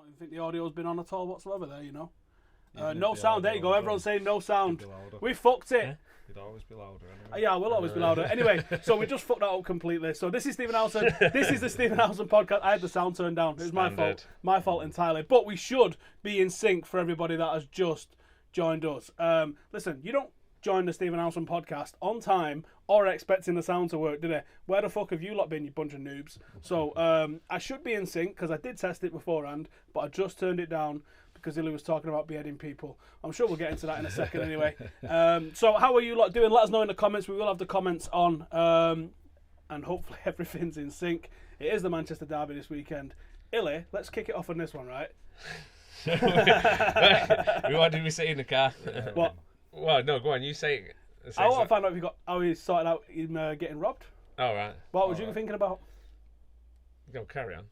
don't even think the audio's been on at all whatsoever there, you know. Even No if the sound. There you audio go. was Everyone's on, saying no sound. it'd be louder. We fucked it. Yeah. It'd always be louder anyway. Yeah, we'll always be louder. Anyway, so we just fucked that up completely. So this is Stephen Howson. This is the Stephen Howson podcast. I had the sound turned down. It was my fault. My fault entirely. But we should be in sync for everybody that has just joined us. Listen, you don't join the Stephen Howson podcast on time or expecting the sound to work, did I? Where the fuck have you lot been, you bunch of noobs? So I should be in sync because I did test it beforehand, but I just turned it down because Hilly was talking about beheading people. I'm sure we'll get into that in a second anyway. So how are you lot doing? Let us know in the comments. We will have the comments on. And hopefully everything's in sync. It is the Manchester derby this weekend. Hilly, let's kick it off on this one, right? What did we say in the car? What? Well, no, go on. You say it. I want to find out if how he sorted out him getting robbed. Oh, right. What was you thinking about? Go, carry on.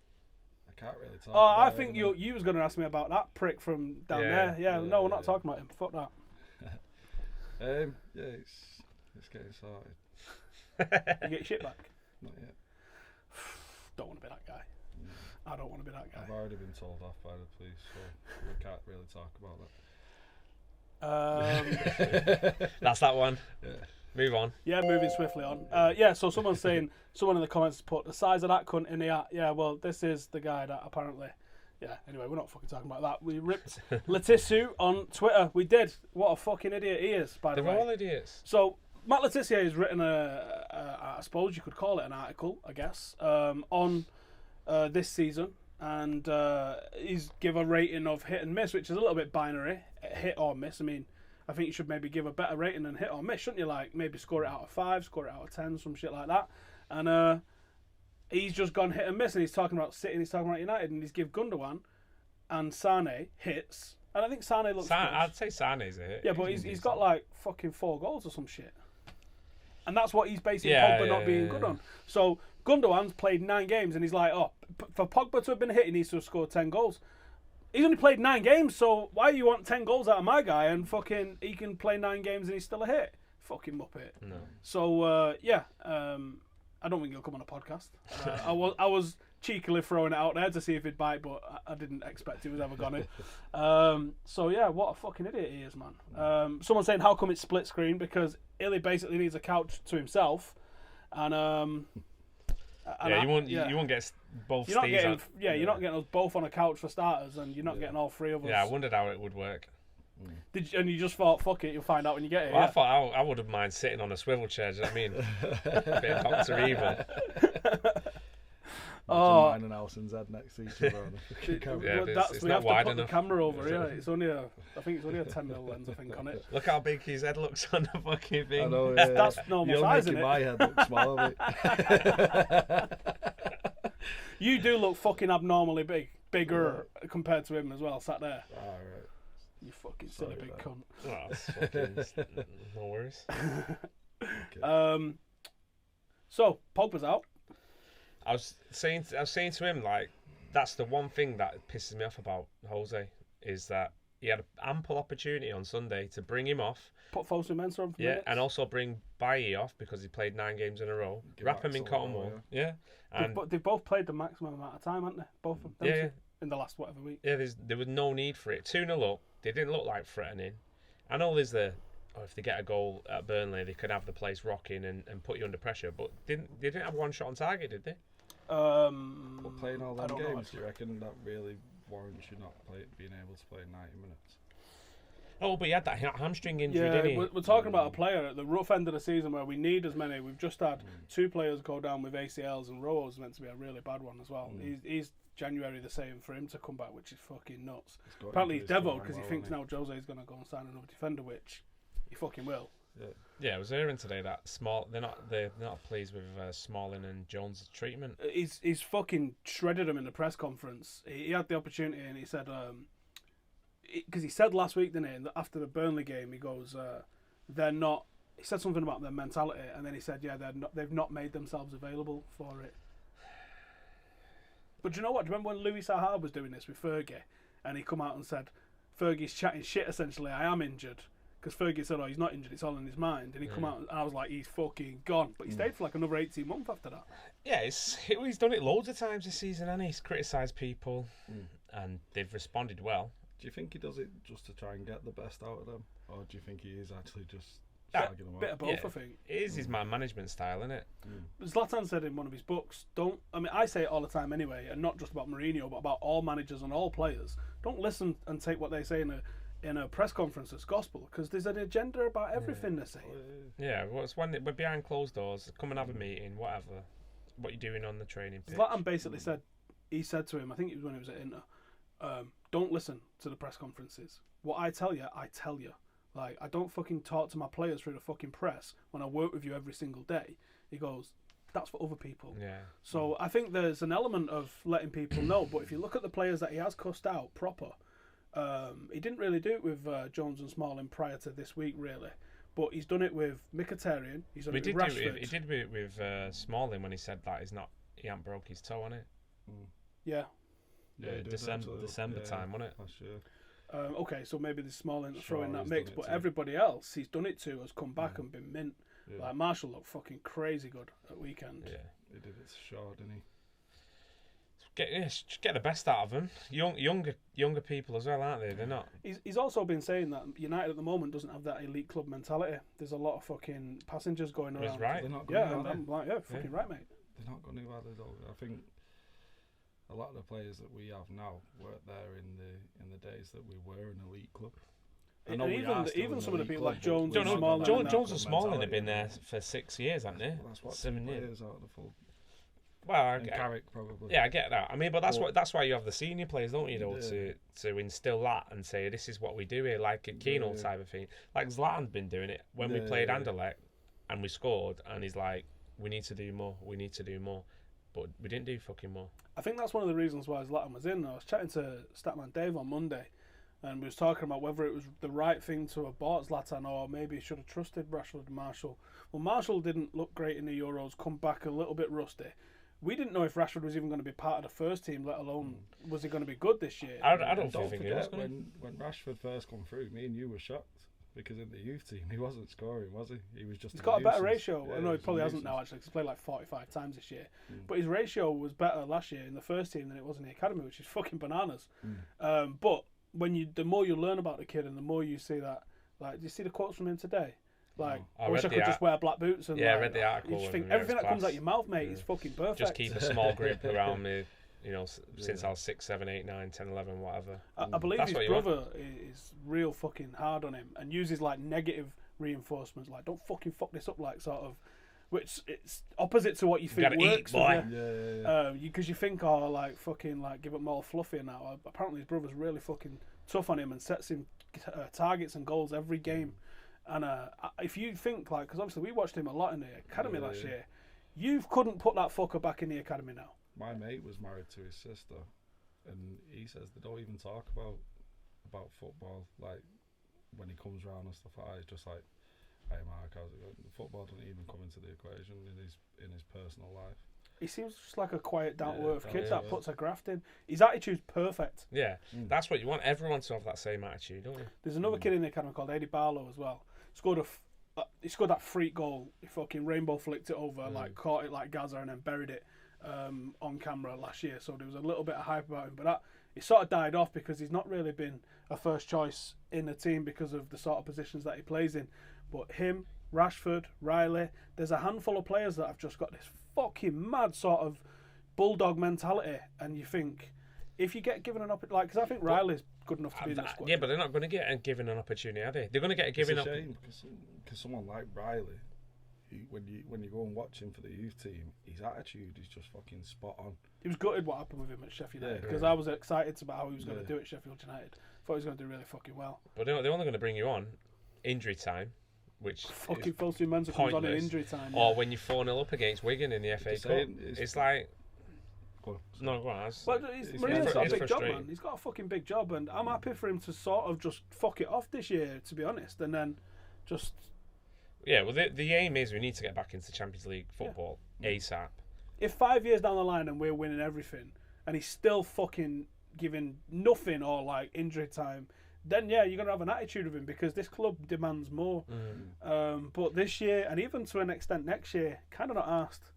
I can't really talk. Oh, I about think it, you was going to ask me about that prick from down there. Yeah, no, we're not talking about him. Fuck that. Yeah, it's getting sorted. You get your shit back. Not yet. Don't want to be that guy. I don't want to be that guy. I've already been told off by the police, so we can't really talk about that. That's that one. Yeah. Move on. Yeah, moving swiftly on. So someone's saying, someone in the comments put the size of that cunt in the hat. Yeah, well, this is the guy that apparently. Yeah, anyway, we're not fucking talking about that. We ripped Letizia on Twitter. We did. What a fucking idiot he is, by the way. They're all idiots. So, Matt Letizia has written I suppose you could call it an article, I guess, on this season. And he's give a rating of hit and miss, which is a little bit binary, hit or miss. I mean, I think you should maybe give a better rating than hit or miss, shouldn't you? Like, maybe score it out of 5, score it out of 10, some shit like that. And he's just gone hit and miss, and he's talking about City, and he's talking about United, and he's give Gundogan and Sane hits. And I think Sane looks good. I'd say Sane's a hit. Yeah, but he's got like fucking 4 goals or some shit. And that's what he's basing Pogba not being good on. So Gundogan's played 9 games, and he's like, oh, for Pogba to have been hit, he needs to have scored 10 goals. He's only played 9 games, so why do you want 10 goals out of my guy and fucking he can play 9 games and he's still a hit? Fucking muppet. No. So, I don't think he'll come on a podcast. I was cheekily throwing it out there to see if he'd bite, but I didn't expect he was ever going to. So, yeah, what a fucking idiot he is, man. Someone saying, how come it's split screen? Because Illy basically needs a couch to himself. And you won't get both. You're not getting, you're not getting us both on a couch for starters, and you're not getting all 3 of us. Yeah, I wondered how it would work. And you just thought, fuck it, you'll find out when you get here. Well, I thought I wouldn't mind sitting on a swivel chair. Do you know what I mean? A bit of Doctor Evil. Mine and Howson's head next to each other. We have to put the camera over. Yeah, I think it's only a 10mm lens, I think, on it. Look how big his head looks on the fucking thing. I know, yeah. That's normal size, isn't it? My head look smaller. You do look fucking abnormally bigger compared to him as well, sat there. All right. You fucking silly big cunt. Oh, it's fucking no worries. Okay. So Pogba's out. I was saying to him, like, that's the one thing that pisses me off about Jose is that he had an ample opportunity on Sunday to bring him off. Put Fosu Mensah on for minutes. And also bring Bailly off because he played 9 games in a row. Wrap him in cotton wool. Yeah. And they've both played the maximum amount of time, haven't they? Both of them. Yeah. In the last whatever week. Yeah, there was no need for it. 2-0 up. They didn't look like threatening. I know there's if they get a goal at Burnley, they could have the place rocking and put you under pressure. But they didn't have one shot on target, did they? But playing all them games, do you reckon that really warrants you not being able to play 90 minutes? Oh, but he had that hamstring injury, didn't he? We're talking about a player at the rough end of the season where we need as many. We've just had 2 players go down with ACLs, and Rowo's meant to be a really bad one as well. He's January the same for him to come back, which is fucking nuts. Apparently he's devoted because he thinks now Jose's going to go and sign another defender, which he fucking will. Yeah, I was hearing today that they're not pleased with Smalling and Jones' treatment. He's fucking shredded him in the press conference. He had the opportunity and he said, because he said last week, didn't he, after the Burnley game, he goes, they're not. He said something about their mentality, and then he said, they've not made themselves available for it. But do you know what? Do you remember when Louis Saha was doing this with Fergie, and he come out and said, Fergie's chatting shit essentially, I am injured. Because Fergie said, he's not injured, it's all in his mind. And he come out, and I was like, he's fucking gone. But he stayed for like another 18 months after that. Yeah, he's done it loads of times this season, and he's criticised people. and they've responded well. Do you think he does it just to try and get the best out of them, or do you think he is actually just slagging them Bit off? of both, I think. It is his man management style, isn't it? Zlatan said in one of his books, I say it all the time anyway, and not just about Mourinho, but about all managers and all players. Don't listen and take what they say in a press conference as gospel, because there's an agenda about everything they say. Yeah, well, it's when we're behind closed doors, come and have a meeting, whatever. What you're doing on the training pitch. Zlatan basically said to him, I think it was when he was at Inter, don't listen to the press conferences. What I tell you, I tell you. Like, I don't fucking talk to my players through the fucking press when I work with you every single day. He goes, that's for other people. Yeah. So I think there's an element of letting people know, but if you look at the players that he has cussed out proper, he didn't really do it with Jones and Smalling prior to this week, really. But he's done it with Mkhitaryan. He's done it with Rashford. He did it with Smalling when he said that he hadn't broke his toe on it. Yeah. Yeah, December time, wasn't it? Last year. Okay, so maybe the Smalling throwing that mix, but everybody else he's done it to has come back and been mint. Yeah. Like Marshall looked fucking crazy good at weekend. Yeah, he did it short, didn't he? Get the best out of them. Younger people as well, aren't they? They're not. He's also been saying that United at the moment doesn't have that elite club mentality. There's a lot of fucking passengers going around. He's right. They're not going I'm like, fucking right, mate. They're not going to either, though. I think a lot of the players that we have now weren't there in the days that we were an elite club. And even some of the people like Jones and Smalling. Jones and Smalling have been there for 6 years, haven't they? That's what 7 years. Out of the full. Well, Carrick probably. Yeah, I get that. I mean, but that's why you have the senior players, don't you? Though, to instill that and say this is what we do here, like a Keno type of thing. Like Zlatan's been doing it when we played Anderlecht and we scored, and he's like, we need to do more. We need to do more. But we didn't do fucking more. I think that's one of the reasons why Zlatan was in. I was chatting to Statman Dave on Monday, and we was talking about whether it was the right thing to have bought Zlatan or maybe he should have trusted Rashford and Marshall. Well, Marshall didn't look great in the Euros, come back a little bit rusty. We didn't know if Rashford was even going to be part of the first team, let alone was he going to be good this year. I don't think he was. When Rashford first come through, me and you were shocked. Because in the youth team, he wasn't scoring, was he? He was just. He's got a better ratio. I know he probably hasn't now, actually, because he's played like 45 times this year. But his ratio was better last year in the first team than it was in the academy, which is fucking bananas. But the more you learn about the kid and the more you see that, like, do you see the quotes from him today? Like, I wish I could just wear black boots. And I read the article. You just think everything that comes out your mouth, mate, is fucking perfect. Just keep a small group around me. Since I was 6, 7, 8, 9, 10, 11, whatever. I believe his brother is real fucking hard on him and uses like negative reinforcements, like don't fucking fuck this up, like sort of, which it's opposite to what you think works. Because you think, like fucking like give it more fluffy now. Apparently his brother's really fucking tough on him and sets him targets and goals every game. And if you think like, because obviously we watched him a lot in the academy last year, you couldn't put that fucker back in the academy now. My mate was married to his sister, and he says they don't even talk about football. Like when he comes round and stuff like that, it's just like, "Hey Mark, how's it going?" Football doesn't even come into the equation in his personal life. He seems just like a quiet, down to earth kid that puts a graft in. His attitude's perfect. Yeah, that's what you want. Everyone to have that same attitude, don't you? There's another kid in the academy called Eddie Barlow as well. He scored that freak goal. He fucking rainbow flicked it over, like caught it like Gaza and then buried it. On camera last year, so there was a little bit of hype about him, but he sort of died off because he's not really been a first choice in the team because of the sort of positions that he plays in. But him, Rashford, Riley, there's a handful of players that have just got this fucking mad sort of bulldog mentality, and you think if you get given an opportunity, like, because I think Riley's good enough to be in the squad. Yeah, but they're not going to get given an opportunity, are they? They're going to get given. It's a shame because someone like Riley. When you go and watch him for the youth team, his attitude is just fucking spot on. He was gutted what happened with him at Sheffield United because I was excited about how he was going to do at Sheffield United. Thought he was going to do really fucking well. But they're only going to bring you on injury time, which fucking Fosu Mensah comes on in injury time. Or when you're 4-0 up against Wigan in the FA Cup, it's like. No, go on. Well, Mourinho's got a big job, man. He's got a fucking big job, and I'm happy for him to sort of just fuck it off this year, to be honest, and then just. Yeah, well, the aim is we need to get back into Champions League football ASAP. If 5 years down the line and we're winning everything, and he's still fucking giving nothing or like injury time, then you're gonna have an attitude of him because this club demands more. But this year, and even to an extent next year, kind of not asked.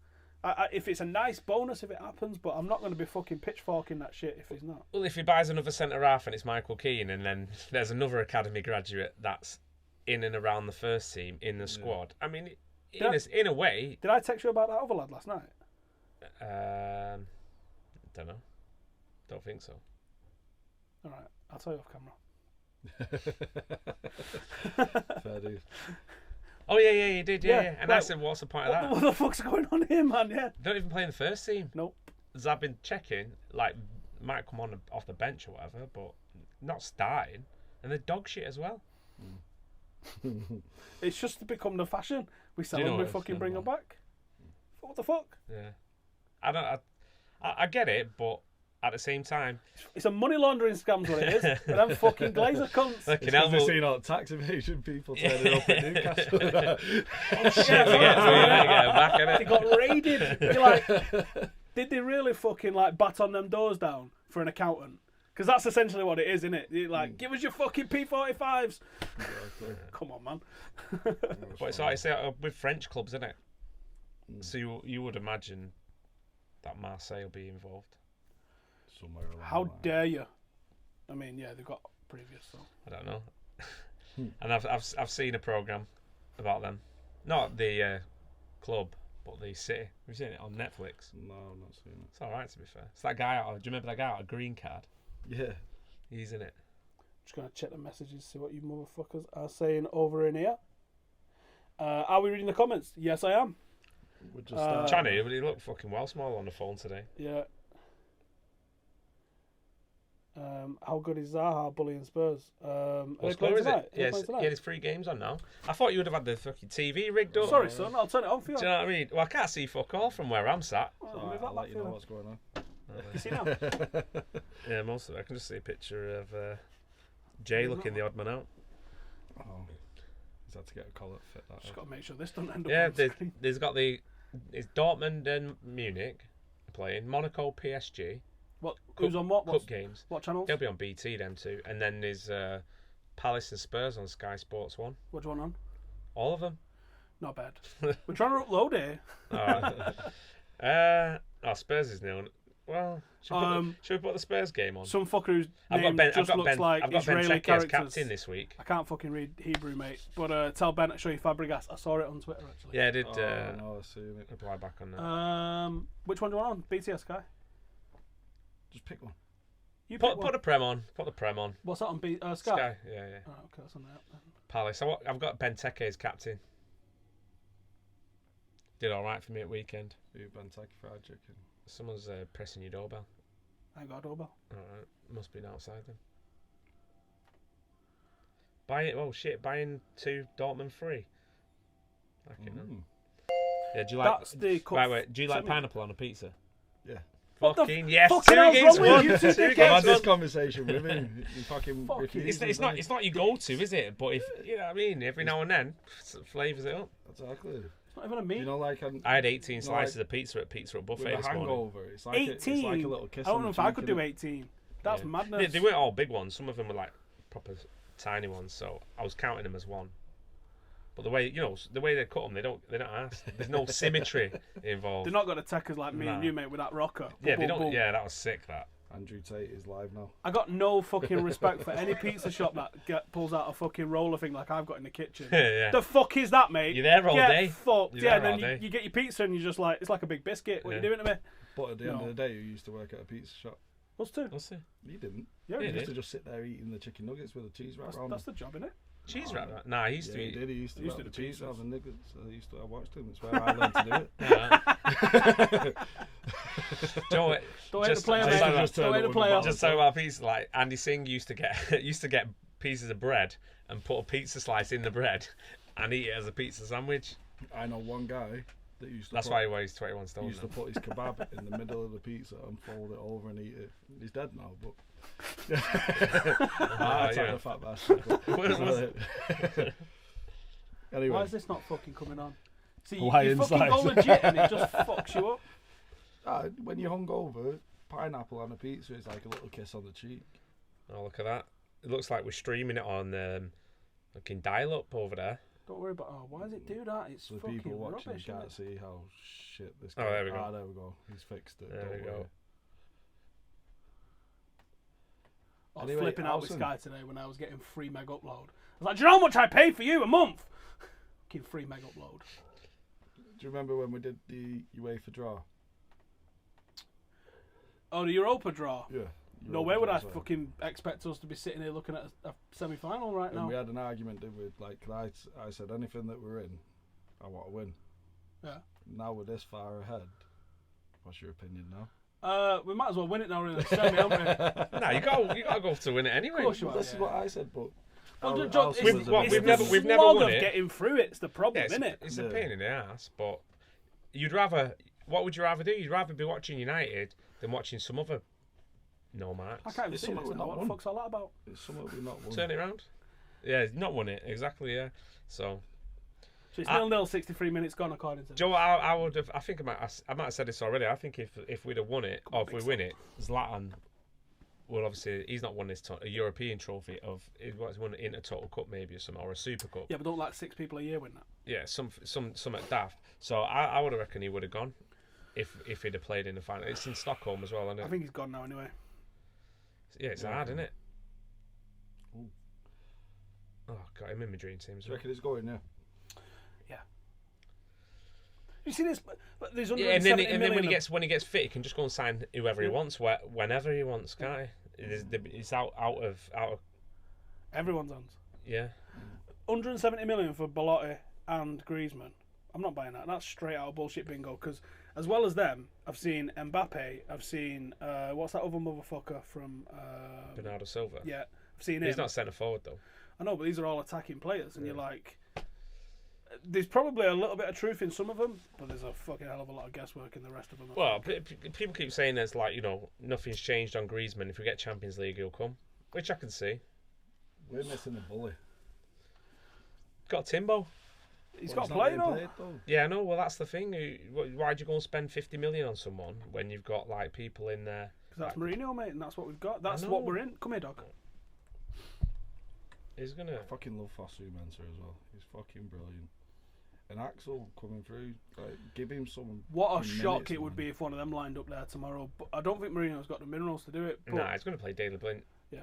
If it's a nice bonus if it happens, but I'm not going to be fucking pitchforking that shit if he's not. Well, if he buys another centre half and it's Michael Keane, and then there's another academy graduate that's in and around the first team in the squad. I mean, in a way. Did I text you about that other lad last night? Don't know. Don't think so. All right, I'll tell you off camera. Fair dude. Oh yeah, you did, yeah. And right. I said, "What's the point of that?" What the fuck's going on here, man? Yeah. They don't even play in the first team. Nope. As I've been checking, like might come on off the bench or whatever, but not starting, and they're dog shit as well. It's just become the fashion. We sell Do you them, know we what fucking bring them back. What the fuck? Yeah, I get it, but at the same time, it's a money laundering scam's what it is. And I'm fucking glazer cunts. It's because they've seen all the tax evasion people turning up at Newcastle. Oh shit, we get back in it. They got raided. You're like, did they really fucking like bat on them doors down for an accountant? Because that's essentially what it is, isn't it? You're like, give us your fucking P45s. Exactly. Come on, man. But it's like I say with French clubs, isn't it? So you would imagine that Marseille will be involved. Somewhere along How the line. dare you? I mean, yeah, they've got previous. So. I don't know. And I've seen a programme about them, not the club, but the city. Have you seen it on Netflix? No, I'm not seeing it. It's all right, to be fair. It's that guy out. Do you remember that guy out of Green Card? Yeah. He's in it. Just gonna check the messages, see what you motherfuckers are saying over in here. Are we reading the comments? Yes, I am. We're just Channy, but he looked fucking well small on the phone today. Yeah. How good is Zaha bullying Spurs? Are they playing tonight? Yes, yeah, there's 3 games on now. I thought you would have had the fucking TV rigged up. Sorry, son, I'll turn it on for you. Do you know what I mean? Well, I can't see fuck all from where I'm sat. I'll let you know what's going on. You see now? Yeah, most of it. I can just see a picture of Jay looking the odd man out. Oh, he's had to get a collar fit that. Just got to make sure this doesn't end up Yeah, on the screen. there's got it's Dortmund and Munich playing, Monaco, PSG. What? Who's on what? Cup games. What channels? They'll be on BT, them two. And then there's Palace and Spurs on Sky Sports 1. Which one on? All of them. Not bad. We're trying to upload it. Spurs is new. Well, should we put the Spurs game on? Some fucker whose I've name just looks like I've got Israeli Ben characters. captain this week. I can't fucking read Hebrew, mate. But tell Ben to show you Fabregas. I saw it on Twitter, actually. Yeah, I did no, I've seen it. reply back on that. Which one do you want on? BTS Sky? Just pick one. You pick Put one. the Prem on. Put the Prem on. What's that on Sky? Sky, yeah. Oh, okay, that's on there. Palace. I've got Benteke as captain. Did all right for me at weekend. Benteke fried chicken. Someone's pressing your doorbell. I ain't got a doorbell. All right, must be outside then. Buying 2 Dortmund free. Yeah, do you like? That's the cup. Wait. Do you like pineapple on a pizza? Yeah. Fucking yes. fucking 2 hell's games wrong with won. you? 2 2 I've games had this won. conversation with him. He fucking refuses. It's not your go-to, is it? But if you know what I mean, every now and then, flavours it up. Exactly. It's not even a meat. You know, like I had 18 slices of pizza at Pizza Hut buffet with this a morning. hangover. It's like 18? it's like a little kiss. I don't on know the if I cheek, could do innit? 18. That's Yeah. madness. They weren't all big ones. Some of them were like proper tiny ones. So I was counting them as one. But the way they cut them, they don't ask. There's no symmetry involved. They're not going to take us like me and you, mate, with that rocker. Yeah, Boom, they don't. boom. Yeah, that was sick. That. Andrew Tate is live now. I got no fucking respect for any pizza shop that pulls out a fucking roller thing like I've got in the kitchen. Yeah. The fuck is that, mate? You're there all day. Fucked. You're Yeah, there and then all day. you get your pizza and you're just like, it's like a big biscuit. What are you doing to me? But at the end No. of the day, you used to work at a pizza shop. Us too. We'll see. You didn't. Yeah, You Yeah, used did. to just sit there eating the chicken nuggets with a cheese wrap around. that's the job, innit? Cheese wrap. Right? Nah, he used Yeah, to he eat. did. He used to He used wrap to the do cheese pizzas. wrap and nuggets. I watched him. That's where I learned to do it. Joe, Don't hate the player, just- mate. just turn Don't hate up the with player. the just talking about pizza, like Andy Singh used to get pieces of bread and put a pizza slice in the bread and eat it as a pizza sandwich. I know one guy that used to. That's why he weighs 21 he stone. used to put his kebab in the middle of the pizza and fold it over and eat it. He's dead now, but. That's yeah. a fat bastard. But- Anyway, Why is this not fucking coming on? See, Why you fucking inside? go legit and it just fucks you up. when you're hungover, pineapple on a pizza is like a little kiss on the cheek. Oh, look at that. It looks like we're streaming it on fucking dial-up over there. Don't worry about. Oh, why does it do that? It's so fucking people watching rubbish. can't see how shit this. Oh, there we go. There we go. He's fixed it. There we go. I was flipping out with Sky today when I was getting free meg upload. I was like, do you know how much I pay for you a month? Fucking free meg upload. Do you remember when we did the UEFA draw? Oh, the Europa draw? Yeah. No way would I fucking expect us to be sitting here looking at a semi-final right now. And we had an argument, didn't we? Like, I said, anything that we're in, I want to win. Yeah. Now we're this far ahead. What's your opinion now? We might as well win it now. We're in the semi, haven't we? No, you got to go to win it anyway. Of course you well, this is what I said, but. We've never won it. Getting through it's the problem, isn't it? It's a pain in the ass, but you'd rather. What would you rather do? You'd rather be watching United than watching some other. No marks. I can't even see this now. What the fuck's all that about? It's something we've not won. Turn it around. Yeah, not won it exactly. Yeah, so it's 0-0, 63 minutes gone according to. Joe, I would have. I think I might have said this already. I think if we'd have won it, or if we win it, Zlatan. Well, obviously, he's not won this a European trophy of. He's won in a Total Cup maybe or something, or a Super Cup. Yeah, but don't like 6 people a year win that. Yeah, some at daft. So I would have reckoned he would have gone if he'd have played in the final. It's in Stockholm as well, isn't it? I think he's gone now anyway. Yeah, it's hard, isn't it? Ooh. Oh God, I'm in my dream teams. Do you reckon it's going now? Yeah. You see this? There's and then when he gets fit, he can just go and sign whoever he wants, whenever he wants, can't he? It's out of everyone's hands. Yeah. 170 million for Belotti and Griezmann. I'm not buying that. That's straight out of bullshit bingo. Because as well as them, I've seen Mbappe. I've seen what's that other motherfucker from Bernardo Silva. Yeah, I've seen him. He's not centre forward though. I know, but these are all attacking players, and you're like, there's probably a little bit of truth in some of them, but there's a fucking hell of a lot of guesswork in the rest of them. Well, people keep saying there's like nothing's changed on Griezmann. If we get Champions League, he'll come, which I can see. We're missing a bully. Got Timbo. He's got to play, though. Yeah, no. Well, that's the thing. Why'd you go and spend 50 million on someone when you've got like people in there? Because that's Mourinho, mate, and that's what we've got. That's what we're in. Come here, dog. He's gonna. I fucking love Fosu Mensah as well. He's fucking brilliant. And Axel coming through, like, give him some. What a shock it would be if one of them lined up there tomorrow. But I don't think Mourinho's got the minerals to do it. But he's going to play Daley Blind. Yeah,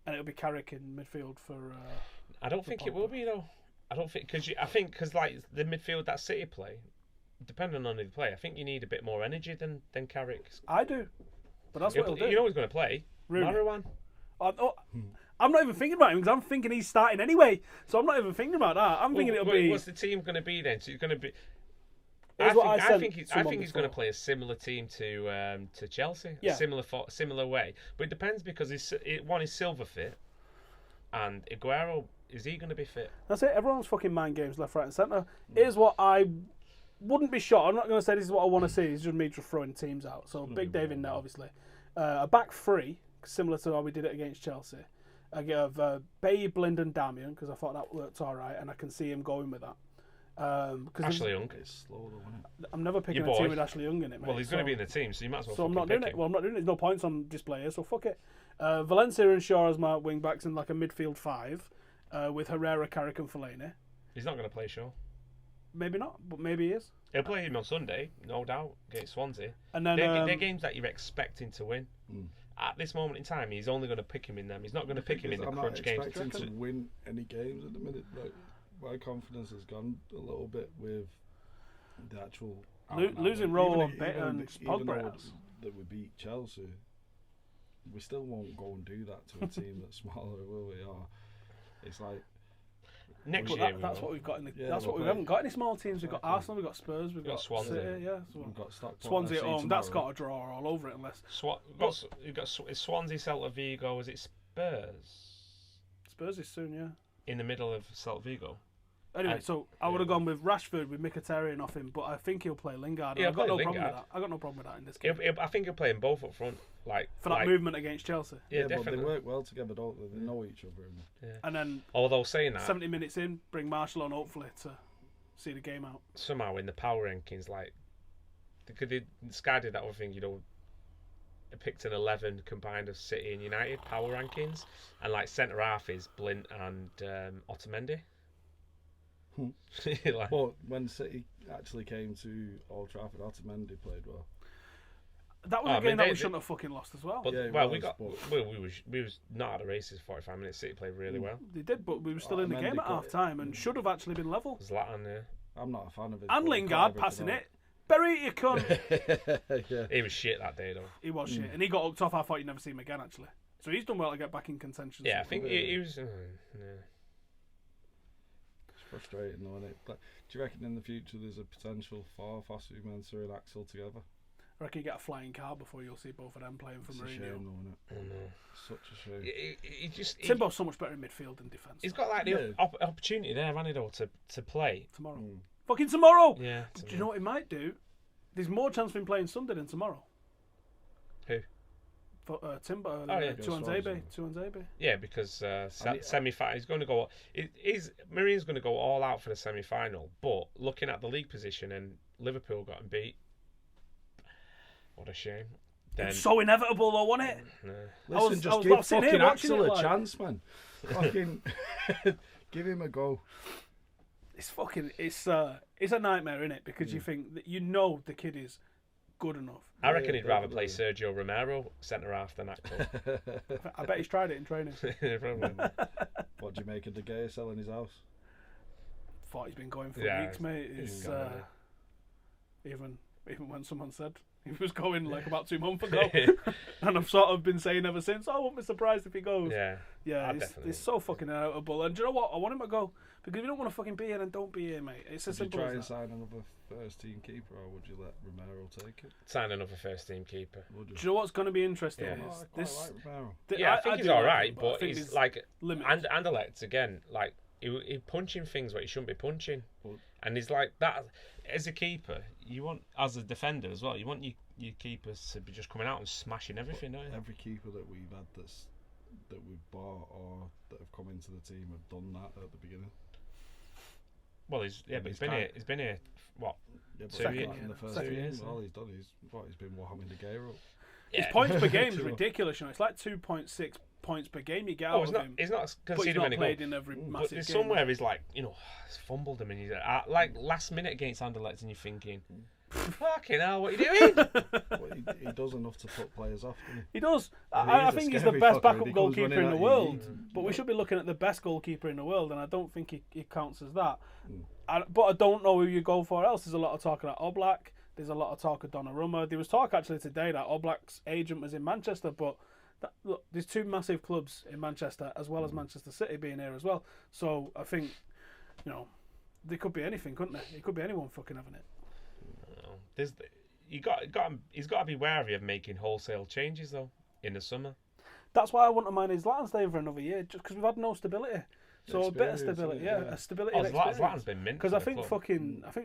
and it'll be Carrick in midfield for. I don't think it will be though. I don't think because like the midfield that City play, depending on who they play, I think you need a bit more energy than Carrick. I do, but that's what he'll do. You know who's going to play? Marouane. I'm not even thinking about him because I'm thinking he's starting anyway. So I'm not even thinking about that. I'm thinking it'll be. What's the team going to be then? So it's going to be. I think he's going to play a similar team to Chelsea. Yeah. A similar way, but it depends because one is Silva fit, and Aguero. Is he going to be fit? That's it. Everyone's fucking mind games left, right, and centre. Here's what I wouldn't be shocked. I'm not going to say this is what I want to see. It's just me just throwing teams out. So big Dave in there, obviously. A back three, similar to how we did it against Chelsea. I give Baye, Blind, and Damian because I thought that worked all right, and I can see him going with that. Ashley Young. It's slow though, isn't it? I'm never picking a team with Ashley Young in it, mate. Well, he's going to be in the team, so you might as well. So I'm not doing it. Well, I'm not doing it. There's no points on display here, so fuck it. Valencia and Shaw as my wing backs in like a midfield 5. With Herrera, Carrick and Fellaini. He's not going to play Shaw. Maybe not, but maybe he is. He'll play him on Sunday, no doubt, against Swansea. And then they're games that you're expecting to win. At this moment in time, he's only going to pick him in them. He's not going to pick him in the crunch games. I'm not expecting to win any games at the minute. Like, my confidence has gone a little bit with the actual losing Roll and Pogba. That we beat Chelsea, we still won't go and do that to a team that's smaller, will we? Or it's like next year. That's what we've got in the. That's what we haven't got any small teams. We've got Arsenal, we've got Spurs, we've got Swansea. City, yeah, we've got Stockport, Swansea at home. That's got a draw all over it, unless. You've got Swansea, Celta Vigo. Is it Spurs? Spurs is soon, yeah. In the middle of Celta Vigo. Anyway, so I would have gone with Rashford with Mkhitaryan off him, but I think he'll play Lingard. Yeah, I've got no problem with that. I got no problem with that in this game. I think he'll play them both up front, like for that movement against Chelsea. Yeah, definitely. But they work well together, don't they? They know each other. Yeah. And then, although saying that, 70 minutes in, bring Marshall on hopefully to see the game out. Somehow in the power rankings, like Sky did that other thing, They picked an 11 combined of City and United power rankings, and like centre half is Blint and Otamendi. Like, But when City actually came to Old Trafford, Otamendi played well. That was a game that we shouldn't have fucking lost as well. But, Yeah, we was not at the races 45 minutes. City played really well. They did, but we were still in the game at half time and should have actually been level. Zlatan, yeah. I'm not a fan of it. And Lingard passing it. Bury it, you cunt. Yeah. He was shit that day, though. He was shit. And he got hooked off. I thought you'd never see him again, actually. So he's done well to get back in contention. Yeah, I think he was... yeah. It's frustrating, though, isn't it? Like, do you reckon in the future there's a potential for Fosu Mensah and Axel together? I reckon you get a flying car before you'll see both of them playing for Mourinho. It's a shame, though, isn't it? Oh, no. Such a shame. Timbo's so much better in midfield and defence. He's got like the opportunity there, hasn't he, though, to play. Tomorrow. Fucking tomorrow! Yeah. Do you know what he might do? There's more chance of him playing Sunday than tomorrow. Who? For Timbo. Yeah. Tuanzebe. Yeah, because semi-final, he's going to go... Mourinho's going to go all out for the semi-final, but looking at the league position and Liverpool got him beat, what a shame. Then, It's so inevitable though, wasn't it? Listen, just give fucking Axel a chance, man. Fucking give him a go. It's a nightmare, isn't it? Because you think that the kid is good enough. I reckon he'd rather play Sergio Romero centre half than Axel. I bet he's tried it in training. What do you make of De Gea selling his house? Thought he's been going for Yeah, weeks, mate. It's even when someone said he was going like about 2 months ago, and I've sort of been saying ever since, I won't be surprised if he goes. Yeah, it's so fucking inevitable. And do you know what? I want him to go because if you don't want to fucking be here, then don't be here, mate. It's as simple as that. Would you try and sign another first team keeper, or would you let Romero take it? Sign another first team keeper. Do you know what's going to be interesting? Yeah. Is I this? like Romero. I think he's all right, but he's like limits. Anderlecht again, like he punching things where he shouldn't be punching, and he's like that. As a keeper, you want, as a defender as well, you want your keepers to be just coming out and smashing everything, don't you? Every keeper that we've had that we've bought or that have come into the team have done that at the beginning. Well, he's been here. What? Yeah, 2 years. In the first 2 years. All he's done is he's been warming the Gea up. His points per game is ridiculous. You know, it's like 2.6 points per game you get out of him. He's not but he's not played in every massive but there's game. somewhere he's like, he's fumbled him and he's like last minute against Anderlecht and you're thinking, fucking hell, what are you doing? Well, he does enough to put players off, doesn't he? He does. I think he's the best backup goalkeeper in the world. But we should be looking at the best goalkeeper in the world, and I don't think he counts as that. But I don't know who you go for else. There's a lot of talk about Oblak. There's a lot of talk of Donnarumma. There was talk actually today that Oblak's agent was in Manchester, but look, there's 2 massive clubs in Manchester as well as Manchester City being here as well. So I think, there could be anything, couldn't there? It could be anyone fucking having it. He's got to be wary of making wholesale changes though in the summer. That's why I wouldn't mind his Zlatan staying for another year, just because we've had no stability. So a bit of stability, a stability. Zlatan's been mint. Because I think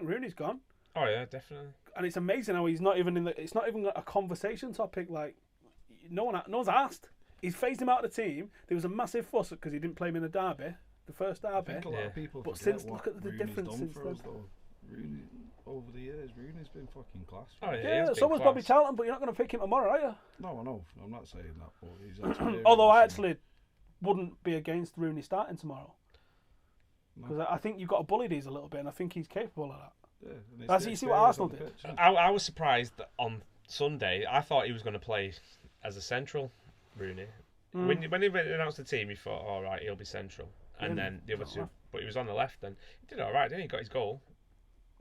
Rooney's gone. Oh yeah, definitely. And it's amazing how he's not even it's not even a conversation topic. Like no one's asked. He's phased him out of the team. There was a massive fuss because he didn't play him in the derby, the first derby. I think a lot of people but forget since what look at the Rooney's difference done since for then. us, though. Rooney, over the years, Rooney's been fucking class. Oh Yeah, so was Bobby Charlton, but you're not going to pick him tomorrow, are you? No, I know. I'm not saying that, but he's actually. Although I actually wouldn't be against Rooney starting tomorrow. Because I think you've got to bully these a little bit, and I think he's capable of that. Yeah, you see what Arsenal did. I was surprised that on Sunday. I thought he was going to play as a central, Rooney. When he announced the team, you thought, all right, he'll be central, and then the other two. But he was on the left, and he did all right. Then he got his goal.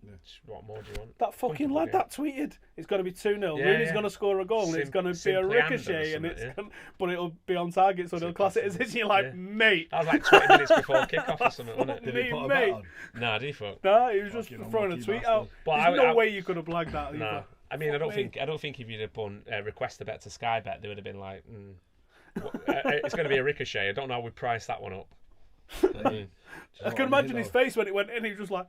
Yeah. What more do you want? That fucking lad that tweeted, it's going to be 2-0. Rooney's going to score a goal, and it's going to be a ricochet, and but it'll be on target, so they'll class it as this. You're like, mate. That was like 20 minutes before kick-off or something, wasn't it? Did he put a bet on? Nah, did he fuck? Nah, he was just throwing a tweet out. There's no way you could have blagged that. Nah. I mean, I don't think if you'd have done request a bet to Sky Bet, they would have been like, it's going to be a ricochet. I don't know how we priced that one up. I can imagine his face when it went in. He was just like,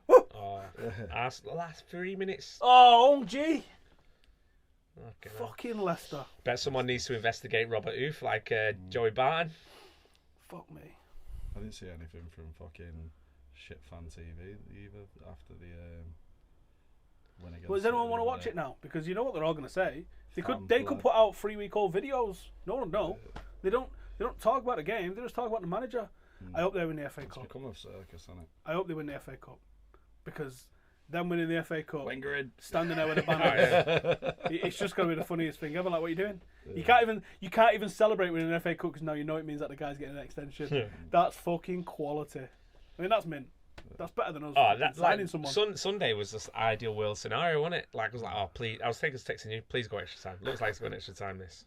last 3 minutes. Oh, gee. Fucking Leicester. Bet someone needs to investigate Robert Huth like Joey Barton. Fuck me. I didn't see anything from fucking shit fan TV either after the win against. Well, does anyone want to watch it now? Because you know what they're all going to say. They could put out 3-week-old videos. No one would know. They don't talk about the game. They just talk about the manager. I hope they win the FA Cup. It's become a circus, hasn't it? I hope they win the FA Cup. because them winning the FA Cup, Wenger in. standing there with a banner, it's just going to be the funniest thing ever. Like, what are you doing? Yeah. You can't even celebrate winning an FA Cup because now you know it means that the guy's getting an extension. That's fucking quality. I mean, that's mint. That's better than us. Oh, that's signing like someone. Sunday was this ideal world scenario, wasn't it? Like, I was like, oh, please. I was texting you, please go extra time. Looks like it's going extra time. This.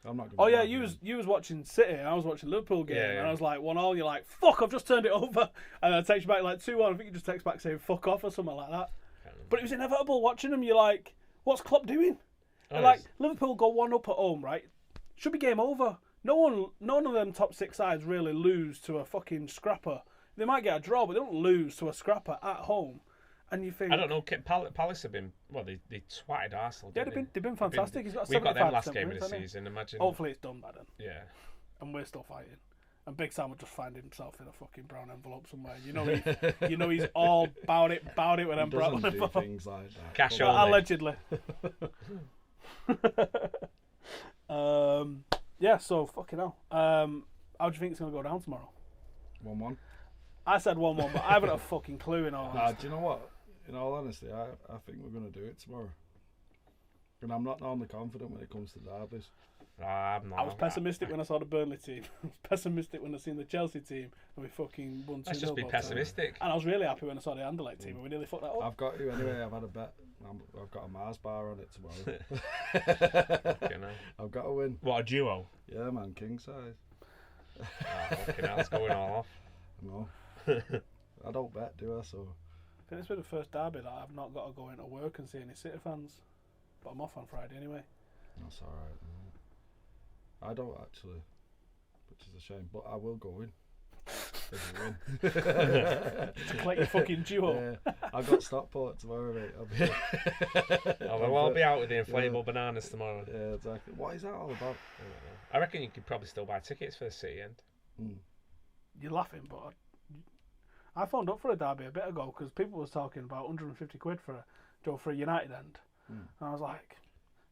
I'm not. Oh yeah, you was watching City, and I was watching Liverpool game, and I was like 1-1. You're like, fuck, I've just turned it over, and I text you back like 2-1. I think you just text back saying fuck off or something like that. But it was inevitable watching them. You're like, what's Klopp doing? Like, Liverpool go 1-up at home, right? Should be game over. None of them top 6 sides really lose to a fucking scrapper. They might get a draw, but they don't lose to a scrapper at home. And you think, I don't know. Palace have been they twatted Arsenal. Yeah, they've been fantastic. We've got them last game of the season. Imagine. Hopefully it's done by then. Yeah. And we're still fighting. And Big Sam would just find himself in a fucking brown envelope somewhere. You know he's all about it with them brown envelopes. envelopes. Things like that. Cash only. Allegedly. Yeah. So fucking hell. How do you think it's gonna go down tomorrow? 1-1. I said 1-1, but I haven't a fucking clue in all honesty. Do you know what? In all honesty, I think we're going to do it tomorrow. And I'm not normally confident when it comes to derbies. I'm not. I was pessimistic when I saw the Burnley team. I was pessimistic when I seen the Chelsea team and we fucking won 2-0. Let's just be pessimistic. And I was really happy when I saw the Anderlecht team and we nearly fucked that up. I've got you anyway. I've had a bet. I've got a Mars bar on it tomorrow. I've got to win. What, a duo? Yeah, man, king size. Fucking hell, it's going all off. No. I don't bet, do I? So I think this will be the first derby that I've not got to go into work and see any City fans. But I'm off on Friday anyway. That's alright. I don't actually, which is a shame. But I will go in. If you win. To collect your fucking duo. Yeah. I've got Stockport tomorrow, mate. We'll all be out with the inflatable bananas tomorrow. Yeah, exactly. What is that all about? I reckon you could probably still buy tickets for the City end. You're laughing, but I phoned up for a derby a bit ago because people was talking about 150 quid for a United end. And I was like,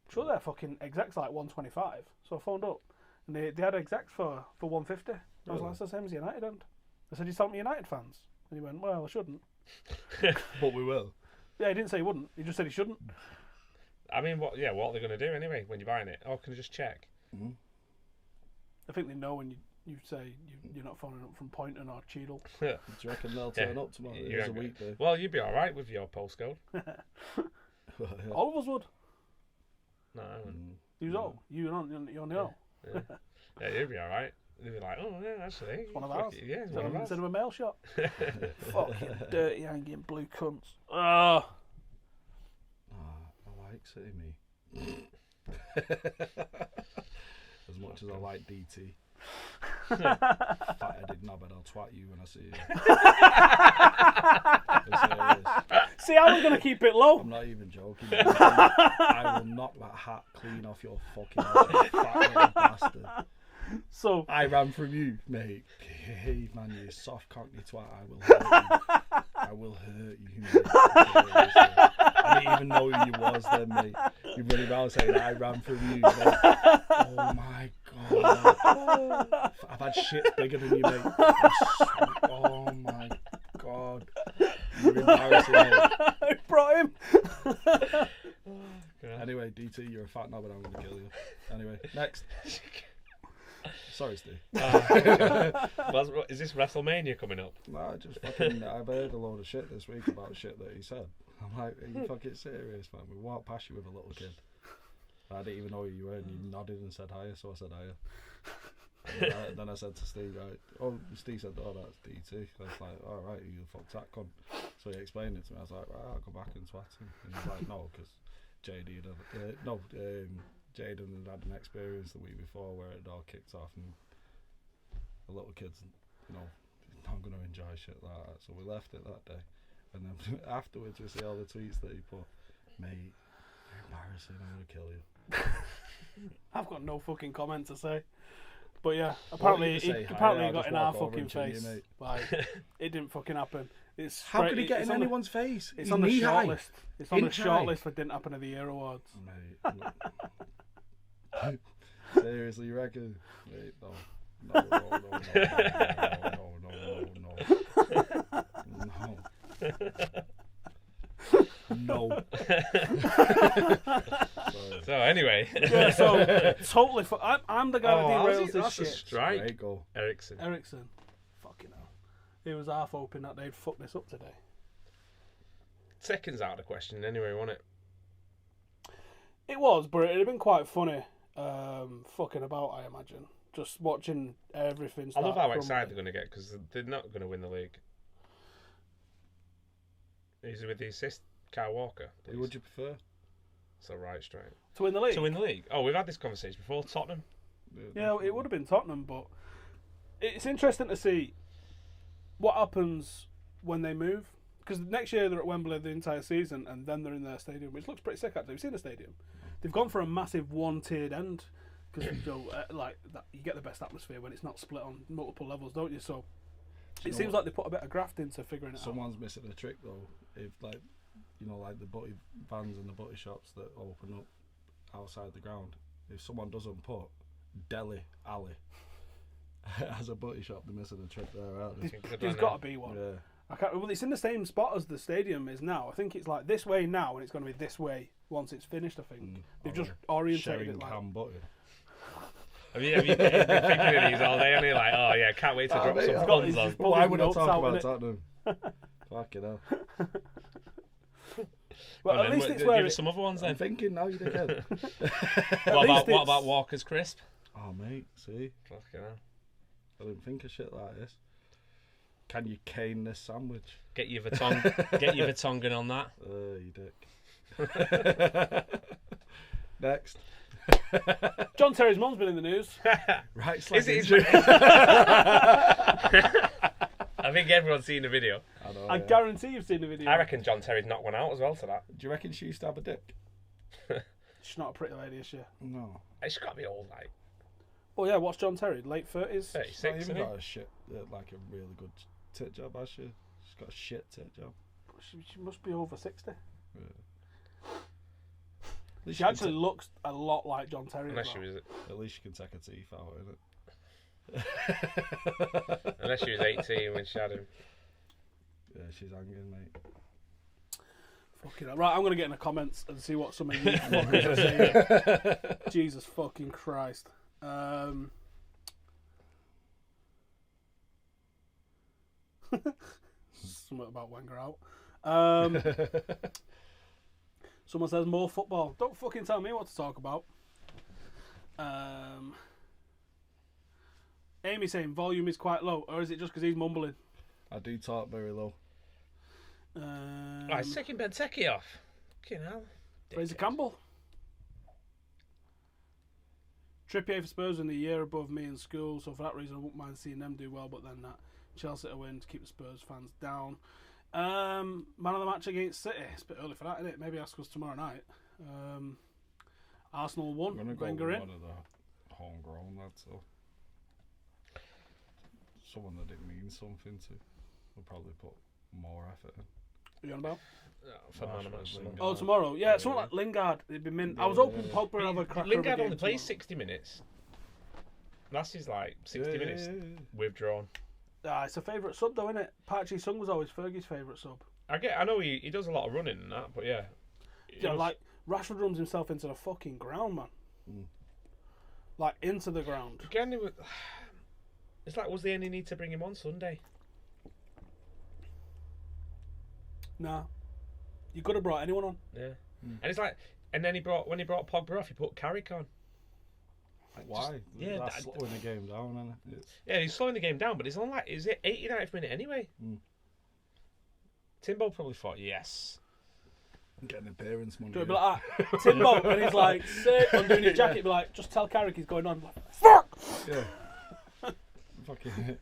sure, their fucking execs like 125. So I phoned up and they had execs for 150. I was like, that's the same as United end. I said, you sound me United fans? And he went, well, I shouldn't. But we will. Yeah, he didn't say he wouldn't. He just said he shouldn't. I mean, what are they going to do anyway when you're buying it? Oh, can I just check? I think they know when you say you're not phoning up from Poynton or Cheadle. Do you reckon they'll turn up tomorrow? It's a weekday. Well, you'd be alright with your postcode. All of us would. No, I wouldn't. You're on your own. Yeah, you'd be alright. They'd be like, oh, yeah, actually. It's one of ours. Yeah, it's one of ours. Instead of a mail shop. Fucking dirty, hanging blue cunts. I like City, me. As much as I like DT. Fat-headed knobhead, I'll twat you when I see you. See, I was going to keep it low. I'm not even joking. I will knock that hat clean off your fucking head, you fat-headed bastard. So I ran from you, mate. Behave, man, you soft cockney twat. I will hurt you, mate. I didn't even know who you was then, mate. You running around saying I ran from you, mate. Oh my god. I've had shit bigger than you, mate. Oh my god. You're embarrassing, mate. I brought him. Anyway, DT, you're a fat knob and I'm going to kill you. Anyway, next. Sorry, Steve. Is this WrestleMania coming up? No, I've heard a load of shit this week about shit that he said. I'm like, are you fucking serious, man? We walked past you with a little kid. I didn't even know who you were, and you nodded and said hiya, so I said hiya. And then I said to Steve, right, Steve said, oh, that's DT. I was like, all right, you fucked that cunt. So he explained it to me. I was like, right, I'll go back and twat him. And he was like, no, because Jaden had an experience the week before where it all kicked off, and the little kids, not going to enjoy shit like that. So we left it that day. And then afterwards, we see all the tweets that he put. Mate, you're embarrassing. I'm going to kill you. I've got no fucking comment to say. But yeah, apparently he got in our fucking face. Like, it didn't fucking happen. How could he get in anyone's face? It's on the shortlist. It's on the shortlist for didn't happen at the Year Awards. Mate, seriously, you reckon? Mate, no. No. anyway. Yeah, so totally. I'm the guy that derails this that's shit. a strike. Great goal. Ericsson. Fucking hell. He was half hoping that they'd fuck this up today. Seconds out of the question anyway, wasn't it? It was, but it'd have been quite funny. Fucking about, I imagine. Just watching everything. I love how excited they're going to get because they're not going to win the league. Is it with the assist, Kyle Walker? Please. Who would you prefer? It's a right straight. To win the league? To win the league? Oh, we've had this conversation before. Tottenham. Yeah, it would have been Tottenham, but it's interesting to see what happens when they move. Because next year they're at Wembley the entire season, and then they're in their stadium, which looks pretty sick actually. You've seen the stadium. They've gone for a massive one-tiered end. Because you get the best atmosphere when it's not split on multiple levels, don't you? So it seems like they put a bit of graft into figuring it out. Someone's missing a trick though. If like the butty vans and the butty shops that open up outside the ground, if someone doesn't put Deli Alley as a butty shop, they're missing a trick there, aren't they? There's got to be one. Yeah. Well, it's in the same spot as the stadium is now. I think it's like this way now, and it's going to be this way once it's finished. I think they've just orientated it like. Butty. Have you been thinking of these all day? And you're like, oh yeah, can't wait to drop some puns on. Why would I talk about Tottenham? Fucking hell. Well, at least it's where give us some other ones then. I'm thinking now, you dickhead. What about Walker's Crisp? Oh mate, see, Fucking hell. I didn't think of shit like this. Can you cane this sandwich? Get your Vertonghen on that. You dick. Next. John Terry's mum's been in the news. Right, Is it true? I think everyone's seen the video. I guarantee you've seen the video. I reckon John Terry's knocked one out as well to that. Do you reckon she used to have a dick? She's not a pretty lady, is she? No. She's got to be old, like. Oh yeah, what's John Terry? Late 30s? 36, Not even isn't got a shit, like a really good tit job, has she? She's got a shit tit job. She must be over 60. Yeah. She actually looks a lot like John Terry. Unless she was... At least she can take her teeth out, innit? Unless she was 18 when she had him. Yeah, she's hanging, mate. Fucking hell. Right, I'm going to get in the comments and see what some of you fuckers are saying. Jesus fucking Christ. Something about Wenger out. Someone says more football. Don't fucking tell me what to talk about. Amy saying volume is quite low, or is it just because he's mumbling? I do talk very low. Right, second Benteke off. Fucking hell. Fraser Campbell. Trippier for Spurs in the year above me in school, so for that reason I wouldn't mind seeing them do well, but then that Chelsea to win to keep the Spurs fans down. Man of the match against City. It's a bit early for that, isn't it? Maybe ask us tomorrow night. Arsenal won. I'm going to go Wenger with in. one of the homegrown lads, so someone that it means something to. We'll probably put more effort in. What are you on about? For man of match. Lingard. Oh, tomorrow. Yeah, someone like Lingard. It'd be mint. I was hoping Pogba would have a cracker. Lingard only plays 60 minutes. That's his 60 minutes withdrawn. It's a favourite sub though, isn't it? Park Ji-sung was always Fergie's favourite sub. I know he does a lot of running and that, but yeah. Yeah, like Rashford runs himself into the fucking ground, man. Like into the ground. Again, it's like, was there any need to bring him on Sunday? Nah. You could have brought anyone on. Yeah. And it's like, and then when he brought Pogba off, he put Carrick on. Why? Yeah, that's slowing the game down, isn't it? Yeah, he's slowing the game down, but it's on is it 89th minute anyway? Timbo probably thought, yes. Getting appearance money. Do it be like that. Timbo, when he's like sick, undoing his jacket, be like, just tell Carrick he's going on. Like, fuck! Yeah. Fucking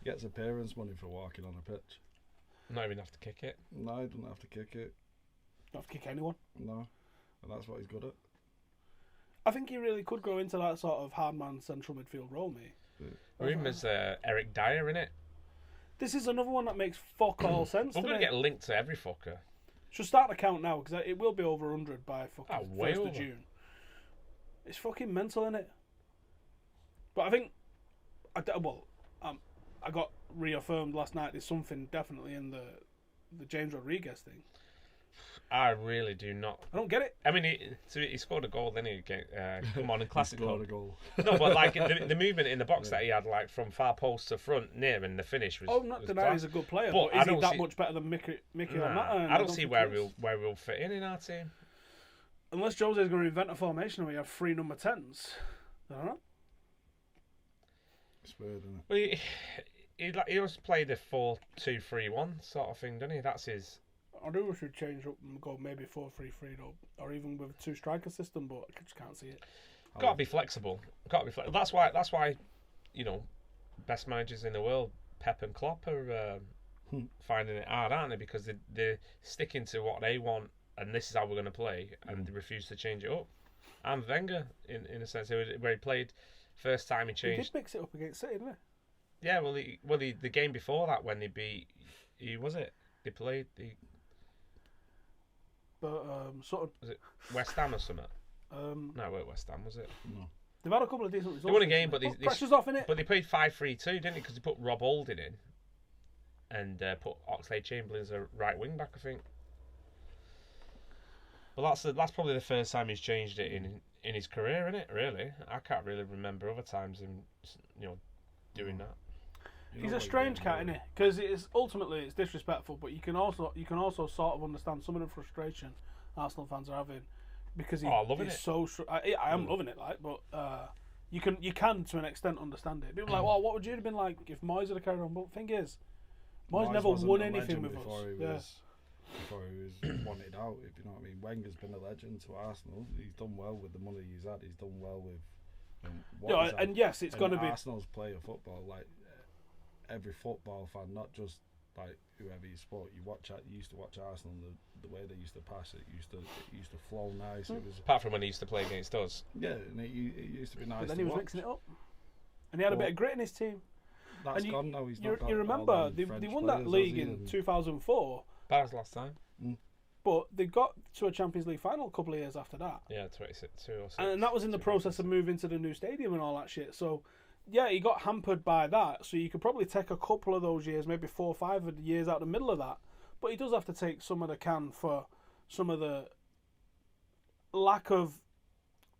gets appearance money for walking on a pitch. Not even have to kick it. No, he doesn't have to kick it. Don't have to kick anyone. No. And that's what he's good at. I think he really could grow into that sort of hard man central midfield role, mate. Rumours Eric Dyer in it. This is another one that makes fuck all sense. I'm going to get linked to every fucker. Should start the count now because it will be over 100 by fucking 1st of June. It's fucking mental, innit? But I think, I got reaffirmed last night. There's something definitely in the James Rodriguez thing. I really do not. I don't get it. I mean, he scored a goal, then he come on in classic. He scored a goal. No, but like the movement in the box that he had, like from far post to front, near, and the finish was. Oh, not denying he's a good player, but is he that much better than Mickey or Matt? I don't see where we'll fit in our team. Unless Jose's going to invent a formation where we have 3 number 10s. I don't know. It's weird, isn't it? Well, he always played a 4-2-3-1 sort of thing, doesn't he? That's his. I do wish we'd change up and go maybe 4-3-3 or even with a 2-striker system, but I just can't see it. Got to be flexible. That's why, best managers in the world, Pep and Klopp, are finding it hard, aren't they? Because they're sticking to what they want, and this is how we're going to play, and they refuse to change it up. And Wenger, in a sense, where he played first time he changed. He did mix it up against City, didn't he? Yeah, the game before that when they beat, they played the. But sort of. Was it West Ham or something? No, it weren't West Ham, was it? No. They've had a couple of decent results. They won a game, but pressure's off in it. But they played 5-3-2, didn't they? Because they put Rob Holding in, and put Oxlade-Chamberlain as a right wing back, I think. Well, that's probably the first time he's changed it in his career, isn't it? Really, I can't really remember other times him, doing that. He's a strange cat, isn't he? Because ultimately it's disrespectful, but you can also sort of understand some of the frustration Arsenal fans are having because he's so. I am loving it, but you can to an extent understand it. People are like, well, what would you have been like if Moyes had carried on? But the thing is, Moyes never won anything with us. Before he was wanted out, if you know what I mean. Wenger's been a legend to Arsenal. He's done well with the money he's had. He's done well with. And yes, it's going to be Arsenal's play of football like every football fan, not just like whoever you support. You used to watch Arsenal. The way they used to pass it used to flow nice. It was apart from when he used to play against us. Yeah, and it used to be nice. But then he was mixing it up, and he had a bit of grit in his team. That's gone now. He's not. You remember they won that league in 2004. That was last time. But they got to a Champions League final a couple of years after that. Yeah, 26. And that was in the process of moving to the new stadium and all that shit. So, yeah, he got hampered by that. So you could probably take a couple of those years, maybe 4 or 5 of the years out the middle of that. But he does have to take some of the can for some of the lack of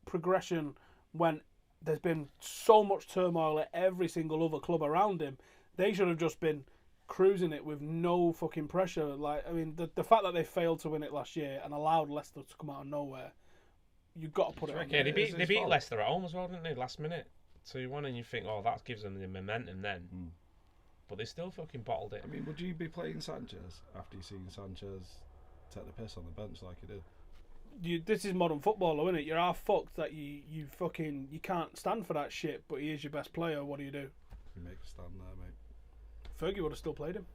progression when there's been so much turmoil at every single other club around him. They should have just been cruising it with no fucking pressure. Like, I mean, the fact that they failed to win it last year and allowed Leicester to come out of nowhere, you've got to put it on. Yeah, they beat Leicester at home as well, didn't they, last minute? 2-1, and you think, that gives them the momentum then. But they still fucking bottled it. I mean, would you be playing Sanchez after you've seen Sanchez take the piss on the bench like he did? This is modern football, though, isn't it? You're half fucked that you can't stand for that shit, but he is your best player. What do? You make a stand there, mate. Fergie would have still played him.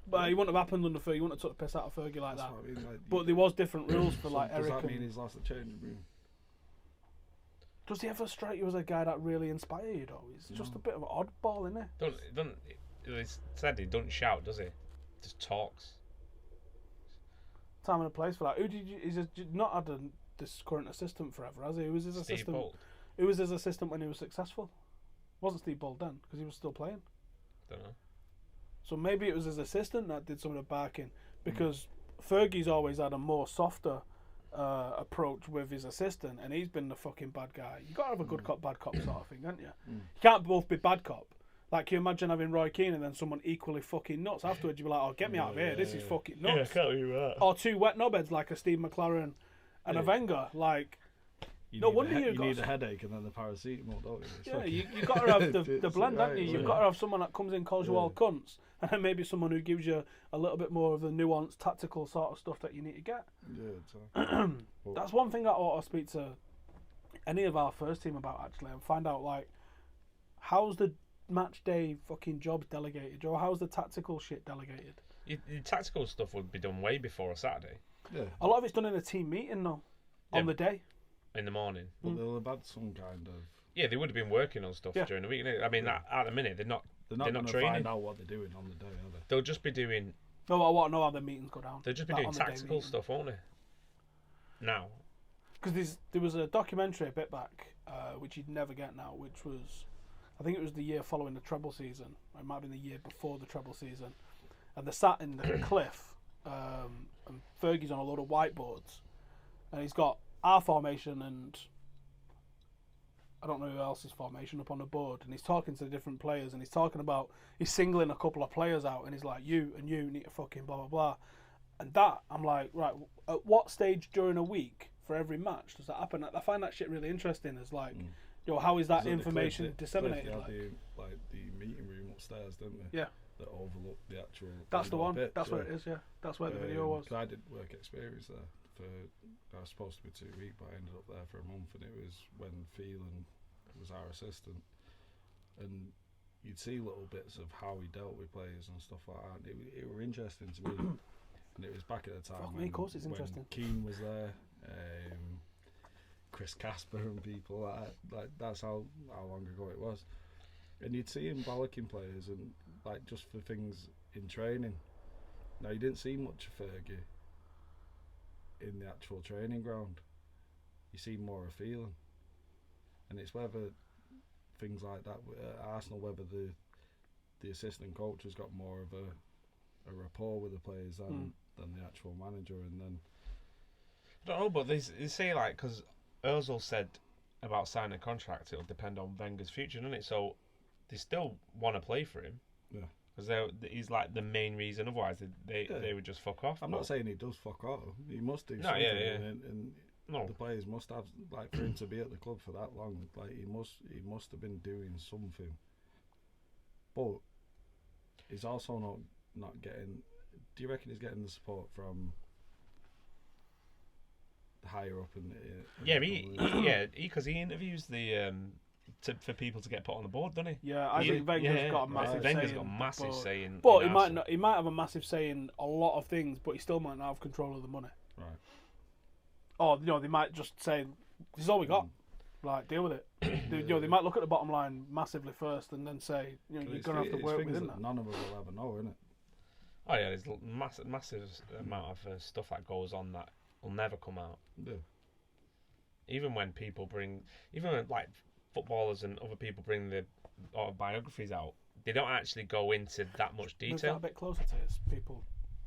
But he wouldn't have happened under Fergie. He wouldn't have took the piss out of Fergie like that. I mean, but there was different rules for like Eric. Does that mean he's lost the changing room? Does he ever strike you as a guy that really inspired you, though? He's just a bit of an oddball, isn't he? He said he doesn't shout, does he? Just talks. Time and a place for that. He's not had this current assistant forever, has he? Who was his assistant? Bold. Who was his assistant when he was successful? Wasn't Steve Bold then? Because he was still playing. Don't know. So maybe it was his assistant that did some of the barking, because Fergie's always had a more softer approach with his assistant, and he's been the fucking bad guy. You got to have a good cop, bad cop sort of thing, don't you? You can't both be bad cop. Like, can you imagine having Roy Keane and then someone equally fucking nuts afterwards? You'd be like, oh, get me out of here. This is fucking nuts. Yeah, I can't believe that. Or 2 wet knobheads like a Steve McLaren and a Wenger. Like, you need a headache and then the paracetamol, don't you? Yeah, you got to have the blend, haven't you? You've got to have someone that comes in, calls you all cunts, and then maybe someone who gives you a little bit more of the nuanced, tactical sort of stuff that you need to get. Yeah, exactly. That's one thing I ought to speak to any of our first team about, actually, and find out, like, how's the match day fucking jobs delegated, or how's the tactical shit delegated? The tactical stuff would be done way before a Saturday. Yeah. A lot of it's done in a team meeting, though, on the day. In the morning. But they'll have had some kind of... Yeah, they would have been working on stuff during the week. I mean, at the minute, they're not going to training. find out what they're doing on the day, are they? They'll just be doing... No, I want to know how the meetings go down. They'll just be doing tactical stuff, won't they? Now. Because there was a documentary a bit back, which you'd never get now, which was... I think it was the year following the treble season. Or it might have been the year before the treble season. And they sat in the cliff and Fergie's on a load of whiteboards, and he's got our formation and I don't know who else's formation up on the board, and he's talking to the different players, and he's singling a couple of players out, and he's like, you need to fucking blah, blah, blah. And that, I'm like, right, at what stage during a week for every match does that happen? I find that shit really interesting. As like, how is that information disseminated? The meeting room upstairs, didn't they? Yeah. That overlooked the actual. That's the one. Bit, that's where it is. Yeah. That's where the video was. I did work experience there. I was supposed to be 2 weeks, but I ended up there for a month, and it was when Phelan was our assistant, and you'd see little bits of how he dealt with players and stuff like that. It were interesting to me, and it was back at the time. Of course, it's interesting. Keane was there, Chris Casper and people like that's how long ago it was, and you'd see him bollocking players and like just for things in training. Now you didn't see much of Fergie in the actual training ground. You see more of Phelan, and it's whether things like that at Arsenal, whether the assistant coach has got more of a rapport with the players than the actual manager. And then I don't know, but they say like, because Ozil said about signing a contract, it'll depend on Wenger's future, doesn't it? So they still want to play for him. Yeah. Because he's like the main reason. Otherwise, they would just fuck off. I'm not saying he does fuck off. He must do no, something. Yeah. And the players must have, like, for him to be at the club for that long, like he must have been doing something. But he's also not getting. Do you reckon he's getting the support from the higher up in the? Because he interviews the. For people to get put on the board, doesn't he? Yeah, I think Wenger's got a massive say. Wenger's got a massive say in. But he might not. He might have a massive say in a lot of things, but he still might not have control of the money. Right. Or they might just say, "This is all we got. Like, deal with it." They might look at the bottom line massively first, and then say, "You're gonna have to work within that." None of us will ever know, isn't it? Oh yeah, there's massive amount of stuff that goes on that will never come out. Yeah. Even when like footballers and other people bring the autobiographies out, they don't actually go into that much detail. Move that a bit closer to it. People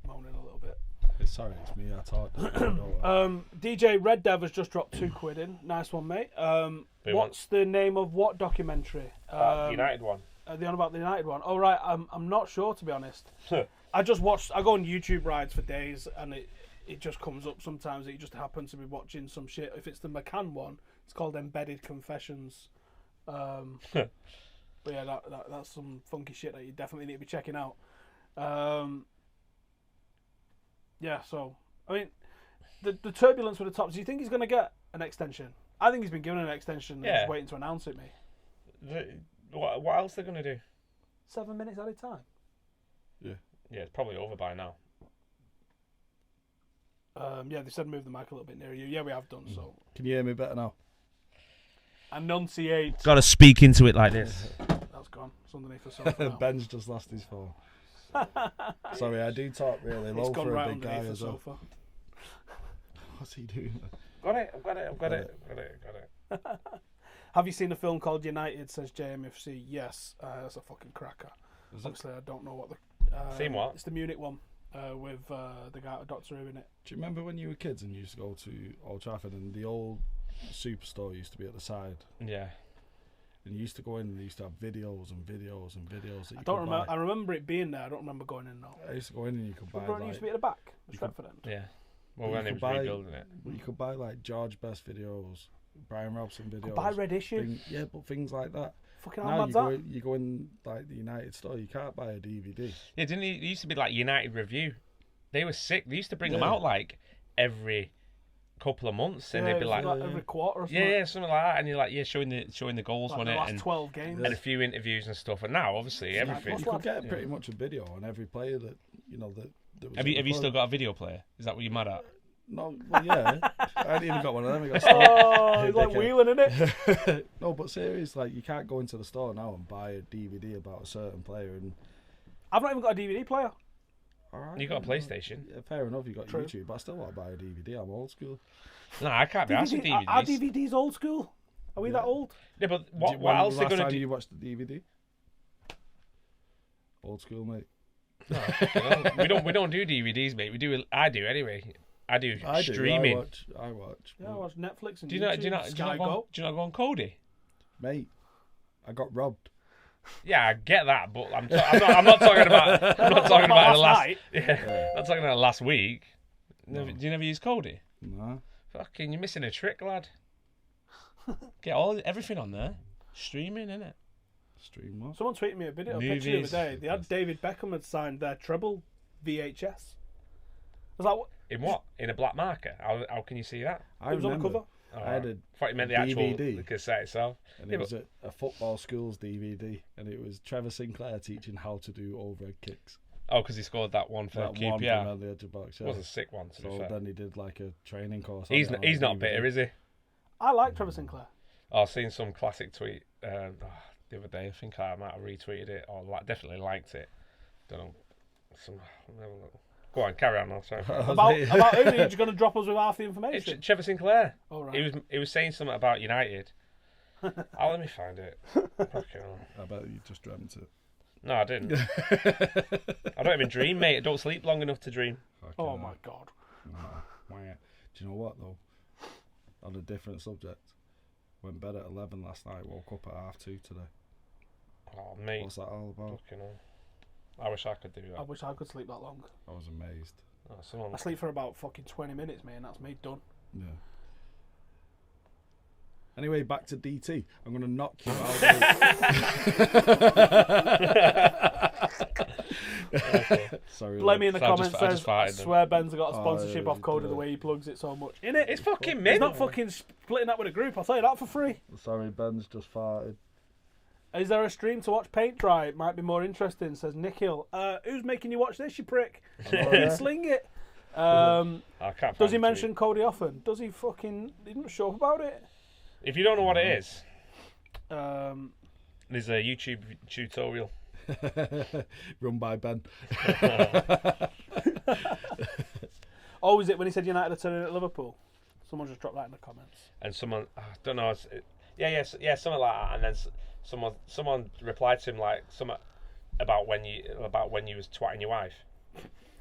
moaning a little bit. Sorry, it's me. I thought. DJ Red Dev has just dropped £2 in. Nice one, mate. What's the name of what documentary? The United one. The one about the United one. Oh right, I'm not sure, to be honest. I go on YouTube rides for days, and it just comes up sometimes. It just happens to be watching some shit. If it's the McCann one, it's called Embedded Confessions. But yeah, that's some funky shit that you definitely need to be checking out. Yeah, so I mean, the turbulence with the tops. Do you think he's going to get an extension? I think he's been given an extension. Yeah. He's waiting to announce it, mate. What else are they going to do? 7 minutes at a time. Yeah, it's probably over by now. Yeah, they said move the mic a little bit nearer you. Yeah, we have done so. Can you hear me better now? Enunciate. Got to speak into it like this. That's gone. It's underneath the sofa now. Ben's just lost his phone. Sorry, I do talk really low for a big guy as well. What's he doing? Got it. Have you seen a film called United, says JMFC? Yes, that's a fucking cracker. Obviously, I don't know what the... Seen what? It's the Munich one with the guy, Doctor Who in it. Do you remember when you were kids and you used to go to Old Trafford and the old superstore used to be at the side? Yeah. And you used to go in and they used to have videos and videos and videos that you I don't remember. I remember it being there. I don't remember going in now. I used to go in and you could buy. Remember it used to be at the back, the Stratford end. Yeah. Well, when they was rebuilding it. But you could buy like George Best videos, Brian Robson videos. Buy red issue. But things like that. Fucking now you go in like the United store, you can't buy a DVD. Yeah, didn't it used to be like United Review? They were sick. They used to bring them out like every couple of months, and they'd be like every quarter or something. Yeah, something like that. And you're like, showing the goals, like on the it, last and 12 games, and a few interviews and stuff. And now, obviously, everything. You could get pretty much a video on every player that that was. Have you still got a video player? Is that what you're mad at? No, well, yeah. I hadn't even got one of them. He's like wheeling in it. No, but seriously, like you can't go into the store now and buy a DVD about a certain player. And I've not even got a DVD player. Alright, you got a PlayStation. Yeah, fair enough. You got YouTube, but I still want to buy a DVD. I'm old school. No, I can't be asked for DVDs. Are DVDs old school? Are we that old? Yeah, but what else are they going to do? You watched the DVD? Old school, mate. We don't do DVDs, mate. I do anyway. I do streaming. I watch. Yeah, I watch Netflix and Do you YouTube, Sky Go. Do you not go on Cody? Mate, I got robbed. Yeah, I get that, but I'm not talking about. I'm not talking about the last. night. Yeah, I'm not talking about last week. Do you never use Cody? No. Fucking, you're missing a trick, lad. Get everything on there. Streaming, innit? Stream what? Someone tweeted me a picture the other day. They had David Beckham had signed their treble VHS. I was like, what? In what? In a black marker? How can you see that? It was on the cover. Oh, I had I thought you meant the actual DVD. the cassette itself. And it was a football school's DVD, and it was Trevor Sinclair teaching how to do overhead kicks. Oh, because he scored that one for That QPR. one from around the edge of box. It was a sick one, to be So fair. then he did like a training course. He's not bitter, is he? I like Trevor Sinclair. I've seen some classic tweet the other day. I think I might have retweeted it or definitely liked it. Don't know. Go on, carry on. I'll try. About who are you going to drop us with half the information? It's Trevor Sinclair. Oh, right. He was saying something about United. Let me find it. Fucking hell. I bet you just dreamt it. No, I didn't. I don't even dream, mate. I don't sleep long enough to dream. Oh my God. Do you know what though? On a different subject. Went bed at 11 last night. Woke up at 2:30 today. Oh, mate. What's that all about? Fucking hell. I wish I could do that. I wish I could sleep that long. I was amazed. I sleep for about fucking 20 minutes, mate, and that's me done. Yeah. Anyway, back to DT. I'm going to knock you out. Sorry. Blame me in the comments. I just farted I swear Ben's got a sponsorship off Cody the way he plugs it so much. Innit? It's fucking mint. He's not fucking splitting that with a group. I'll tell you that for free. Sorry, Ben's just farted. Is there a stream to watch paint dry? It might be more interesting, says Nikhil. Who's making you watch this, you prick? Sling it. Does he mention Cody often? Does he fucking... He didn't show up about it. If you don't know what it is, there's a YouTube tutorial. Run by Ben. Oh, is it when he said United are turning at Liverpool? Someone just dropped that in the comments. And someone, I don't know, yeah, something like that. And then someone replied to him like something about when you was twatting your wife.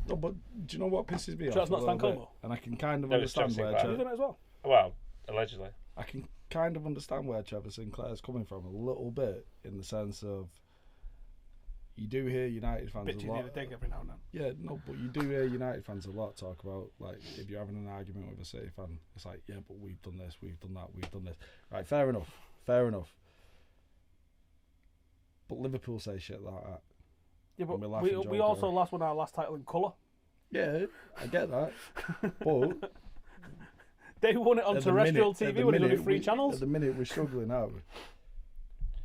No, but do you know what pisses me off? That's not Stan Como. And I can kind of understand where You've done it as well. Well, allegedly. I can kind of understand where Trevor Sinclair's coming from a little bit, in the sense of you do hear United fans a lot. Dig every now and then. Yeah, no, but you do hear United fans a lot talk about, like, if you're having an argument with a City fan, it's like, yeah, but we've done this, we've done that, we've done this. Right, fair enough. But Liverpool say shit like that. Yeah, but we also won our last title in colour. Yeah, I get that. But they won it on terrestrial TV when it was only 3 channels. At the minute, we're struggling out.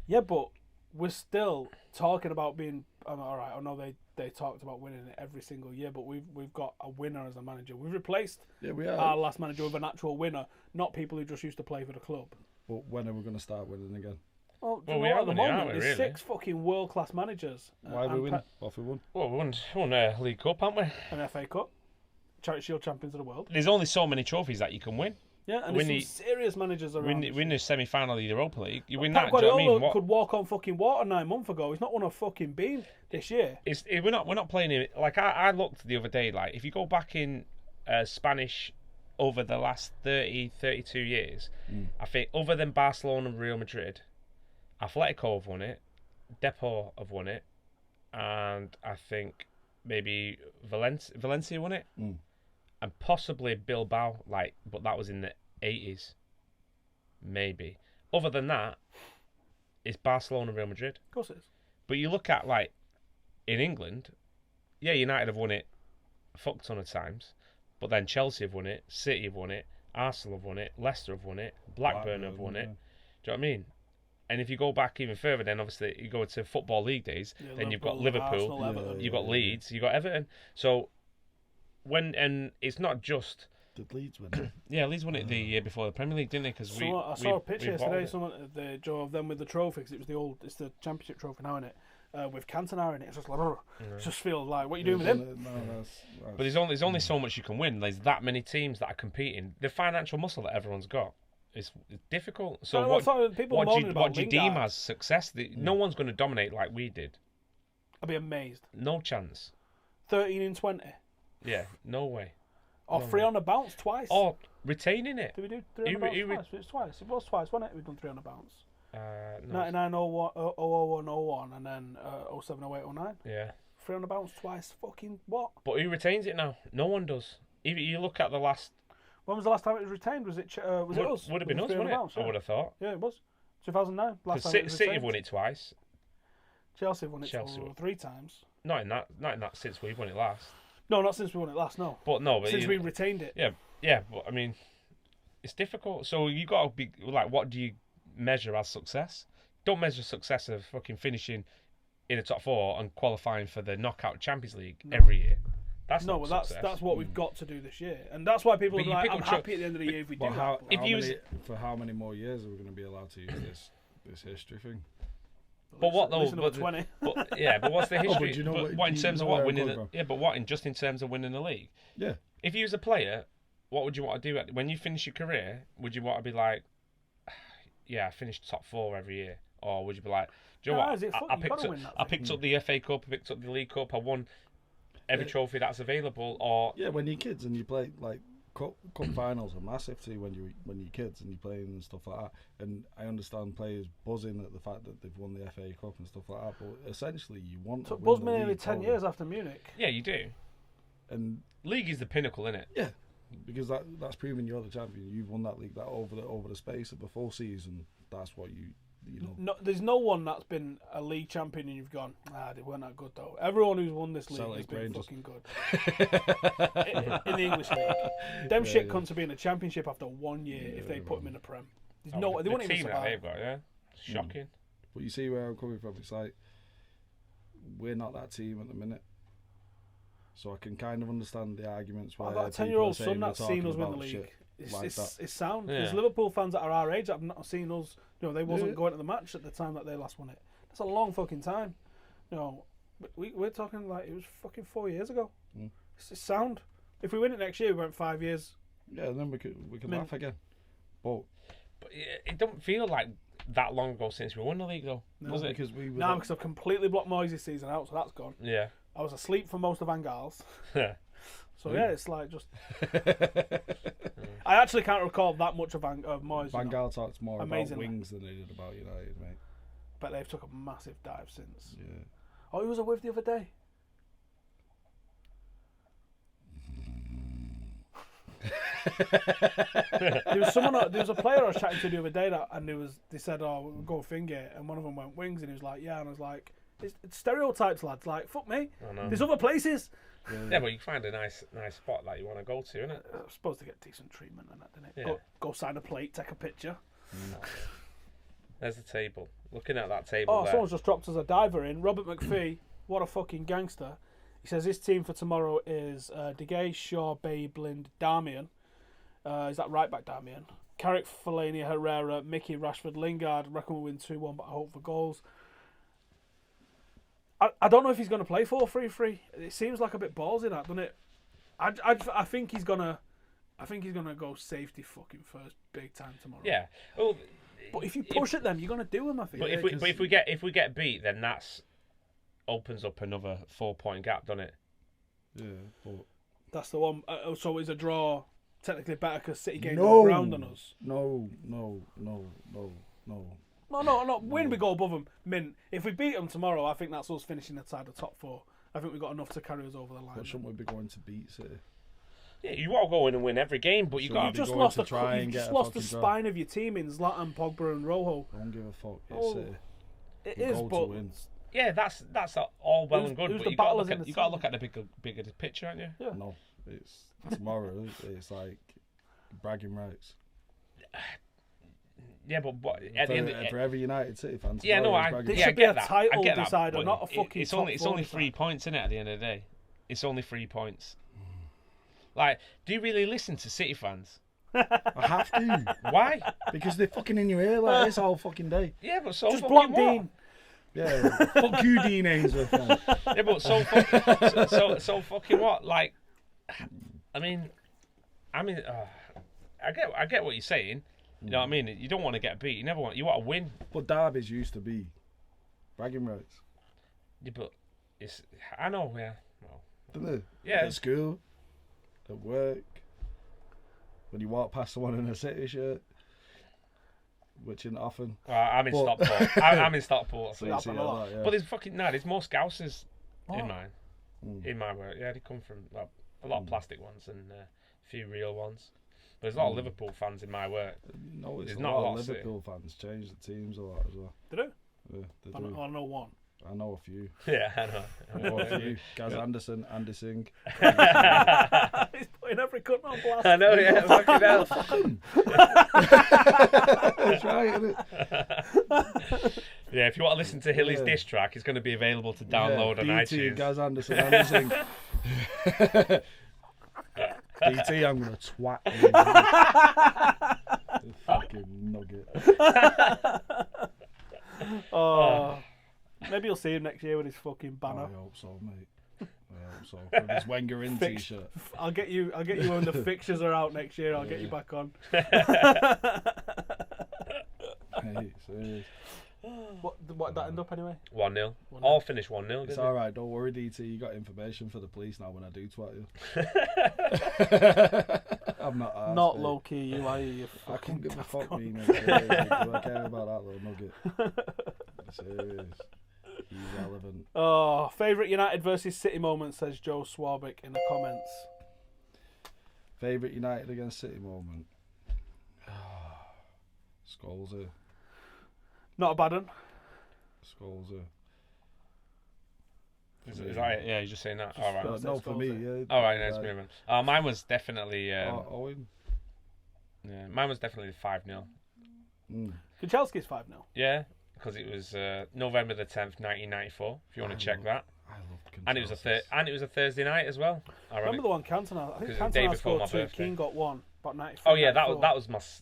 Yeah, but we're still talking about being... all right, I know they talked about winning it every single year, but we've got a winner as a manager. We've replaced our last manager with an actual winner, not people who just used to play for the club. But when are we going to start winning again? Well, we are at the moment, there's really? 6 fucking world-class managers. Why are we winning? What have we won? Well, we won a League Cup, haven't we? An FA Cup. Charity Shield champions of the world. There's only so many trophies that you can win. Yeah, and there's some serious managers around. Win the semi-final of the Europa League. You win Pep that. Guardiola do you know what I mean? could walk on fucking water 9 months ago. He's not won a fucking bean this year. We're not playing it. Like I looked the other day. Like if you go back in Spanish over the last 32 years, I think other than Barcelona and Real Madrid, Atletico have won it, Depor have won it, and I think maybe Valencia won it, and possibly Bilbao. But that was in the 80s, maybe. Other than that, it's Barcelona and Real Madrid. Of course it is. But you look at in England, yeah, United have won it a fuck ton of times, but then Chelsea have won it, City have won it, Arsenal have won it, Leicester have won it, Blackburn have won it. Do you know what I mean? And if you go back even further, then obviously you go to Football League days, then you've got Liverpool, Arsenal, you've got Leeds, you've got Everton. So and it's not just... Did Leeds win it? Yeah, Leeds won it the year before the Premier League, didn't they? Because I saw a picture yesterday. Someone of them with the trophy, because it's the Championship trophy now, isn't it? With Cantona in it. It's just like, it just feels like, what are you doing with him? No, but there's only so much you can win. There's that many teams that are competing. The financial muscle that everyone's got is difficult. So what do you deem as success? No one's going to dominate like we did. I'd be amazed. No chance. 13 in 20. Yeah, no way. Or No 3 way. on the bounce twice. Or retaining it. Did we do 3 on the bounce twice? It was twice. It was twice, wasn't it? We've done 3 on the bounce. No. 99, 01, 01, and then 07, 08, 09. Yeah. 3 on the bounce twice. Fucking what? But who retains it now? No one does. Even you look at the last. When was the last time it was retained? Was it us? Would have been us, three on wouldn't the it? bounce, I would have thought. Yeah, it was. 2009. Last time it was City retained. have won it twice. Chelsea have won it Chelsea 3 times. Not in that since we've won it last. No, not since we won it last. No. But Since we retained it. Yeah. But I mean, it's difficult. So you got to be like, what do you measure as success? Don't measure success of fucking finishing in the top 4 and qualifying for the knockout Champions League every year. That's what we've got to do this year, and that's why people are like, I'm happy at the end of the year if we do that. For how many more years are we going to be allowed to use this history thing? But what though? But 20. But what's the history? But you know what in terms of what winning? But just in terms of winning the league? Yeah. If you was a player, what would you want to do when you finish your career? Would you want to be like, yeah, I finished top 4 every year, or would you be like, do you know what? I picked up the FA Cup, I picked up the League Cup, I won every trophy that's available, or when you're kids and you play like cup finals are massive to you when you're kids and you're playing and stuff like that. And I understand players buzzing at the fact that they've won the FA Cup and stuff like that. But essentially, you want to buzz me nearly 10 years after Munich. Yeah, you do. And league is the pinnacle, isn't it? Yeah, because that's proving you're the champion. You've won that league over the space of the full season. That's what you know. No, there's no one that's been a league champion and you've gone, they weren't that good though. Everyone who's won this league has been fucking good. in the English league, them cunts are being a championship after 1 year if they put them in the Prem. They won't even survive. They've got, shocking. But you see where I'm coming from. It's like we're not that team at the minute. So I can kind of understand the arguments why. I've got a 10-year-old son that's seen us win the league. It's sound. There's Liverpool fans that are our age that have not seen us. They wasn't going to the match at the time that they last won it. That's a long fucking time. We're talking like it was fucking 4 years ago. It's sound. If we win it next year, we went 5 years. Yeah, then we could laugh again. But it don't feel like that long ago since we won the league, though. No, was it? Because because I've completely blocked Moyes' season out, so that's gone. Yeah. I was asleep for most of Van Gaal's. So it's like just. I actually can't recall that much of Moyes. Van Gaal talks more about wings than he did about United, mate. But they've took a massive dive since. Yeah. Oh, who was I with the other day? there was a player I was chatting to the other day they said, "Oh, we'll go finger," and one of them went wings, and he was like, "Yeah," and I was like, "It's stereotypes, lads. Like, fuck me. There's other places." Yeah, but you find a nice spot that you want to go to, innit? I'm supposed to get decent treatment and that, didn't it? Yeah. Go sign a plate, take a picture. There's the table. Looking at that table there. Someone's just dropped us a diver in. Robert McPhee, what a fucking gangster. He says his team for tomorrow is De Gea, Shaw, Blind, Darmian. Is that right back, Darmian? Carrick, Fellaini, Herrera, Mickey, Rashford, Lingard. Reckon we'll win 2-1, but I hope for goals. I don't know if he's going to play 4-3-3. It seems like a bit ballsy, that, doesn't it? I think he's gonna go safety fucking first, big time tomorrow. Yeah. Well, but if you push at them, you're gonna do them. I think. But if we get beat, then that's opens up another 4-point gap, doesn't it? Yeah. But that's the one. So is a draw technically better because City gained the ground on us? No. Win, we go above them. Mint. If we beat them tomorrow, I think that's us finishing outside the top 4. I think we've got enough to carry us over the line. But shouldn't we be going to beat City? Yeah, you want to go in and win every game, but you just lost the spine of your team in Zlatan, Pogba, and Rojo. I don't give a fuck. It's City. It is, but yeah, that's all well and good. But you got to look at the bigger picture, aren't you? Yeah. No, it's tomorrow. It's like bragging rights. Yeah, but at the end for every United City fan. Yeah, no, I should be a title decider, not a fucking. It's only 3 points, isn't it? At the end of the day, it's only 3 points. Like, do you really listen to City fans? I have to. Why? Because they're fucking in your ear like this all fucking day. Yeah, but so just block Dean. Yeah, fuck you, Dean Ainsworth. Yeah, but so fucking what? Like, I mean, I get what you're saying. You know what I mean? You don't want to get beat. You want to win. But derbies used to be bragging rights. Yeah, but I know, yeah. Well, Don't they? Yeah. At school, at work, when you walk past someone in a City shirt, which isn't often. I'm in Stockport. I'm in Stockport. So you see a lot, yeah. But there's more Scousers in my work. Yeah, they come from a lot of plastic ones and a few real ones. But there's a lot of Liverpool fans in my work. No, it's there's not a lot of Liverpool fans change the teams a lot as well. Did it? Yeah, they do. I know one. I know a few. Yeah, I know. I know a few. Gaz Anderson, Andy Singh. He's putting every cut on blast. I know, yeah. Fucking hell. That's right, isn't it? Yeah, if you want to listen to Hilly's diss track, it's going to be available to download on BT, iTunes. Gaz Anderson, Andy Singh. BT, I'm going to twat you. Fucking nugget. Oh. Maybe you'll see him next year with his fucking banner. I hope so, mate. I hope so. With his Wenger in t-shirt. I'll get you when the fixtures are out next year. I'll get you back on. Hey, serious. What did that end up anyway? 1-0. All finished 1-0. It's alright, don't worry, DT. You got information for the police now when I do twat you. I'm not arsed, Not mate. low key, you are you I fucking couldn't give a tough fuck, cunt. me, mate. Seriously, do I care about that little nugget? Serious. Irrelevant. Oh, favourite United versus City moment, says Joe Swarbrick in the comments. Favourite United against City moment? Scholes. Not a bad one. Scholes. Is that it? Yeah, you're just saying that. All right. No, for me, yeah. All right, nice movement. Mine was definitely. Owen. Yeah, mine was definitely 5-0. Kuchelski's 5-0. Yeah, because it was November the 10th, 1994. If you want to check that. I loved And it was a Thursday night as well. Remember the one Cantona? I think Because it was the day Cantona before my scored 2. birthday. Keane got 1. About 94. Oh yeah,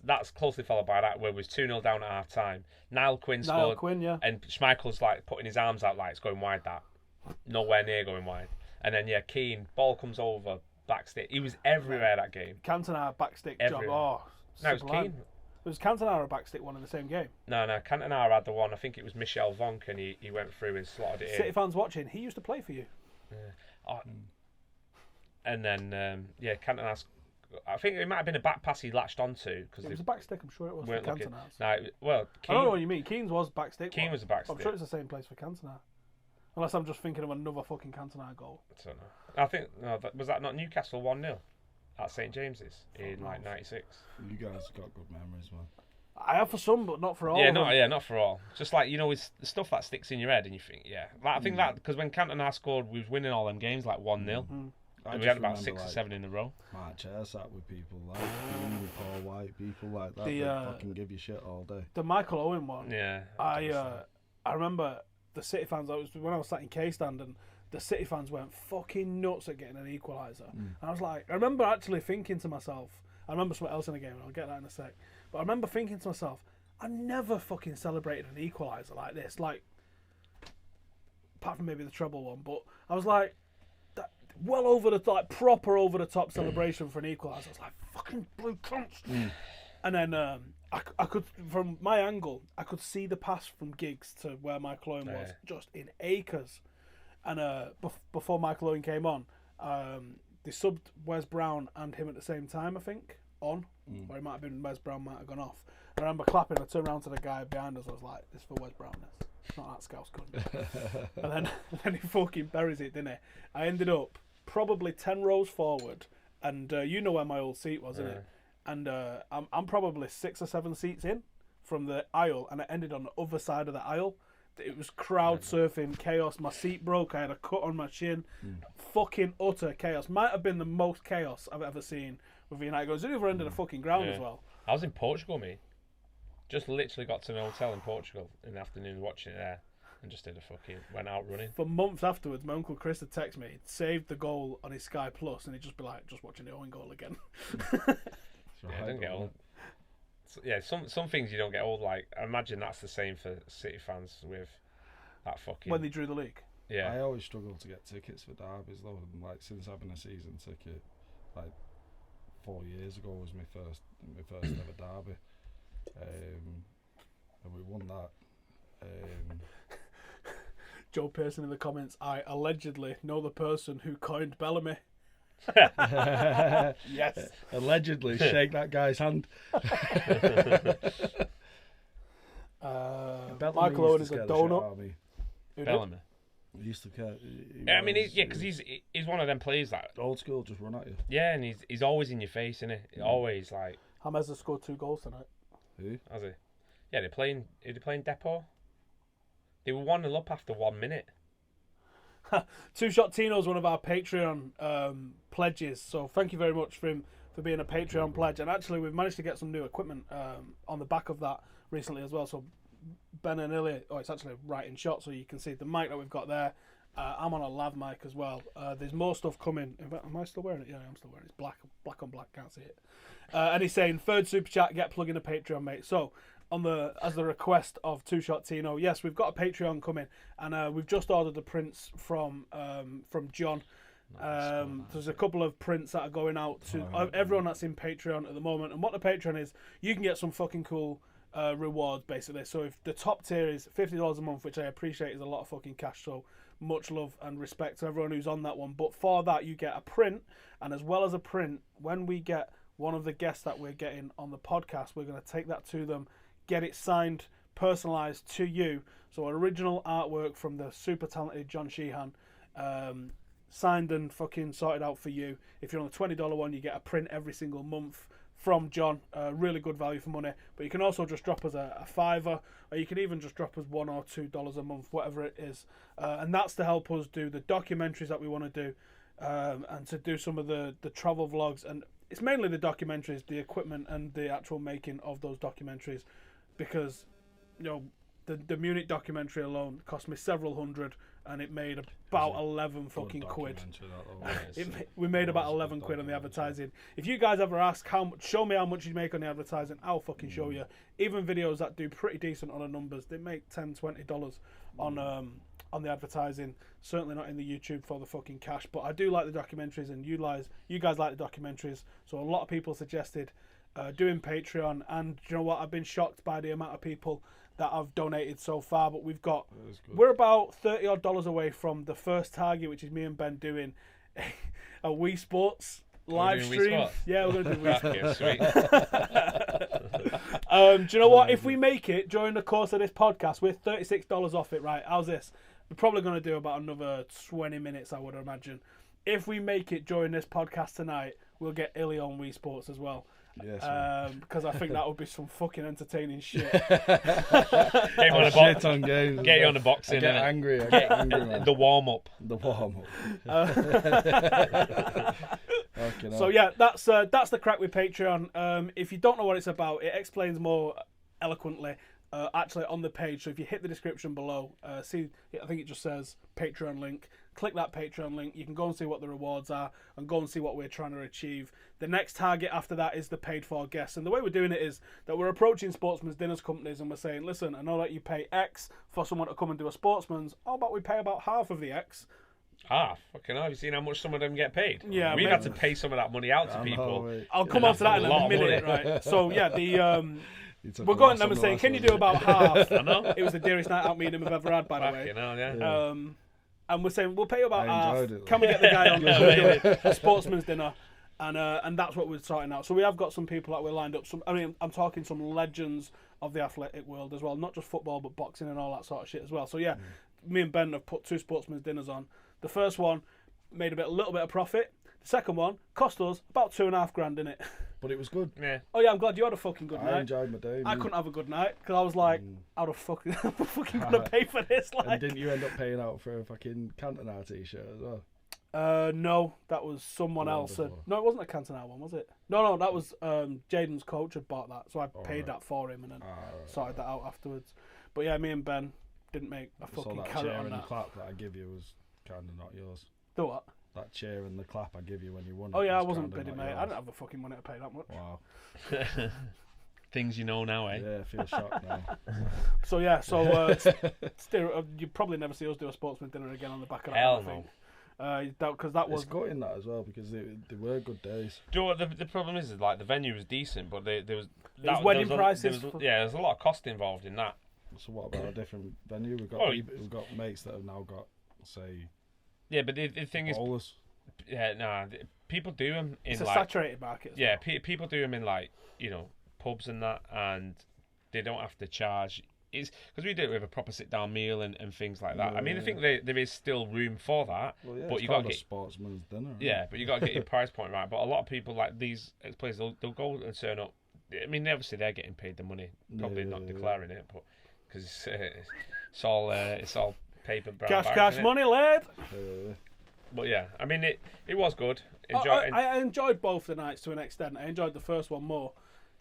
that's closely followed by that where it was 2-0 down at half time. Niall Quinn scored. Yeah. And Schmeichel's like putting his arms out like it's going wide. That nowhere near going wide. And then Keane ball comes over backstick. He was everywhere that game. Cantona backstick job. Everywhere. Oh, No, it was sublime. Keane. It was Cantona a backstick one in the same game. No, Cantona had the one. I think it was Michel Vonk, and he went through and slotted it City in. fans watching, he used to play for you. And then Cantona. I think it might have been a back pass he latched onto It was a backstick, I'm sure it was for Cantona's. No, well, I don't know what you mean. Keane's was backstick. Keane was a backstick. I'm sure it's the same place for Cantona. Unless I'm just thinking of another fucking Cantona goal. I don't know. I think was that not Newcastle 1-0 at St James's in like '96. You guys got good memories, man. I have for some, but not for all. Not for all. Just like it's the stuff that sticks in your head, and you think, Like, I think that because when Cantona scored, we was winning all them games like 1-0. And we had about 6 or 7 in a row. My chair sat with people like you, Paul White, people like that. They fucking give you shit all day. The Michael Owen one. Yeah. I remember the City fans. When I was sat in K stand, and the City fans went fucking nuts at getting an equaliser. And I was like, I remember actually thinking to myself. I remember something else in the game, and I'll get that in a sec. But I remember thinking to myself, I never fucking celebrated an equaliser like this. Like, apart from maybe the treble one, but I was like. Well over the like proper over the top celebration for an equaliser. I was like, fucking blue cunts. And then I could, from my angle, I could see the pass from Giggs to where Michael Owen was, just in acres. And before Michael Owen came on, they subbed Wes Brown and him at the same time, I think, on. Or it might have been Wes Brown might have gone off. I remember clapping. I turned around to the guy behind us. I was like, "This is for Wes Brown. This, not that Scouse cunt." And then he fucking buries it, didn't he? I ended up probably 10 rows forward, and you know where my old seat was, isn't it? And I'm probably 6 or 7 seats in from the aisle, and I ended on the other side of the aisle. It was crowd surfing chaos. My seat broke. I had a cut on my shin. Fucking utter chaos. Might have been the most chaos I've ever seen with the United. It was the other end of the fucking ground as well. I was in Portugal, mate. Just literally got to an hotel in Portugal in the afternoon watching it there. And just went out running. For months afterwards, my Uncle Chris had texted me, he'd saved the goal on his Sky Plus, and he'd just be like, just watching the Owen goal again. I don't get old. Yeah, some things you don't get old. Like, I imagine that's the same for City fans with that fucking... When they drew the league. Yeah. I always struggle to get tickets for derbies, though. And, like, since having a season ticket, like, 4 years ago was my first ever derby. And we won that. Joe Pearson in the comments, I allegedly know the person who coined Bellamy. Yes. Allegedly, shake that guy's hand. Michael Owen is a donut. Bellamy. He used to care. I mean, because he's one of them players that old school just run at you. Yeah, and he's always in your face, isn't he? Always like. James has scored 2 goals tonight. Who? Has he? Yeah, they're playing Depot. They were 1-0 up after 1 minute. Two Shot Tino's one of our Patreon pledges, so thank you very much for him for being a Patreon pledge. And actually, we've managed to get some new equipment on the back of that recently as well. So Ben and Hilly, it's actually right in shot, so you can see the mic that we've got there. I'm on a lav mic as well. There's more stuff coming. In fact, am I still wearing it? Yeah, I'm still wearing it. It's black on black, can't see it. And he's saying, third super chat, get plug in a Patreon, mate. So, as the request of Two Shot Tino, yes, we've got a Patreon coming, and we've just ordered the prints from John. There's a couple of prints that are going out to everyone that's in Patreon at the moment. And what the Patreon is, you can get some fucking cool rewards, basically. So if the top tier is $50 a month, which I appreciate is a lot of fucking cash, so much love and respect to everyone who's on that one. But for that, you get a print, and as well as a print, when we get one of the guests that we're getting on the podcast, we're going to take that to them, get it signed, personalised to you. So original artwork from the super talented John Sheehan, signed and fucking sorted out for you. If you're on the $20 one, you get a print every single month from John. Really good value for money. But you can also just drop us a $5, or you can even just drop us $1 or $2 a month, whatever it is. And that's to help us do the documentaries that we want to do, and to do some of the travel vlogs. And it's mainly the documentaries, the equipment, and the actual making of those documentaries, because the Munich documentary alone cost me several hundred, and it made about 11 fucking quid. We made about 11 quid on the advertising. If you guys ever ask show me how much you make on the advertising, I'll fucking show you. Even videos that do pretty decent on the numbers, they make $10, $20 on the advertising. Certainly not in the YouTube for the fucking cash. But I do like the documentaries, and you guys like the documentaries. So a lot of people suggested doing Patreon, and you know what? I've been shocked by the amount of people that I've donated so far. But we're about $30 odd away from the first target, which is me and Ben doing a Wii Sports live stream. Yeah, we're gonna do Wii Sports. Do you know what? If we make it during the course of this podcast, we're $36 off it. Right? How's this? We're probably going to do about another 20 minutes, I would imagine. If we make it during this podcast tonight, we'll get Illy on Wii Sports as well. Yes, because I think that would be some fucking entertaining shit. Get you on the boxing. I get angry, man. The warm up. So yeah, that's the crack with Patreon. If you don't know what it's about, it explains more eloquently actually on the page. So if you hit the description below, see, I think it just says Patreon link. Click that Patreon link. You can go and see what the rewards are and go and see what we're trying to achieve. The next target after that is the paid for guests. And the way we're doing it is that we're approaching sportsman's dinners companies and we're saying, listen, I know that you pay X for someone to come and do a sportsman's. How about we pay about half of the X? Fucking hell. Have you seen how much some of them get paid? Yeah, we've had to pay some of that money out to people. I'll come on to that in a minute, right? So yeah, we're going to them and saying, can you do about half? I know. It was the dearest night out meeting we've ever had, by the way. Hell, yeah. And we're saying, we'll pay you about half. Can we get the guy on a sportsman's dinner? And that's what we're sorting out. So we have got some people that we're lined up. I'm talking some legends of the athletic world as well. Not just football, but boxing and all that sort of shit as well. So yeah, me and Ben have put 2 sportsman's dinners on. The first one made a little bit of profit. The second one cost us about $2,500 in it. But it was good. Yeah. Oh yeah, I'm glad you had a fucking good night. I enjoyed my day. I couldn't have a good night because I was like, how the fuck am I fucking gonna pay for this? Like, and didn't you end up paying out for a fucking Cantona t-shirt as well? No, that was someone else. No, it wasn't a Cantona one, was it? No, that was Jaden's coach had bought that, so I paid that for him and then sorted that out afterwards. But yeah, me and Ben didn't make a fucking carrot on that. And the clap that I give you was kind of not yours. The what? That cheer and the clap I give you when you won. Oh yeah, I wasn't bidding, mate. I didn't have the fucking money to pay that much. Wow. Things you know now, eh? Yeah, I feel shocked now. So yeah, you probably never see us do a sportsman dinner again on the back of that. Hell no. Because that was it's gutting that as well, because they were good days. Do you know what the problem is? Like the venue was decent, but there was wedding prices. There's a lot of cost involved in that. So what about a different venue? We've got mates that have now got, say... Yeah, but the thing bowlers. People do them in it's a like... saturated market. Yeah, people do them in like, pubs and that, and they don't have to charge. It's because we do it with a proper sit-down meal and things like that. I mean, I think there is still room for that, but you got to get sportsman's dinner. Right? Yeah, but you got to get your price point right. But a lot of people like these players, they'll go and turn up. I mean, obviously they're getting paid the money, probably not declaring it, but because it's all paper brown cash bags, money, lad. But yeah, I mean it was good. I enjoyed both the nights to an extent. I enjoyed the first one more.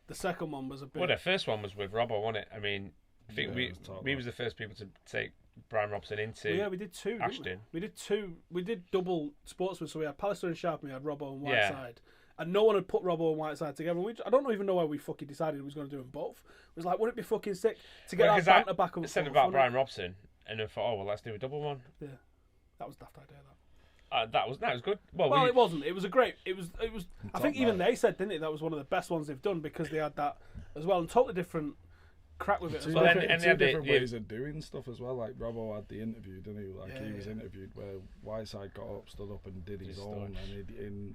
The second one was a bit. Well, the first one was with Robbo, wasn't it? I mean, I think we was the first people to take Brian Robson into. We did two. Ashton. We did two. We did double sportsmen. So we had Pallister and Sharp, and we had Robbo and Whiteside. And no one had put Robbo and Whiteside together. I don't even know why we fucking decided we was going to do them both. It was like, wouldn't it be fucking sick to get our banter back up? I said about Brian Robson, and I thought, let's do a double one. Yeah, that was a daft idea. That was good. Well, it wasn't. It was a great. It was. I think even they said, didn't it? That was one of the best ones they've done because they had that as well, and totally different crack with it. Two different ways of doing stuff as well. Like Robbo had the interview, didn't he? Like he was interviewed where Whiteside got up, stood up, and did his own, and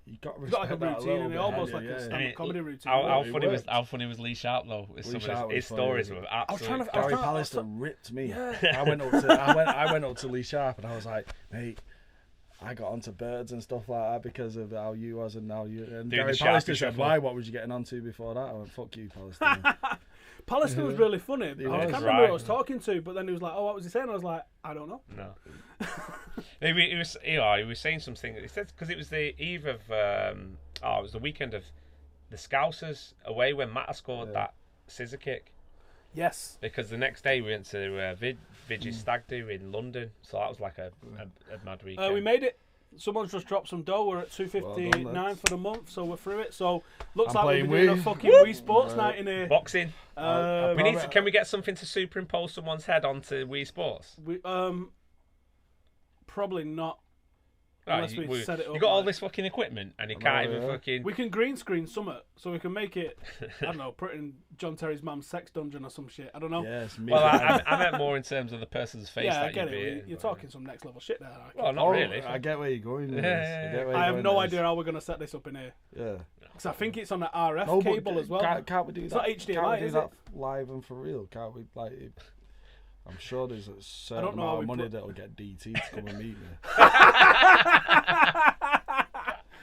you got to respect like a routine, and almost like a stand-up comedy routine. How funny was Lee Sharp though? His stories were absolutely. Gary Pallister ripped me. Yeah. I went up to Lee Sharp and I was like, mate, I got onto birds and stuff like that because of how you was and now you. And Gary Pallister said, "Why? What was you getting onto before that?" I went, "Fuck you, Pallister." Pallister was really funny. I can't remember who I was talking to, but then he was like, "Oh, what was he saying?" I was like, "I don't know." No. He was saying something. He said because it was the eve of it was the weekend of the Scousers away when Matta scored that scissor kick. Yes. Because the next day we went to Vidge's stag do in London, so that was like a mad weekend. We made it. Someone's just dropped some dough. We're at 259 for the month, so we're through it. So looks like we'll be doing a fucking Wii Sports night in here. Boxing. Can we get something to superimpose someone's head onto Wii Sports? Probably not. Unless we set it up. You got all this fucking equipment and you can't even fucking. We can green screen summit, so we can make it. I don't know, put it in John Terry's mum's sex dungeon or some shit. I don't know. Yes, well, I meant more in terms of the person's face. Yeah, I get it. You're talking some next level shit there. Well, not really. I get where you're going. I have no idea how we're going to set this up in here. Yeah. Because I think it's on the RF cable as well. Can't we do it's that? It's not HDMI, can't we do is that it? live and for real? Can't we I'm sure there's a certain amount of money that'll get DT to come and meet me.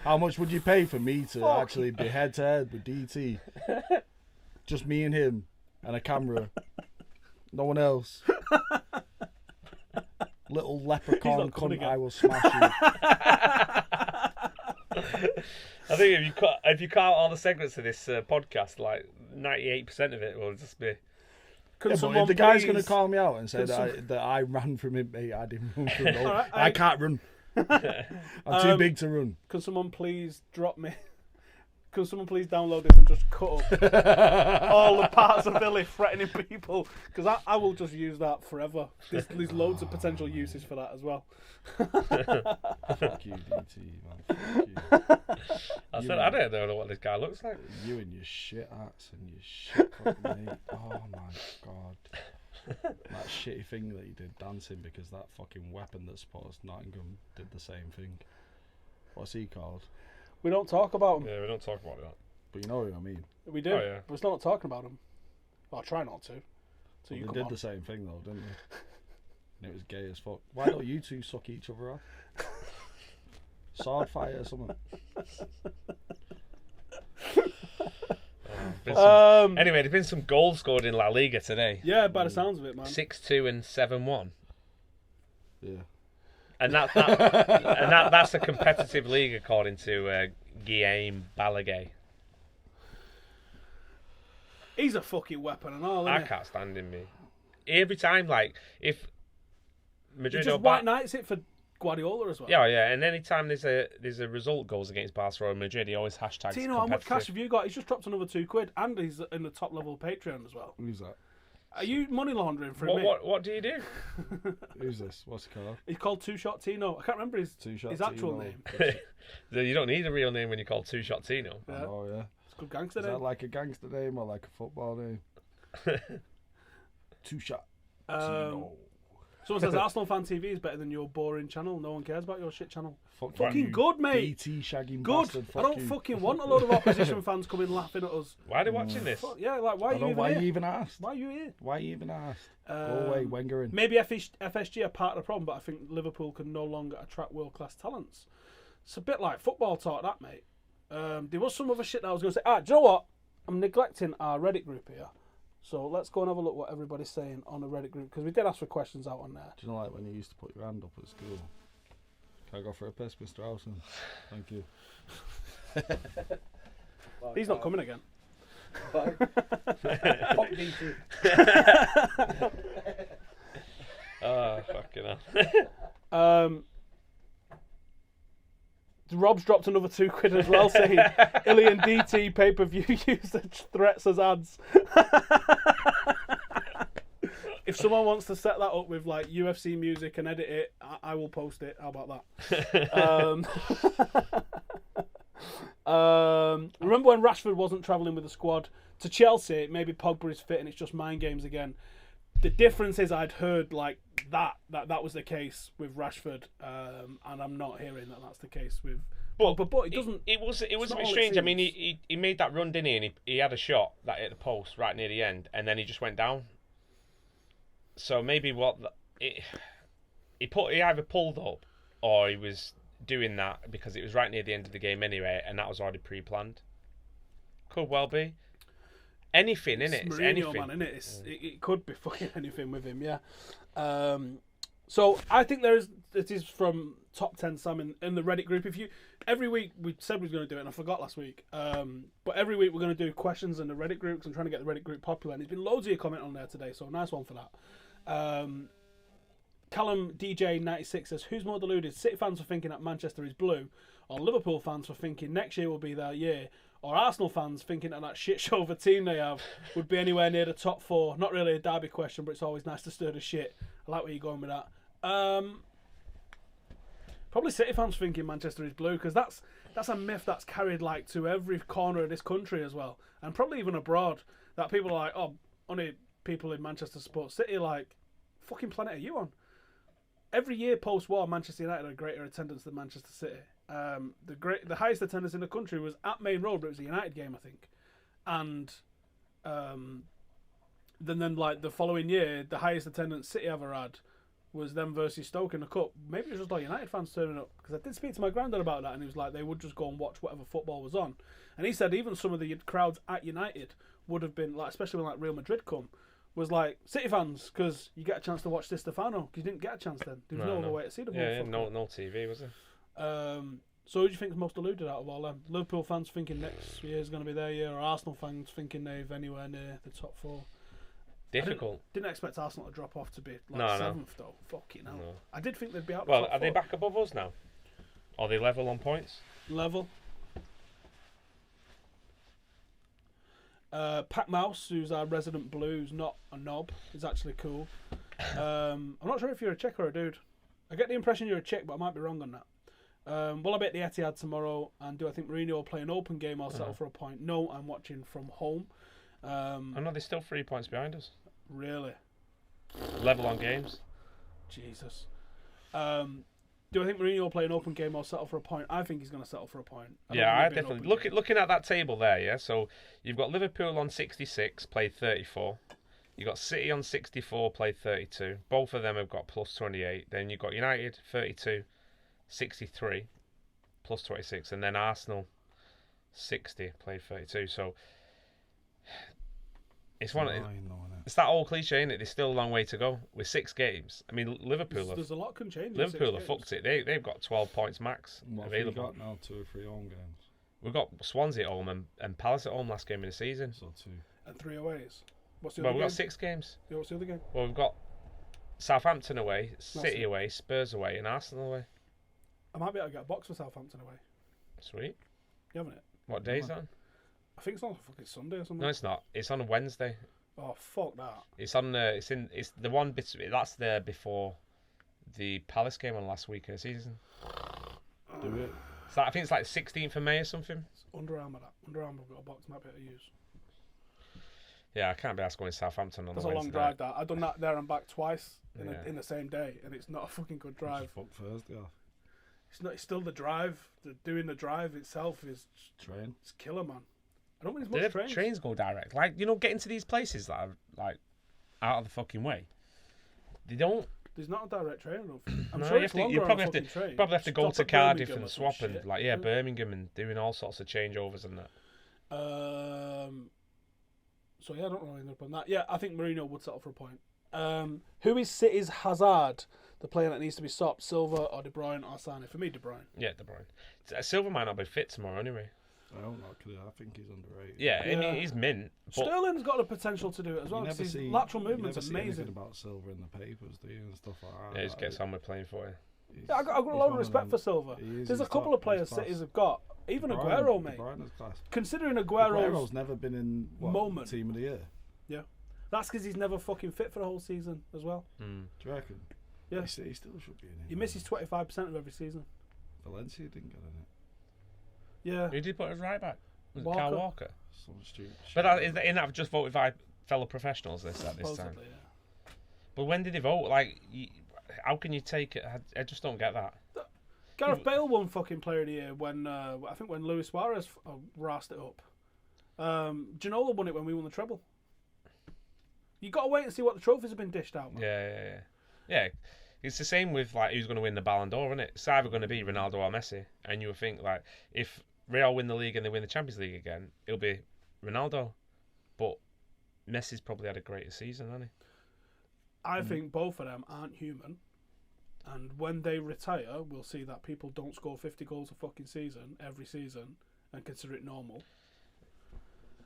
How much would you pay for me to actually be head to head with DT? Just me and him and a camera. No one else. Little leprechaun cunt, I will smash you. I think if you cut out all the segments of this podcast, like 98% of it will just be. But if the guy's going to call me out and say that I ran from him, mate, I didn't run from him. I can't run. I'm too big to run. Can someone please drop me? Can someone please download this and just cut up all the parts of Billy threatening people? Because I will just use that forever. There's loads of potential uses for that as well. Fuck you, DT, man. Fuck you. I don't know what this guy looks like. You and your shit hats and your shit fuck, mate. Oh my god. That shitty thing that he did dancing because that fucking weapon that supports Nottingham did the same thing. What's he called? We don't talk about him. Yeah, we don't talk about that. But you know what I mean. We do. But we're still not talking about him. Well, I try not to. So they did the same thing though, didn't they? And it was gay as fuck. Why don't you two suck each other off? Sword fight or something. Anyway, there's been some goals scored in La Liga today. Yeah, by the sounds of it, man. 6-2 and 7-1. Yeah. And that's a competitive league according to Guillaume Balaguer. He's a fucking weapon and all, isn't I can't stand him, mate. Every time, like, if Madrid he just white knights it for Guardiola as well. Yeah, and any time there's a result goes against Barcelona and Madrid, he always hashtags Tino, how much cash have you got? He's just dropped another £2, and he's in the top level Patreon as well. Who's that? Are you money laundering for him? What do you do? Who's this? What's he called? He's called Two Shot Tino. I can't remember his actual name. You don't need a real name when you're called Two Shot Tino. Yeah. Oh yeah. It's a good gangster name. Is that like a gangster name or like a football name? Two-shot. Someone says Arsenal Fan TV is better than your boring channel. No one cares about your shit channel. Fuck Fucking you, good, mate. BT shagging Good. bastard. I don't fucking want a load of opposition fans coming laughing at us. Why are they watching this? Yeah, like why are you even why here? you even asked? Why are you here? Why you even asked? Go away, Wenger in. Maybe FSG are part of the problem, but I think Liverpool can no longer attract world-class talents. It's a bit like football talk, that, mate. There was some other shit that I was going to say. Do you know what? I'm neglecting our Reddit group here. So let's go and have a look what everybody's saying on the Reddit group, because we did ask for questions out on there. Do you know, like when you used to put your hand up at school? Can I go for a piss, Mr. Howson? Thank you. He's not coming again. Fuck BT. Oh, fucking hell. Rob's dropped another £2 as well, saying Hilly and DT pay-per-view use the threats as ads. If someone wants to set that up with like UFC music and edit it, I will post it. How about that? Remember when Rashford wasn't travelling with the squad to Chelsea? Maybe Pogba is fit and it's just mind games again. The difference is I'd heard like that was the case with Rashford, and I'm not hearing that that's the case with Pogba. But it doesn't. It was a bit strange. I mean, he made that run, didn't he? And he had a shot that hit the post right near the end, and then he just went down. So maybe he either pulled up or he was doing that because it was right near the end of the game anyway, and that was already pre-planned. Could well be. Anything, innit? It's Mourinho, anything. man, innit? It could be fucking anything with him, yeah. So I think it is from Top 10 Sam in the Reddit group. Every week we said we were going to do it, and I forgot last week. But every week we're going to do questions in the Reddit group because I'm trying to get the Reddit group popular, and there's been loads of you comment on there today, so nice one for that. Callum DJ96 says, who's more deluded? City fans for thinking that Manchester is blue, or Liverpool fans for thinking next year will be their year, or Arsenal fans thinking that shit show of a team they have would be anywhere near the top four? Not really a derby question, but it's always nice to stir the shit. I like where you're going with that. Probably City fans thinking Manchester is blue, because that's a myth that's carried like to every corner of this country as well, and probably even abroad, that people are like, oh, only people in Manchester support City. Like, fucking planet are you on? Every year post-war, Manchester United had greater attendance than Manchester City. The highest attendance in the country was at Main Road, but it was a United game, I think. And then like the following year, the highest attendance City ever had was them versus Stoke in the cup. Maybe it was just all United fans turning up, because I did speak to my granddad about that, and he was like, they would just go and watch whatever football was on. And he said even some of the crowds at United would have been like, especially when like Real Madrid come, was like City fans, because you get a chance to watch Di Stefano, because you didn't get a chance then. There was no other way to see the ball. Yeah, no TV, was there? So who do you think is most deluded out of all them? Liverpool fans thinking next year is going to be their year, or Arsenal fans thinking they've anywhere near the top four? Difficult. Didn't expect Arsenal to drop off to be like seventh though. Fucking hell. No. I did think they'd be out. Well, are they back above us now? Are they level on points? Level. Pat Mouse, who's our resident blue, who's not a knob, is actually cool. I'm not sure if you're a chick or a dude. I get the impression you're a chick, but I might be wrong on that. Will I bet the Etihad tomorrow? And do I think Mourinho will play an open game or settle for a point? No, I'm watching from home. I know they're still 3 points behind us. Really? Level on games. Jesus. Do I think Mourinho will play an open game or settle for a point? I think he's going to settle for a point. I definitely. Looking at that table there, yeah. So you've got Liverpool on 66, played 34. You've got City on 64, played 32. Both of them have got plus 28. Then you've got United 32, 63, plus 26, and then Arsenal 60, played 32. So it's it's that old cliche, isn't it? There's still a long way to go with 6 games. I mean, there's a lot can change. Liverpool have fucked it. They've got 12 points max available. What have we got now? 2 or 3 home games. We've got Swansea at home and Palace at home last game of the season. So 2. And 3 aways. What's the other game? We've got 6 games. Yeah, what's the other game? Well, we've got Southampton away, City away, Spurs away, and Arsenal away. I might be able to get a box for Southampton away. Sweet. You haven't it? What day is that? I think it's on fucking Sunday or something. No, it's not. It's on a Wednesday. Oh, fuck that. It's on. It's the one bit. That's there before the Palace game on last week of the season. Do it. So I think it's like 16th of May or something. It's Under Armour. That Under Armour got a box. Might be able to use. Yeah, I can't be asked going to Southampton on That's the a Wednesday long night. drive. That I've done that there and back twice Yeah. in the same day, and it's not a fucking good drive. Fuck Thursday off. It's not. It's still the drive. Doing the drive itself is Train. it's killer, man. I don't think Do there's much trains go direct? Like, getting to these places that are, like, out of the fucking way. They don't... There's not a direct train. I don't think. I'm No, sure you it's have to- longer you on probably a have to- fucking train. Probably have to go Stop to at Cardiff Birmingham and or some swap and, shit. like, Birmingham and doing all sorts of changeovers and that. So yeah, I don't really end up on that. Yeah, I think Mourinho would settle for a point. Who is City's Hazard? The player that needs to be stopped, Silva or De Bruyne or Sane? For me, De Bruyne. Yeah, De Bruyne. Silva might not be fit tomorrow anyway. I don't know, I think he's underrated. Yeah, I Yeah. mean, he's mint. But Sterling's got the potential to do it as well. You 'Cause never his see lateral you movement's never see anything amazing. about Silva in the papers, do you, and stuff like that. yeah, he just gets on with playing for you. Yeah, I've got a lot of respect for Silva. There's a couple of players City's have got. Even Aguero, mate. Class. Considering Aguero's never been in moment. team of the year. Yeah. That's because he's never fucking fit for the whole season as well. Mm. Do you reckon? Yeah. He still should be in it. He misses 25% of every season. Valencia didn't get in it. Yeah. Who did put us right back? Was it Walker. Kyle Walker? Some stupid But shit. in that just voted by fellow professionals at this time. Supposedly, yeah. But when did they vote? Like, how can you take it? I just don't get that. Gareth Bale won fucking Player of the Year when I think when Luis Suarez rassed it up. Ginola won it when we won the treble. You got to wait and see what the trophies have been dished out. Man. Yeah. It's the same with like who's going to win the Ballon d'Or, isn't it? It's either going to be Ronaldo or Messi, and you would think like if Real win the league and they win the Champions League again, it'll be Ronaldo. But Messi's probably had a greater season, hasn't he? I think both of them aren't human, and when they retire, we'll see that people don't score 50 goals a fucking season every season and consider it normal.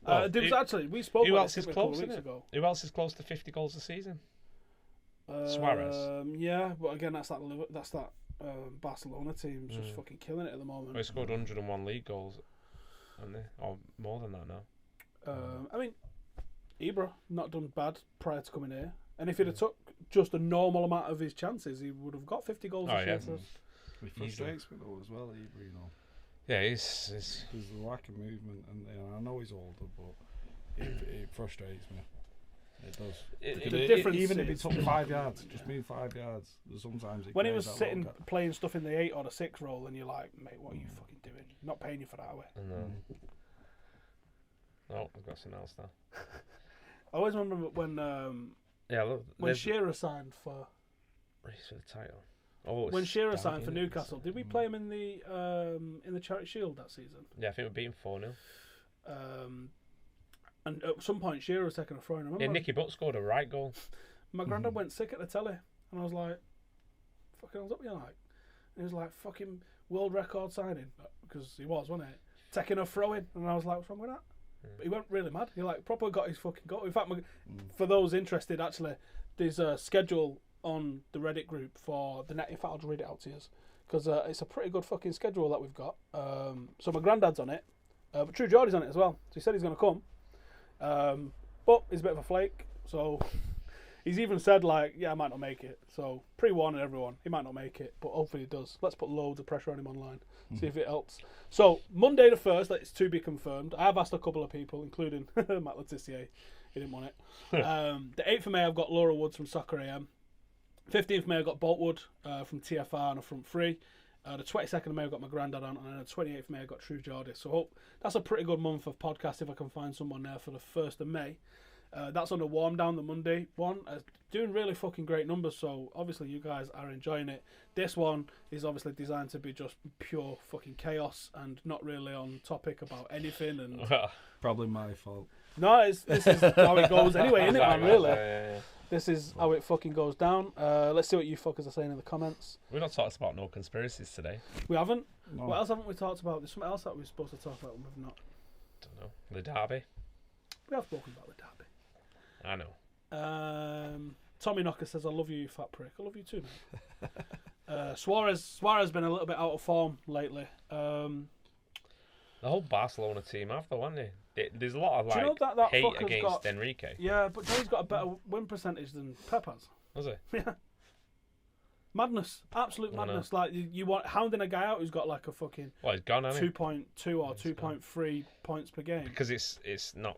Well, there was actually we spoke who about else this is a couple close of weeks isn't it? ago. Who else is close to 50 goals a season? Suarez. Yeah, but again, that's that Barcelona team's just fucking killing it at the moment. Well, he scored 101 league goals, haven't they? Or more than that now. I mean, Ibra not done bad prior to coming here, and if he'd have took just a normal amount of his chances, he would have got 50 goals this year. It frustrates me though as well, Ibra, you know. Yeah, he's There's a lack of movement, and I know he's older, but it frustrates me. It does. The difference even if he is- took 5 yards, just move 5 yards. Sometimes When he was plays that sitting long gap. playing stuff in the 8 or the 6 role, and you're like, mate, what are you fucking doing? Not paying you for that, are we? No, I've got something else now. I always remember when Yeah, look, when Shearer signed for race for the title. Oh, when it's Shearer down signed for in it. Newcastle. Did we play him in the Charity Shield that season? Yeah, I think we beat him 4-0. And at some point, Shearer was taking a throw. And I remember Yeah, Nicky Butt scored a right goal. my granddad went sick at the telly, and I was like, "Fucking, what's up with you like?" And he was like, "Fucking world record signing," because he was, wasn't it? Taking a throw in, and I was like, "What's wrong with that?" But he went really mad. He like proper got his fucking goal. In fact, for those interested, actually, there's a schedule on the Reddit group for the net. In fact, I'll just read it out to you because it's a pretty good fucking schedule that we've got. So my granddad's on it, but True Geordie's on it as well. So he said he's going to come, but he's a bit of a flake. So he's even said like, "Yeah, I might not make it." So pre-warning everyone, he might not make it, but hopefully he does. Let's put loads of pressure on him online, see if it helps. So Monday the 1st, it's to be confirmed. I have asked a couple of people, including Matt Letitia. He didn't want it. The 8th of May, I've got Laura Woods from Soccer AM. 15th of May, I've got Boltwood from TFR on a front three. The 22nd of May, I've got my granddad on, and then the 28th of May, I've got True Geordie. So hope that's a pretty good month of podcast if I can find someone there for the 1st of May. That's on the warm down, the Monday one. Doing really fucking great numbers, so obviously you guys are enjoying it. This one is obviously designed to be just pure fucking chaos and not really on topic about anything. And Probably my fault. no, this is how it goes anyway, isn't it, man? Really. Yeah. This is how it fucking goes down. Let's see what you fuckers are saying in the comments. We've not talked about no conspiracies today. We haven't. No. What else haven't we talked about? There's something else that we're supposed to talk about and we've not. Don't know. The derby. We have spoken about the derby. I know. Tommy Knocker says, "I love you, you fat prick." I love you too, mate. Suarez been a little bit out of form lately. The whole Barcelona team have though, haven't they? There's a lot of Do you like know that hate fucker's against got- Enrique. Yeah, but he's got a better win percentage than Pep has. Was it? Yeah. Madness, absolute I know. madness. Like you want hounding a guy out who's got like a fucking Well, he's gone, hasn't he? 2.2 or 2.3 points per game. Because it's not,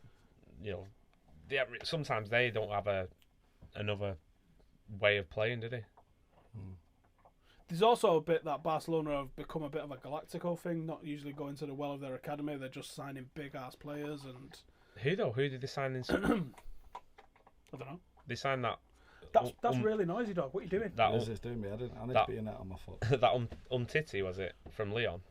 sometimes they don't have another way of playing, do they? There's also a bit that Barcelona have become a bit of a Galactico thing, not usually going to the well of their academy. They're just signing big-ass players and... Who, though? Who did they sign in? I don't know. They signed that... That's really noisy, dog. What are you doing? It's doing me. I need to be a net on my foot. That Umtiti, was it? From Leon?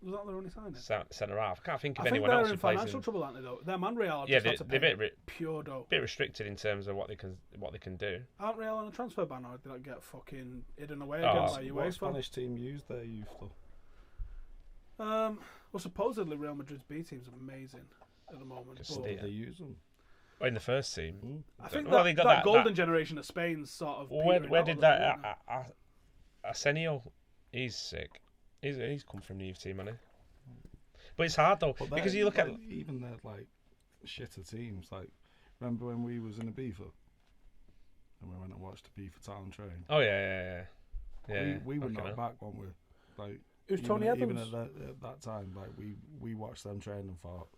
Was that their only signing? Centre half. I can't think of I think anyone else they're who in plays financial trouble, aren't they, though? Their man Real have Yeah, just had to pay pure dough. bit restricted in terms of what they can do. Aren't Real on a transfer ban, or did that get fucking hidden away again by UEFA? What Spanish team used their youth, though? Well, supposedly Real Madrid's B team's amazing at the moment. But They use them. Oh, in the first team. I think Well, that, they got that golden that- generation of Spain's sort of... Where petering out did a that... little bit Arsenio, he's sick. He's come from the youth team, hasn't he? But it's hard, though, because you look at... Even the, like, shitter teams, like, remember when we was in Ibiza? And we went and watched the Ibiza Town train? Oh, yeah. We were okay, knocked no. back, weren't we? Like, Who's Tony Evans? Even at that time, like, we watched them train and thought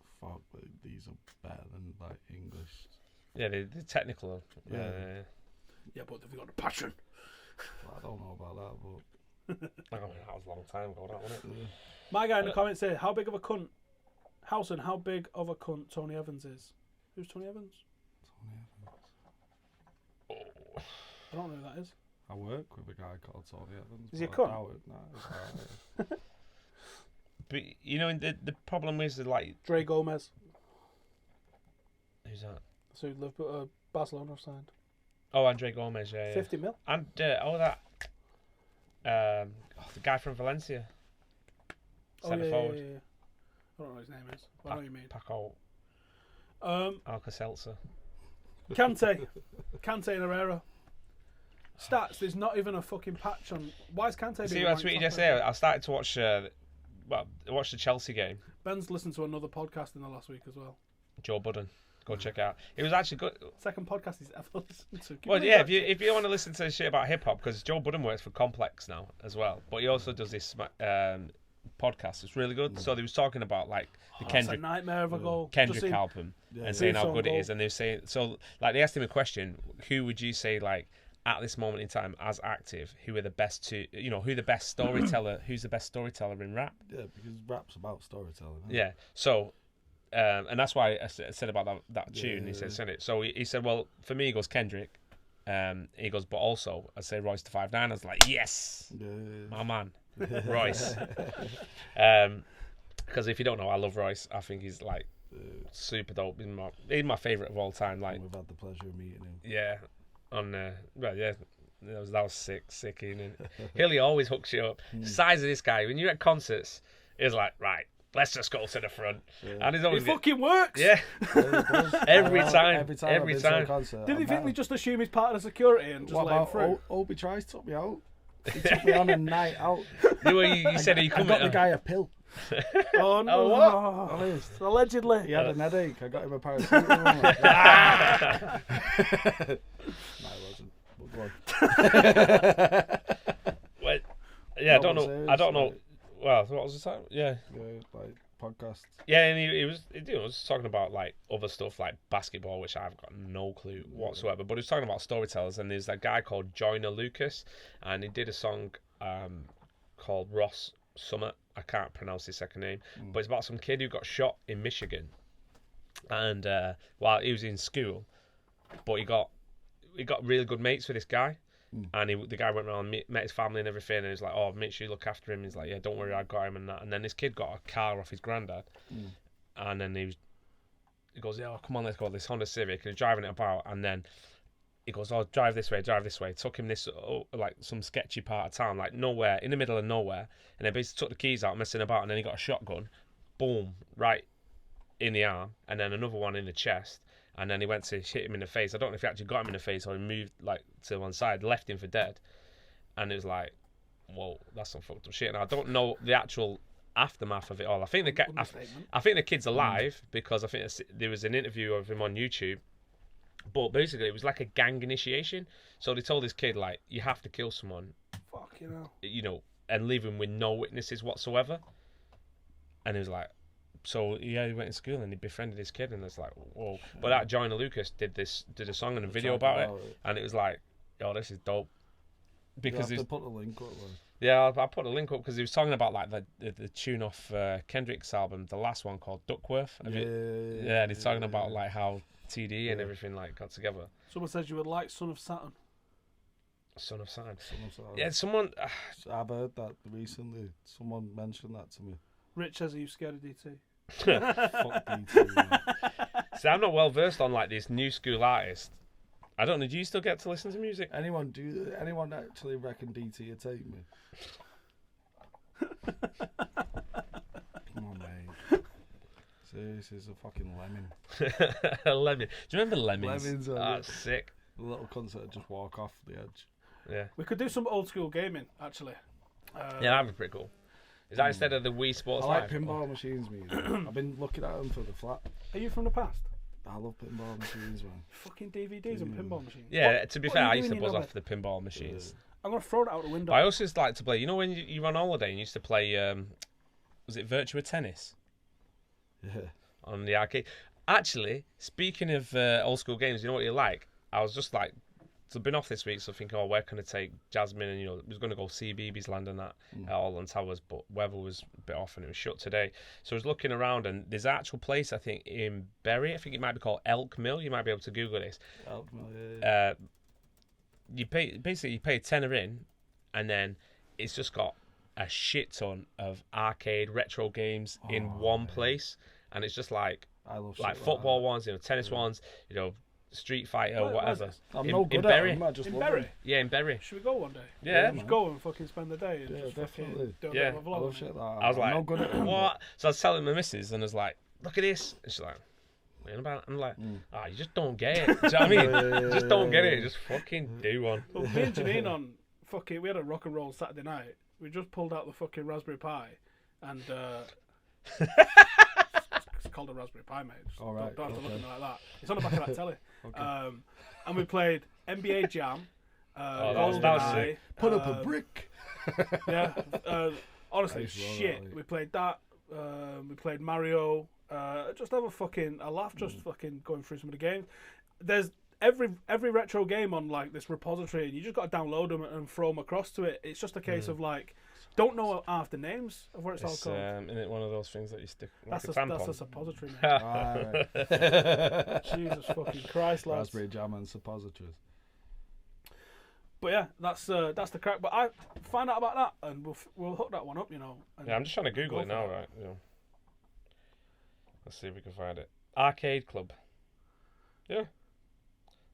these are better than, like, English. Yeah, they're technical. Yeah. Yeah, but they've got the passion. Well, I don't know about that, but... I mean, that was a long time ago, wasn't it? Yeah. My guy in the comments said, how big of a cunt... Howson, how big of a cunt Tony Evans is? Who's Tony Evans? I don't know who that is. I work with a guy called Tony Evans. Is he a but I cunt? doubt it. No, he's alright. But, you know, the problem is, that, like... Dre Gomez. Who's that? So Liverpool, Barcelona have signed. Oh, Andre Gomez, yeah. 50 mil. And, the guy from Valencia. Centre forward. Yeah. I don't know what his name is. But I know what you mean. Paco Alka-Seltzer. Kante and Herrera. Stats, there's not even a fucking patch on... Why is Kante See, being that's what ranked you top just right said. now? I started to watch... watch the Chelsea game. Ben's listened to another podcast in the last week as well. Joe Budden. Go check it out. It was actually good. Second podcast he's ever listened to. Well, yeah, if you want to listen to shit about hip hop, because Joe Budden works for Complex now as well, but he also does this podcast. It's really good. So they was talking about like the That's a nightmare of a goal. Kendrick album and saying how good it is, goal. and they were saying like they asked him a question: who would you say like at this moment in time as active? Who are the best who the best storyteller? Who's the best storyteller in rap? Yeah, because rap's about storytelling. Isn't Yeah. So. And that's why I said about that tune. Yeah. He said it. So he said, well, for me, he goes Kendrick. He goes, but also I say Royce the 5'9". I was like, yes, my man, Royce. Because if you don't know, I love Royce. I think he's like super dope. He's my favorite of all time. Like we've had the pleasure of meeting him. Yeah, that was sick. And Hilly always hooks you up. The size of this guy when you're at concerts is like right. Let's just go to the front. Yeah. And it's always it fucking works. Yeah. Every time. Did you think they just assume he's part of the security and just let him through? Obi Trice took me out. He took me on a night out. You said he come. I got the guy a pill. Oh no! Oh, what? Honest. Allegedly. He had an headache. I got him a paracetamol. No, it wasn't. Well, yeah, I don't know. Well, what was the time? Yeah, like podcast. Yeah, and he was talking about like other stuff like basketball, which I've got no clue whatsoever. But he was talking about storytellers, and there's a guy called Joyner Lucas, and he did a song called Ross Summit. I can't pronounce his second name, but it's about some kid who got shot in Michigan, and while he was in school, but he got really good mates with this guy. And the guy went around, met his family and everything, and he was like, "Oh, make sure you look after him." He's like, "Yeah, don't worry, I got him," and that. And then this kid got a car off his granddad, and then he goes, "Yeah, come on, let's go." This Honda Civic, and he's driving it about, and then he goes, "Oh, drive this way." Took him this like some sketchy part of town, like nowhere, in the middle of nowhere, and then basically took the keys out, messing about, and then he got a shotgun, boom, right in the arm, and then another one in the chest. And then he went to hit him in the face. I don't know if he actually got him in the face or he moved like to one side, left him for dead. And it was like, whoa, that's some fucked up shit. And I don't know the actual aftermath of it all. I think the kid's alive because I think there was an interview of him on YouTube. But basically, it was like a gang initiation. So they told this kid like, you have to kill someone, you know, and leave him with no witnesses whatsoever. And he was like, So he went to school and he befriended his kid, and it's like, whoa. But that Joyner Lucas did a song and a video about it, and it was like, oh, this is dope. Because you have to put the link up. Yeah, I put a link up because he was talking about like the tune off Kendrick's album, the last one called Duckworth. Yeah, and he's talking about like how TD and everything like got together. Someone says you would like Son of Saturn. Son of Saturn. Son of Saturn. Yeah, someone. I've heard that recently. Someone mentioned that to me. Rich says, are you scared of DT? Fuck DT. Man. See, I'm not well versed on like these new school artists. I don't know. Do you still get to listen to music? Anyone actually reckon DT would take me? Come on, mate. This is a fucking lemon. A lemon. Do you remember Lemons? Lemons. That's sick. The little concert, just walk off the edge. Yeah. We could do some old school gaming, actually. Yeah, that'd be pretty cool. Is that instead of the Wii Sports I like Live? pinball machines, mate. I've been looking at them for the flat. Are you from the past? I love pinball machines, man. Fucking DVDs and pinball machines. Yeah, to be fair, I used to doing buzz in off the pinball machines. I'm going to throw it out the window. But I also used to like to play, you know when you were on holiday and you used to play, was it Virtua Tennis? Yeah. On the arcade. Actually, speaking of old school games, you know what you like? I was just like, so I've been off this week, so thinking, where can I take Jasmine? And, I was going to go see BB's Land and that at Alton Towers, but weather was a bit off and it was shut today. So I was looking around, and there's an actual place, I think, in Bury. I think it might be called Elk Mill. You might be able to Google this. Elk Mill, yeah. You pay a tenner in, and then it's just got a shit ton of arcade retro games in one place, and it's just like I love like shit football like ones, tennis ones, Street Fighter, Where- whatever. I'm in, no good in at Bury. them. I just in love Bury? them. Yeah, in Bury. Should we go one day? Yeah, Just go and fucking spend the day and Yeah, just definitely. fucking do a Yeah. bit of a I vlog. love shit like that. I was I'm like, no good at them. what? So I was telling my missus, and I was like, look at this. And she's like, what are you about? I'm like, you just don't get it. Do you know what I mean? Just don't get it. Just fucking do one. Well, me and Janine on fucking, we had a rock and roll Saturday night. We just pulled out the fucking Raspberry Pi, and it's called a Raspberry Pi, mate. Just All right, don't have to look at okay. me like that. It's on the back of that telly. Okay. And we played NBA Jam. that was GoldenEye, sick. Put up a brick. Yeah. Honestly, used to love shit. that, like. We played that. We played Mario. Just have a laugh, just fucking going through some of the games. There's every retro game on like this repository, and you just got to download them and throw them across to it. It's just a case of like, don't know half the names of what it's all It's called. isn't it one of those things that you stick like That's a a tampon? suppository, mate. Alright. Jesus fucking Christ, lads. Raspberry jam and suppositories. But yeah, that's the crack. But I find out about that, and we'll hook that one up, and Yeah, I'm just trying to Google go it for now, that. right? Let's see if we can find it. Arcade Club. Yeah.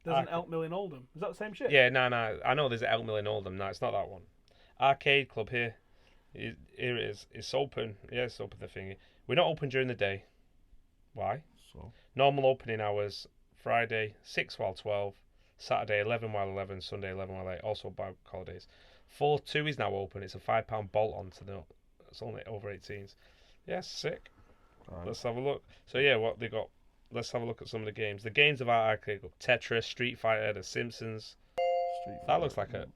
There's an Elk Mill in Oldham. Is that the same shit? Yeah, no. I know there's an Elk Mill in Oldham. No, it's not that one. Arcade Club here. Here it is. It's open. Yeah, it's open the thingy. We're not open during the day. Why? So Normal opening hours, Friday 6 while 12, Saturday 11 while 11, Sunday 11 while 8, also bank holidays. 4-2 is now open. It's a £5 bolt on to the. It's only over 18s. Yeah, sick. right. Let's have a look. So yeah, what they got. Let's have a look at some of the games. The games of our arcade club: Tetris, Street Fighter, The Simpsons. Street That Fighter, looks like a.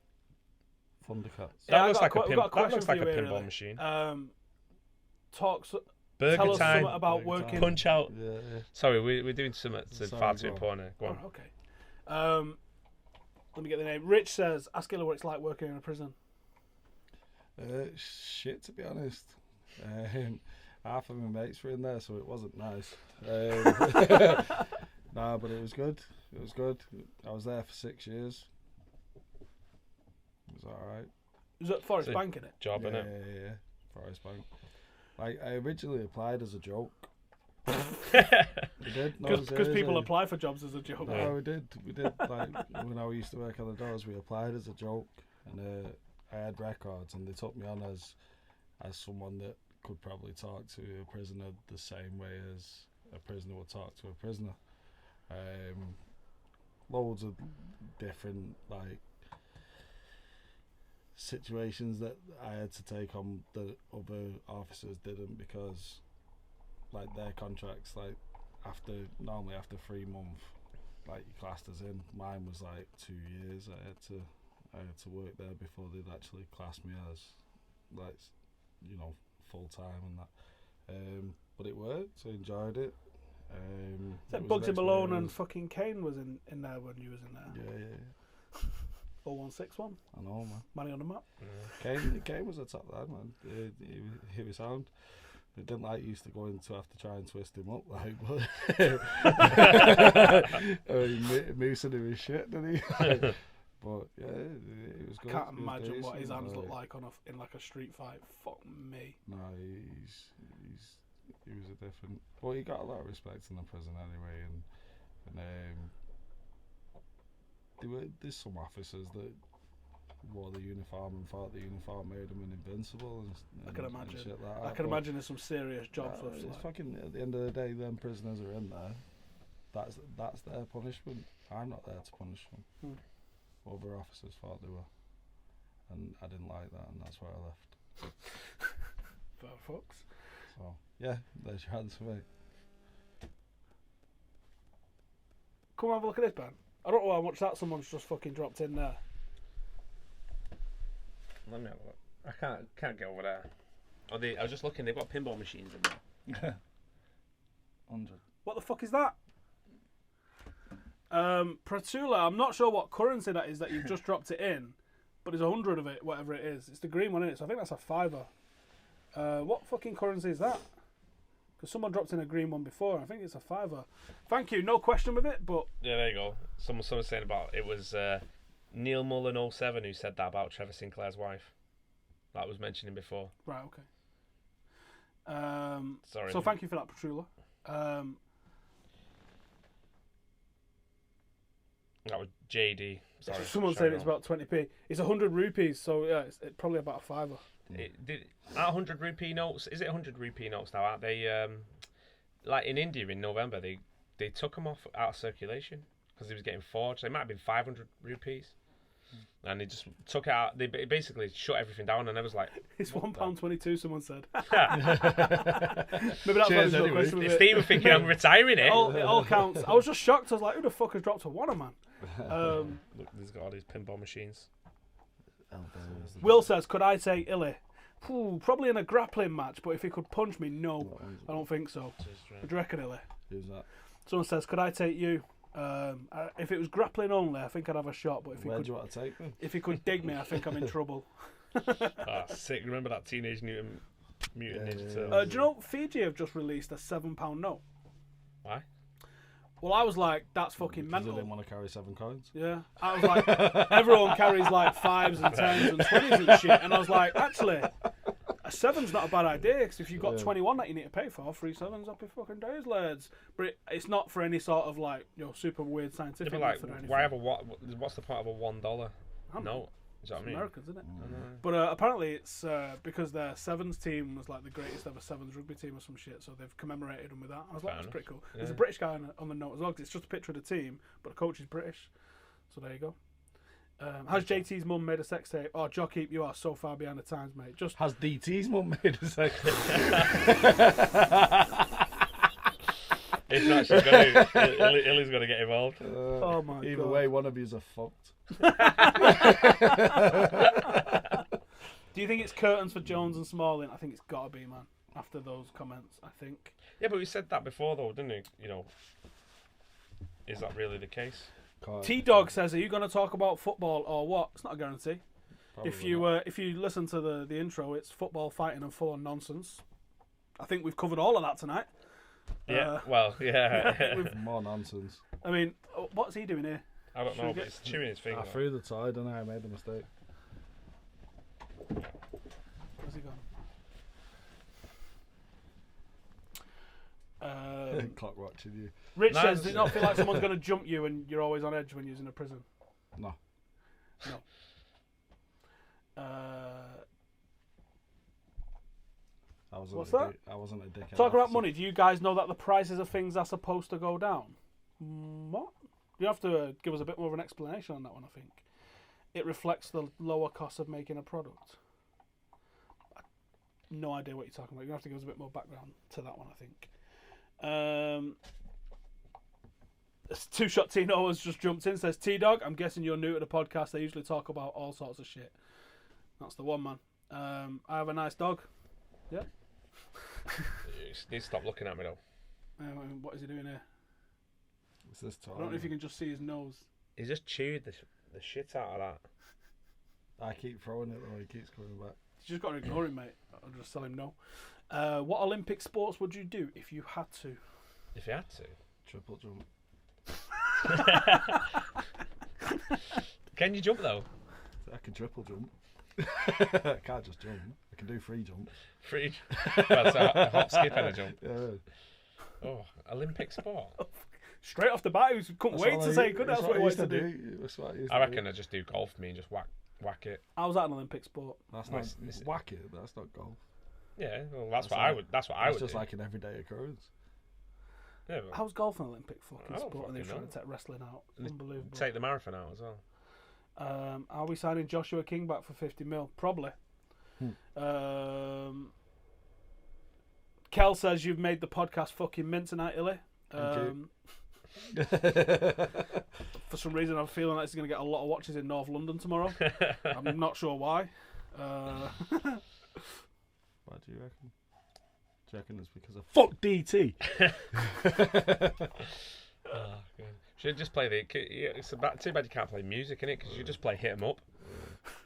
Thundercats. Yeah, That I looks got like a we've got that question looks for like a you here, pinball really. machine. Tell Burger us time. something about Burger working. time. Punch out. Yeah. Sorry, we're doing something Sorry, far too go on. important here. Go on. Oh, okay. Let me get the name. Rich says, ask Ella what it's like working in a prison. Shit, to be honest. Half of my mates were in there, so it wasn't nice. Nah, but it was good. It was good. I was there for 6 years. It was alright. Was that Forest So- Bank in it? Job, Yeah, innit? yeah. Forest Bank. Like, I originally applied as a joke. We did. No, Because people seriously. apply for jobs as a joke. No, we did. We did. Like when I used to work on the doors, we applied as a joke, and I had records, and they took me on as someone that could probably talk to a prisoner the same way as a prisoner would talk to a prisoner. Loads of different like situations that I had to take on that other officers didn't, because like their contracts, like normally after 3 months, like you classed us in. Mine was like 2 years. I had to work there before they'd actually class me as like full time and that. But it worked, so I enjoyed it. That Bugsy Malone and fucking Kane was in there when you was in there. Yeah. 0161. I know, man. Money on the map. Kane was a top lad, man. He was sound. It didn't like used to go in to have to try and twist him up, like, but Moose and him his shit, didn't he? But yeah, it was good. Can't imagine what his hands look like in like a street fight. Fuck me. No, he was a different. But he got a lot of respect in the prison anyway, and there's some officers that wore the uniform and thought the uniform made them invincible. I can imagine. And shit like that. I can imagine there's some serious jobs. It's fucking, at the end of the day, them prisoners are in there. That's their punishment. I'm not there to punish them. Other officers thought they were, and I didn't like that, and that's why I left. Fair fucks. So yeah, there's your answer, mate. Come have a look at this, Ben. I don't know how much that someone's just fucking dropped in there. Let me have a look. I can't get over there. I was just looking. They've got pinball machines in there. 100. What the fuck is that? Pratula, I'm not sure what currency that is that you've just dropped it in, but there's 100 of it, whatever it is. It's the green one, isn't it? So I think that's a $5. What fucking currency is that? Because someone dropped in a green one before. I think it's a $5. Thank you. No question with it, but yeah, there you go. Someone was saying about it was Neil Mullen 07 who said that about Trevor Sinclair's wife. That I was mentioning before. Right. Okay. Sorry. So thank you for that, Pratula. That was JD. Sorry. Someone said it's about 20p. It's 100 rupees, so yeah, it's probably about a $5. At 100 rupee notes, is it 100 rupee notes now? Aren't they? Like in India in November, they took them off out of circulation because he was getting forged. They might have been 500 rupees, and they just took it out. They basically shut everything down, and I was like, "It's £1.22." Someone said. Maybe that's Cheers, why anyway. question with Steve was thinking I'm retiring it. It all counts. I was just shocked. I was like, "Who the fuck has dropped a $1, man?" Look, he's got all these pinball machines. Will says, "Could I take Illy?" Probably in a grappling match, but if he could punch me, no, I don't think so. Would you reckon, Illy? Who's that? Someone says, "Could I take you?" If it was grappling only, I think I'd have a shot. But if Where do you want to take me? If he could dig me, I think I'm in trouble. Sick! Remember that Teenage Mutant Ninja Turtles? Do you know Fiji have just released a £7 note? Why? Well, I was like, that's fucking Because mental. they didn't want to carry 7 coins. Yeah, I was like, everyone carries like 5s and 10s and 20s and shit, and I was like, actually, a 7's not a bad idea because if you've got 21 that you need to pay for, 3 7s, happy fucking days, lads. But it's not for any sort of like super weird scientific method or anything. Why have what's the point of a $1 note? Is that what I mean? Americans, isn't it? But apparently it's because their 7s team was like the greatest ever 7s rugby team or some shit, so they've commemorated them with that. I was like, that's pretty cool. Yeah. There's a British guy on the note as well, because it's just a picture of the team, but the coach is British. So there you go. Has JT's mum made a sex tape? Oh, Jockey, you are so far behind the times, mate. Has DT's mum made a sex tape? If not, she's got to. Illy's got to get involved. Oh my god. Either way, one of yous are fucked. Do you think it's curtains for Jones and Smalling? I think it's got to be, man. After those comments, I think. Yeah, but we said that before, though, didn't we? You know, is that really the case? T-Dog says, "Are you going to talk about football or what?" It's not a guarantee. Probably If you listen to the intro, it's football, fighting, and full on nonsense. I think we've covered all of that tonight. Yeah. Well, yeah. More nonsense. I mean, what's he doing here? I don't know, but he's chewing his finger. I threw the tie, didn't I? I made a mistake. Where's he gone? Clock watching you. Rich says, "Does it not feel like someone's going to jump you and you're always on edge when you're in a prison?" No. What's that? I wasn't a dickhead. Talk about money. Do you guys know that the prices of things are supposed to go down? What? You have to give us a bit more of an explanation on that one, I think. It reflects the lower cost of making a product. No idea what you're talking about. You have to give us a bit more background to that one, I think. Two Shot Tino has just jumped in. Says, "T-Dog, I'm guessing you're new to the podcast. They usually talk about all sorts of shit." That's the one, man. I have a nice dog. Yeah. Need to stop looking at me though. What is he doing here? It's this time. I don't know if you can just see his nose. He's just chewed the shit out of that. I keep throwing it though. He keeps coming back. You just got to ignore him, mate. I'll just tell him no. What Olympic sports would you do if you had to? If you had to. Triple jump. Can you jump though? I can triple jump. I can't just jump. I can do free jump. Free. Well, so a hop, skip, and a jump. Yeah. Oh, Olympic sport. Straight off the bat, he couldn't wait to say good. That's what he wanted to do. That's what I used I to reckon do. I just do golf for me and just whack it. How's that an Olympic sport? That's not whack it. That's not golf. Yeah, well, that's what I would. That's what I would. It's just do. like an everyday occurrence. Yeah, well, How's golf an Olympic fucking I don't sport? And they're fucking trying to take wrestling out. And Unbelievable. take the marathon out as well. Are we signing Joshua King back for 50 mil? Probably. Kel says you've made the podcast fucking mint tonight, Illy. For some reason, I'm feeling like it's going to get a lot of watches in North London tomorrow. I'm not sure why. Why do you reckon? Do you reckon it's because of fuck DT? Oh, God. Should just play the. It's too bad you can't play music in it because you just play hit 'em up.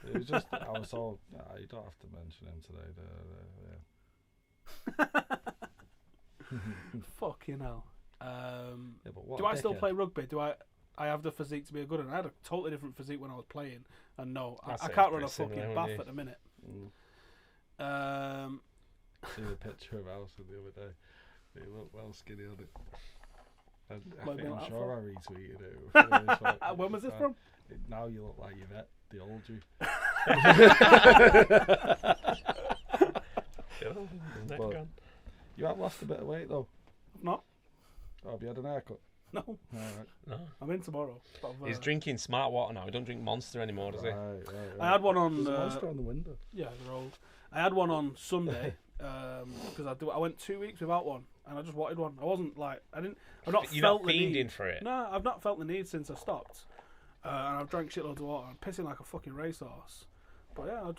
It was just I was all. You don't have to mention him today. Fucking hell. Yeah, but what Do I still play rugby? Do I have the physique to be a good one? I had a totally different physique when I was playing, and no, I can't run a fucking bath at the minute. See the picture of Howson the other day. He looked well skinny on it. I'm sure I retweeted it. When was this from? Now you look like Yvette, the old you. But you have lost a bit of weight though. Not. Oh, have you had an haircut? No. Alright. No. I'm in tomorrow. He's drinking smart water now. He don't drink Monster anymore, does he? Right. I had one on. There's a monster on the window. Yeah, they're old. I had one on Sunday because I went 2 weeks without one, and I just wanted one. I wasn't like I've not You're felt not the need. fiending for it. No, I've not felt the need since I stopped, and I've drank shitloads of water. I'm pissing like a fucking racehorse. But yeah,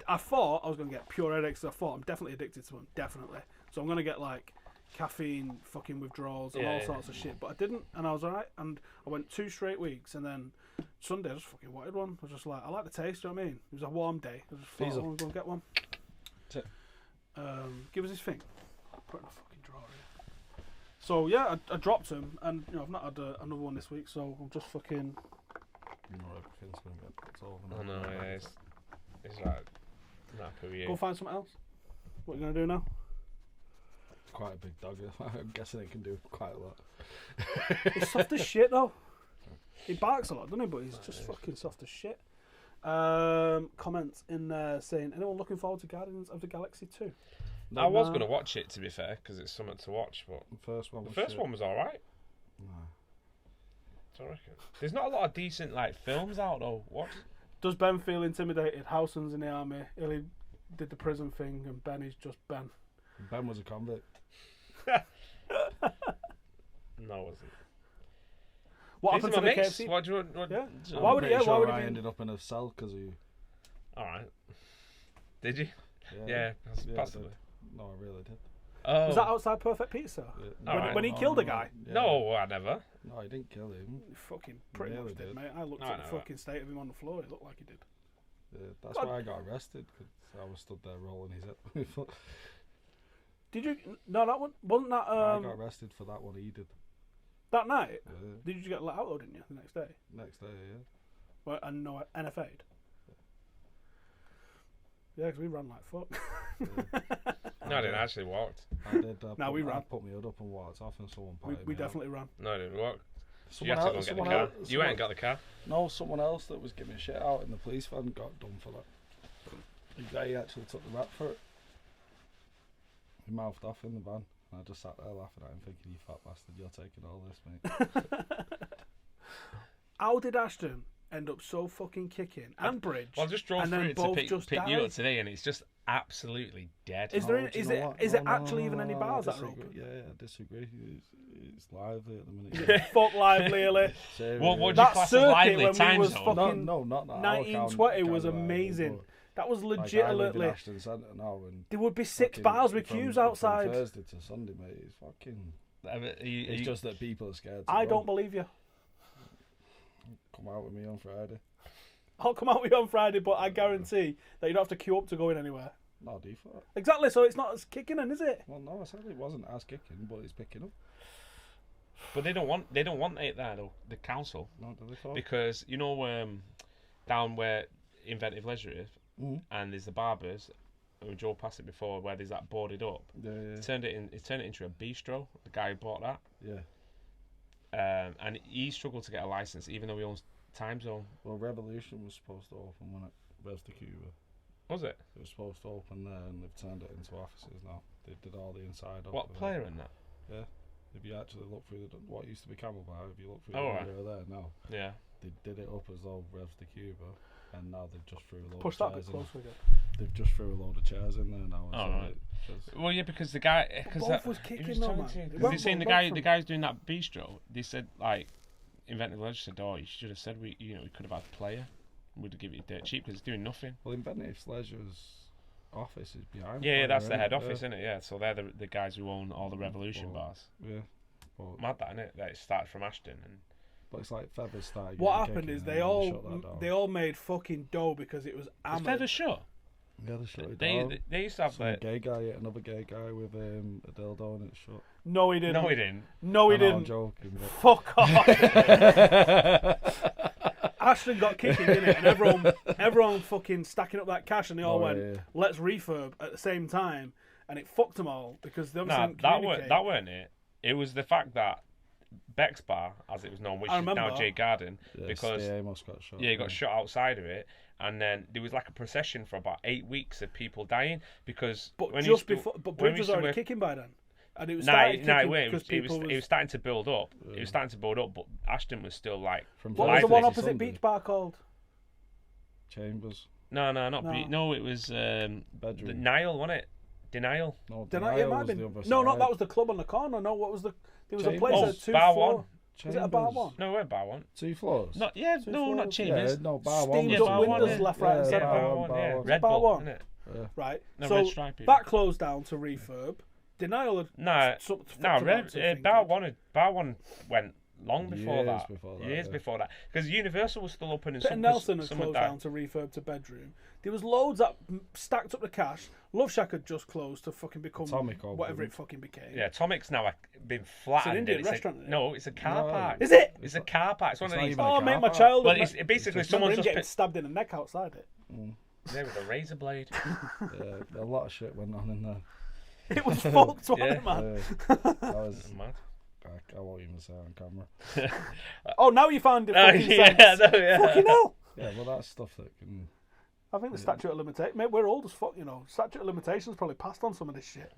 I thought I was gonna get pure headaches. I thought I'm definitely addicted to them, definitely. So I'm gonna get like caffeine fucking withdrawals and all sorts of shit. But I didn't, and I was alright. And I went 2 straight weeks, and then Sunday I just fucking wanted one. I was just like, I like the taste. You know what I mean? It was a warm day. I just thought I want to go and get one. Give us his thing. Put it in a fucking drawer here. So yeah, I dropped him, and I've not had another one this week, so I'm just fucking. Everything's gonna get solved. Oh no, yeah, it's like nappy with you. Go find something else. What are you gonna do now? Quite a big dog. I'm guessing it can do quite a lot. He's soft as shit though. He barks a lot, doesn't he? But he's just fucking soft as shit. Comments in there saying, anyone looking forward to Guardians of the Galaxy 2? I was going to watch it, to be fair, because it's something to watch, but The first one was alright. No. I reckon. There's not a lot of decent films out though. What? Does Ben feel intimidated? Howson's in the army. Illy did the prison thing, and Ben is just Ben. Ben was a convict. No, it wasn't. What These happened to are the my mates. KFC? What do you want? Yeah. So Why would he? Pretty Why would sure he I be? ended up in a cell because of you. Alright. Did you? Yeah, possibly. No, I really did. Oh. Was that outside Perfect Pizza? When he killed a guy? Yeah. No, I never. No, I didn't kill him. He fucking pretty Nearly much did, did. mate. I looked I at the know fucking state of him on the floor. It looked like he did. Yeah, that's why I got arrested, because I was stood there rolling his head. Did you? No, that one wasn't that. I got arrested for that one he did. That night? Yeah. Did you get let out though, didn't you, the next day? Next day, yeah. Well, and no NFA'd? Yeah, because we ran like fuck. No, I didn't actually walked. I did. We ran. I put my hood up and walked off, and someone patted We me definitely ran. No, I didn't walk. You Someone have to go else, and get the car. You ain't got the car. No, someone else that was giving shit out in the police van got done for that. The guy actually took the rap for it. He mouthed off in the van. And I just sat there laughing at him, thinking, "You fat bastard, you're taking all this, mate." How did Ashton end up so fucking kicking and Bridge? Well, I just drove and through then it to both pick just you died? up today, and it's just absolutely dead. Is there? No, do you Is know it? what? Is No, it no, actually no, even no, any no, bars I that are disagree. open? Yeah, I disagree. It's lively at the minute. Yeah, fuck lively, Illy. What would you That class as circuit lively when we time was zone? fucking No, not that. 1920 was amazing. That was Like, I legitimately. live in Ashton Centre now, and There would be 6 fucking bars with from- queues from outside. Thursday to Sunday, mate. It's fucking. It's just that people are scared. I don't believe you. Come out with me on Friday. I'll come out with you on Friday, but I guarantee that you don't have to queue up to go in anywhere. No default. Exactly, so it's not as kicking in, is it? Well, no, I said it wasn't as kicking, but it's picking up. But they don't want it there though. The council, No, do they thought? because you know down where Inventive Leisure is, and there's the barbers. We drove past it before, where there's that boarded up. Yeah. It's turned it into a bistro. The guy who bought that. Yeah. And he struggled to get a license, even though he owns Time Zone. Well, Revolution was supposed to open when it. Where's the Cuba? Was it? It was supposed to open there, and they've turned it into offices now. They did all the inside. What of it. player in that? Yeah. If you actually look through what used to be Camel Bar, if you look through Oh, the window there now, Yeah. they did it up as though Revs the Cuba, and now they've just threw a load Push of that a chairs bit in. closer again. They've just threw a load of chairs in there now. Oh, so right. it's- Well, yeah, because the guy, Both was kicking though, man. It Because went you seen the both guy, from- the guy's doing that bistro. They said like, Inventive Leisure said, "Oh, you should have said we could have had a player. We'd have given it dirt cheap because it's doing nothing." Well, Inventive Leisure's office is behind. Yeah, that's the there, head isn't it? office, isn't it? Yeah, so they're the guys who own all the Revolution bars. Yeah. But, Mad that, innit? That it started from Ashton and. but it's like Feathers started. What getting happened kicking is and they then shut that down. all made fucking dough because it was Is hammered. Feather shut? Yeah, they shut it down. They used to have Some the. gay guy hit another gay guy with a dildo and it's shut. No, he didn't. No, he didn't. No, he I know, I'm didn't. joking. But Fuck off. Ashton got kicking, didn't it? And everyone fucking stacking up that cash, and they all went, yeah. "Let's refurb" at the same time, and it fucked them all because they obviously Nah, didn't that communicate. weren't it. It was the fact that Beck's bar, as it was known, which I is now remember. Jay Garden, Yeah, because Stay Amos got shot. yeah, he got shot outside of it, and then there was like a procession for about 8 weeks of people dying because But when just you before, but when Bridge we was used to already work- kicking by then, and it was No, started no, kicking wait, because it people was starting to build up. It was starting to build up, but Ashton was still like. From What was the Friday one to opposite Sunday. Beach Bar called? Chambers. No, not No. no, it was the Bedroom. Nile, wasn't it? Denial. No, Did I? It Denial might was have the been. other No, side. that was the club on the corner. No, what was the? There was a Chambers. place Oh, at 2 Bar floor. One. Was it a Bar Chambers. one? No, we're bar one. 2 floors. Not yeah, Two no, not floors. Chambers. Yeah, no, bar one. Steamed Yeah, up bar one, windows yeah. left, right, and Yeah, centre. bar one, yeah. Red Bar Bull, one. isn't it? Yeah. Right. No, so red stripy. that closed down to refurb. Denial had No, fucked no, around to thinking. Bar one went long before Years that. before that, Years yeah. before that, because Universal was still open and Pet some. and Nelson had some closed died. down to refurb to bedroom. There was loads that stacked up the cash. Love Shack had just closed to fucking become Atomic opened. whatever it fucking became. Yeah, Atomic's now been flattened. Indian and restaurant, isn't it? no, it's a car No. park. Is it? It's a car park. It's one It's of not these. even a Oh, car mate, my park. child. Well, it's basically remember someone's him just getting put stabbed in the neck outside it. there with a razor blade. Yeah, a lot of shit went on in there. It was fucked, wasn't Yeah. it, man? That was. Mad. I won't even say it on camera. Oh, now you found it Oh, fucking yeah, sense. no, yeah. Fucking hell. Yeah, well, that's stuff that can. I think the statute of limitations. Mate, we're old as fuck, you know. Statute of limitations probably passed on some of this shit.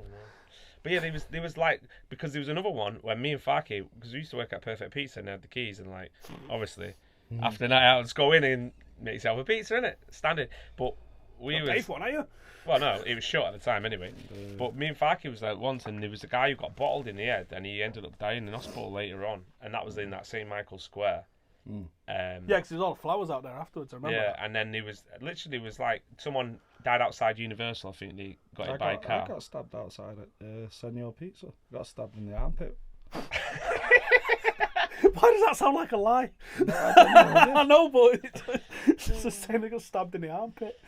But yeah, there was like, because there was another one where me and Farky, because we used to work at Perfect Pizza and they had the keys, and like obviously after the night out, just go in and make yourself a pizza, innit? Standard. But we Not was Dave one, are you? well, no, it was short at the time anyway. But me and Farky was there once, and there was a guy who got bottled in the head, and he ended up dying in hospital later on, and that was in that St Michael's Square. Yeah, because there's all the flowers out there afterwards, I remember. Yeah, that. and then there was literally was like someone died outside Universal. I think they got hit by a car. I got stabbed outside at Senor Pizza. Got stabbed in the armpit. Why does that sound like a lie? I don't know, I know, but it's just the same. They got stabbed in the armpit.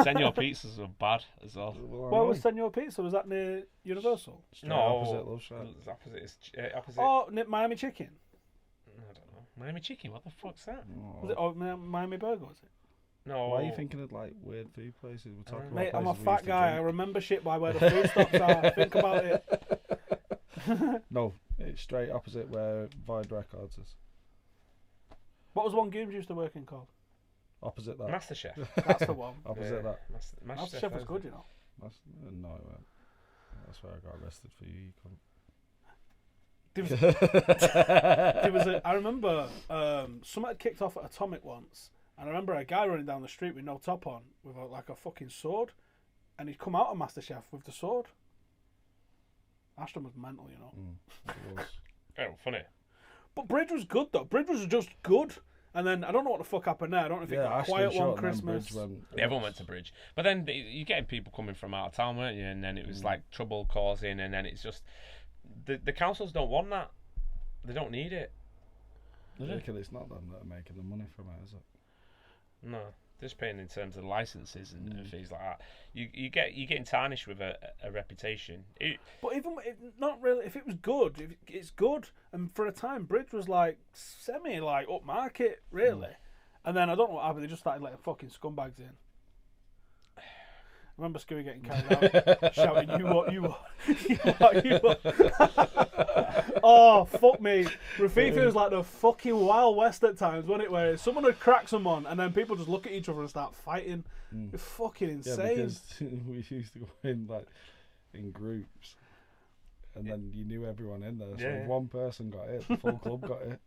Senor Pizzas were bad as well. Well, I Where know. was Senor Pizza? Was that near Universal? Straight No, opposite Love Shack. it's opposite. It's opposite. Oh, near Miami Chicken? I don't know. Miami Chicken. What the fuck's that? Was it Miami Burger, was it? No. Why are you thinking of like weird food places? We're talking about Mate, I'm a places we fat used to guy. I drink. remember shit by where the food stops are. Think about it. No, it's straight opposite where Void Records is. What was one Gooms used to work in called? Opposite that. MasterChef. That's the one. Opposite that. Master Chef was good, you know. That's, no, it weren't. That's where I got arrested for you. Cunt. There was a, I remember something had kicked off at Atomic once, and I remember a guy running down the street with no top on, with like a fucking sword, and he'd come out of MasterChef with the sword. Ashton was mental, you know. It was. Oh, funny. But Bridge was good though. Bridge was just good. And then I don't know what the fuck happened there. I don't know if it got quiet one Christmas. Everyone went to Bridge. But then you're getting people coming from out of town, weren't you? And then it was like trouble causing, and then it's just the councils don't want that. They don't need it. It's not them that are making the money from it, is it? No, just paying in terms of licenses and fees like that. You're getting tarnished with a reputation. But even not really. If it was good, it's good. And for a time, Bridge was like semi like upmarket, really. And then I don't know what happened. They just started letting fucking scumbags in. I remember Scooey getting carried out, shouting, "You what? You what? You what? You what?" Oh, fuck me. Rafifi was like the fucking Wild West at times, wasn't it? Where someone would crack someone and then people just look at each other and start fighting. It's fucking insane. Yeah, because we used to go in groups, and then you knew everyone in there. So if one person got hit, the full club got hit.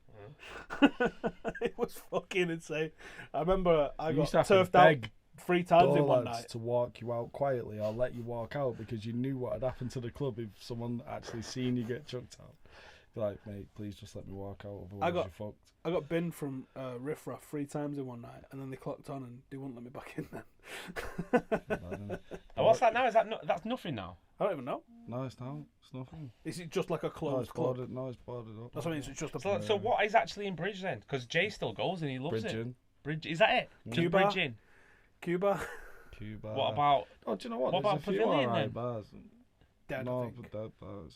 It was fucking insane. I remember I got turfed out 3 times in one night to walk you out quietly or let you walk out because you knew what had happened to the club if someone actually seen you get chucked out. You're like, mate, please just let me walk out, otherwise you're fucked. I got binned from Riff Raff 3 times in one night, and then they clocked on and they wouldn't let me back in then. What's that now? Is that that's nothing now? I don't even know. No, it's not. It's nothing. Is it just like a closed club? No, it's boarded up. That's what I mean. So it's just a. So what is actually in Bridge then? Because Jay still goes and he loves it. Bridge, is that it? Cuba. Bridge in. Cuba. What about? Oh, do you know what? What about Pavilion then? Bars. Dead, no, I think. Dead,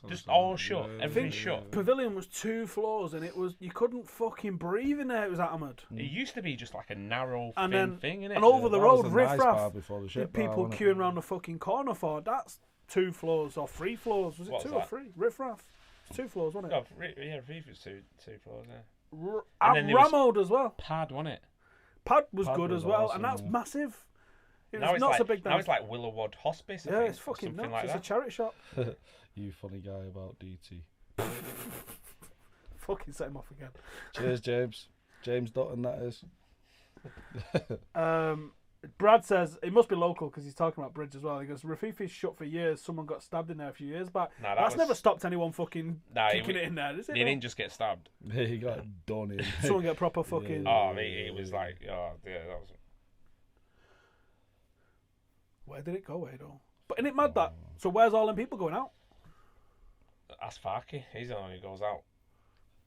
just all shut. Everything's shut. Pavilion was 2 floors, and it was you couldn't fucking breathe in there. It was hammered. It used to be just like a narrow and thin then, thing, innit? And over the road, Riff Raff. Did people queuing around the fucking corner for that's 2 floors or 3 floors. Was it 2 or 3? Riff Raff. It's 2 floors, wasn't it? No, yeah, Riff was 2 floors. Yeah. And Ramode as well. Pad, wasn't it? Pad was good as well, and that's massive. It was not so big. Now it's like Willowwood Hospice. Yeah, it's fucking nuts. Like it's a charity shop. You funny guy about DT. Fucking set him off again. Cheers, James. James Dutton, that is. Brad says it must be local because he's talking about Bridge as well. He goes, Rafifi's shut for years. Someone got stabbed in there a few years back. That's never stopped anyone fucking kicking it in there, is it? He didn't just get stabbed. He got done in. Someone get proper fucking. Yeah. Oh, it was like, oh, yeah, that was. Where did it go, Ado? But isn't it mad that? So where's all them people going out? Ask Farky. He's the one who goes out.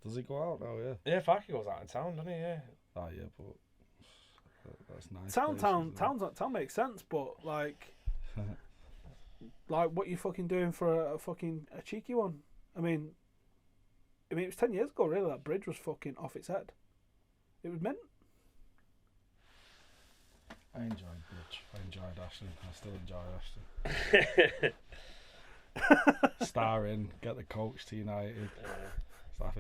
Does he go out now? Yeah. Yeah, Farky goes out in town, doesn't he? Yeah. Oh yeah, but that's nice. Town makes sense, but like what you fucking doing for a cheeky one? I mean, it was 10 years ago, really. That Bridge was fucking off its head. It was mint. I enjoyed Bridge. I enjoyed Ashton. I still enjoy Ashton. Star in, get the coach to United.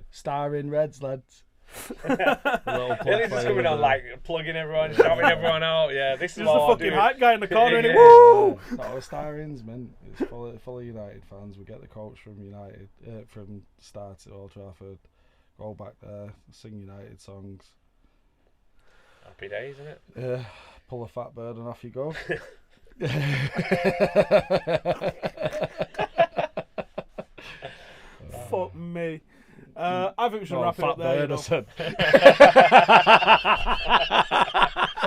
Star in, Reds, lads. He's just coming on like plugging everyone, shouting everyone out. Yeah, this is the fucking hype guy in the corner. Yeah. Woo! No, Star in's, man. It's full of United fans. We get the coach from United, from start at Old Trafford. Go back there, sing United songs. Happy days, isn't it? Yeah. Pull a fat bird and off you go. Fuck me. I think we should wrap it up there. Bird, I said.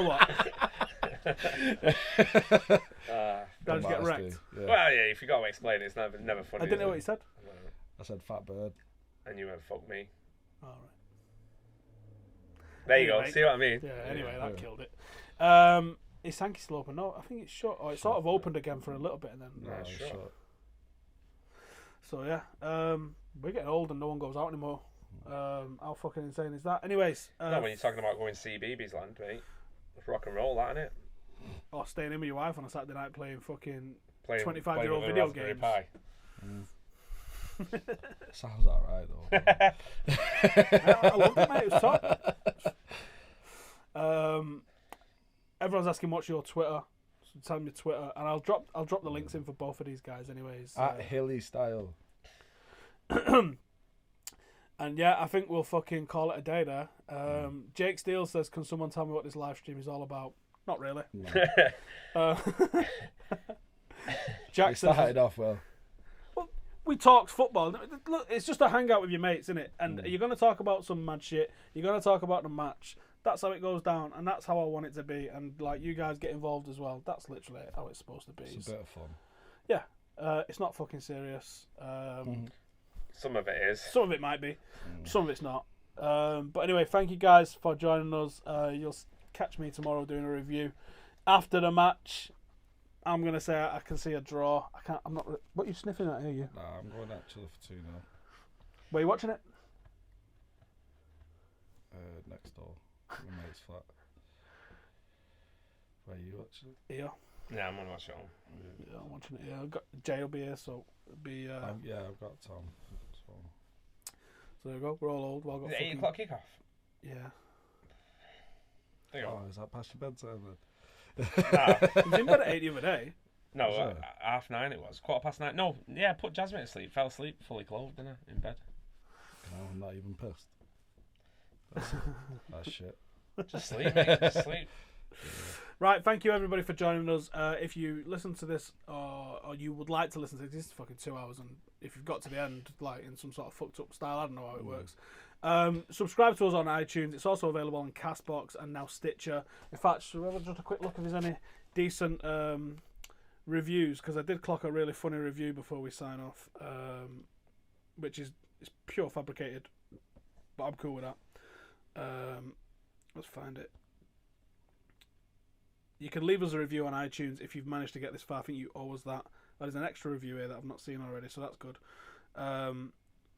What? Did you get wrecked? Yeah. Well, yeah, if you got to explain it, it's never funny. I didn't know what you said. I said fat bird. And you went, fuck me. All right. There you go. See what I mean? Yeah, anyway, that killed it. Is Sankey still open? No, I think it's shut. Or it sort of opened again for a little bit and then. No, it's shut. So yeah, we're getting old and no one goes out anymore. How fucking insane is that? Anyways. No, when you're talking about going CBeebies land, mate. It's rock and roll, that, isn't it? Or staying in with your wife on a Saturday night playing fucking 25-year-old video games. Sounds alright though. I love it, mate. It was top. Everyone's asking what's your Twitter. So tell me your Twitter, and I'll drop the links in for both of these guys, anyways. At Hilly Style. And yeah, I think we'll fucking call it a day there. Jake Steele says, "Can someone tell me what this live stream is all about?" Not really. No. Jack started off well. We talked football. Look, it's just a hangout with your mates, isn't it? And you're going to talk about some mad shit. You're going to talk about the match. That's how it goes down, and that's how I want it to be. And like you guys get involved as well. That's literally how it's supposed to be. It's a bit of fun. Yeah, it's not fucking serious. Some of it is. Some of it might be. Some of it's not. But anyway, thank you guys for joining us. You'll catch me tomorrow doing a review after the match. I'm gonna say I can see a draw. I can't. I'm not. What are you sniffing at? Are you? Nah, I'm going actually for 2-0. Were you watching it? Next door, my mate's flat. Where are you actually? Here. Yeah, I'm gonna watch it on. Yeah, I'm watching it. Yeah, I've got Jay will be here, so it'll be. Yeah, I've got Tom. So there we go. We're all old. Well, got Is it 8 o'clock kickoff? Yeah. There you go. is that past your bedtime then? Nah. He was in bed at 8 the other day. No, Was it? 9:30 it was. 9:15. No, yeah, put Jasmine to sleep. Fell asleep, fully clothed, didn't I, in bed. No, I'm not even pissed. That's shit. Just sleep, mate. Just sleep. Right, thank you everybody for joining us. If you listen to this or you would like to listen to this is fucking 2 hours, and if you've got to the end like in some sort of fucked up style, I don't know how it works. Subscribe to us on iTunes. It's also available on Castbox and now Stitcher. In fact, should we have just a quick look if there's any decent reviews, because I did clock a really funny review before we sign off, which is pure fabricated, but I'm cool with that. Let's find it. You can leave us a review on iTunes if you've managed to get this far. I think you owe us that. There's an extra review here that I've not seen already, so that's good.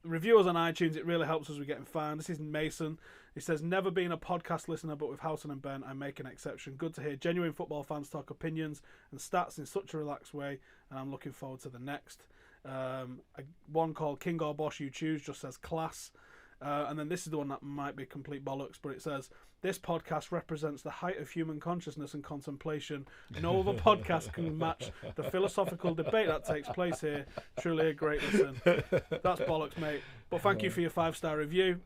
Review us on iTunes. It really helps us with getting found. This is Mason. He says, never been a podcast listener, but with Howson and Ben, I make an exception. Good to hear genuine football fans talk opinions and stats in such a relaxed way, and I'm looking forward to the next. One called King or Boss You Choose just says class. And then this is the one that might be complete bollocks, but it says, this podcast represents the height of human consciousness and contemplation. No other podcast can match the philosophical debate that takes place here. Truly a great listen. That's bollocks, mate. But thank you for your 5-star review.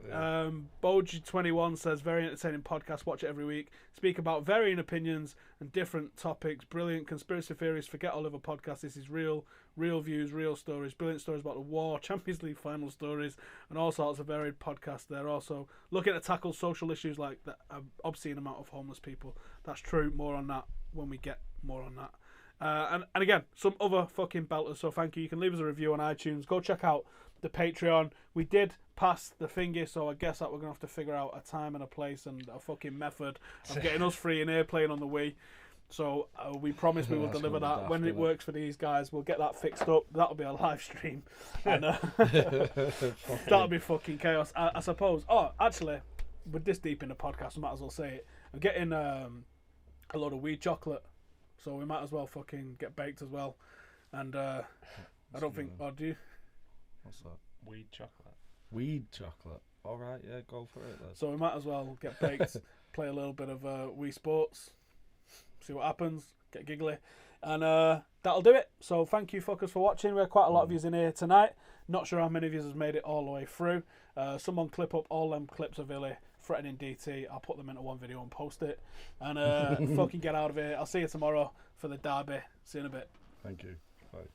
Boji21 says, very entertaining podcast. Watch it every week. Speak about varying opinions and different topics. Brilliant conspiracy theories. Forget all other podcasts. This is real views, real stories. Brilliant stories about the war, Champions League final stories, and all sorts of varied podcasts. They're also looking to tackle social issues like the obscene amount of homeless people. That's true. More on that when we get more on that. And again, some other fucking belters. So thank you. You can leave us a review on iTunes. Go check out the Patreon. We did pass the thingy, so I guess that we're going to have to figure out a time and a place and a fucking method of getting us free and airplaying on the Wii. So we promise we will deliver that. When it works for these guys, we'll get that fixed up. That'll be a live stream. And that'll be fucking chaos, I suppose. Oh, actually, with this deep in the podcast, I might as well say it. I'm getting a lot of weed chocolate, so we might as well fucking get baked as well. And I don't think... Oh, do you? What's that? Weed chocolate. Weed chocolate. All right, yeah, go for it then. So we might as well get baked, play a little bit of Wii Sports, see what happens, get giggly, and that'll do it. So thank you fuckers for watching. We had quite a lot of yous in here tonight. Not sure how many of yous has made it all the way through. Someone clip up all them clips of Illy threatening DT. I'll put them into one video and post it. And fucking get out of here. I'll see you tomorrow for the derby. See you in a bit. Thank you. Bye.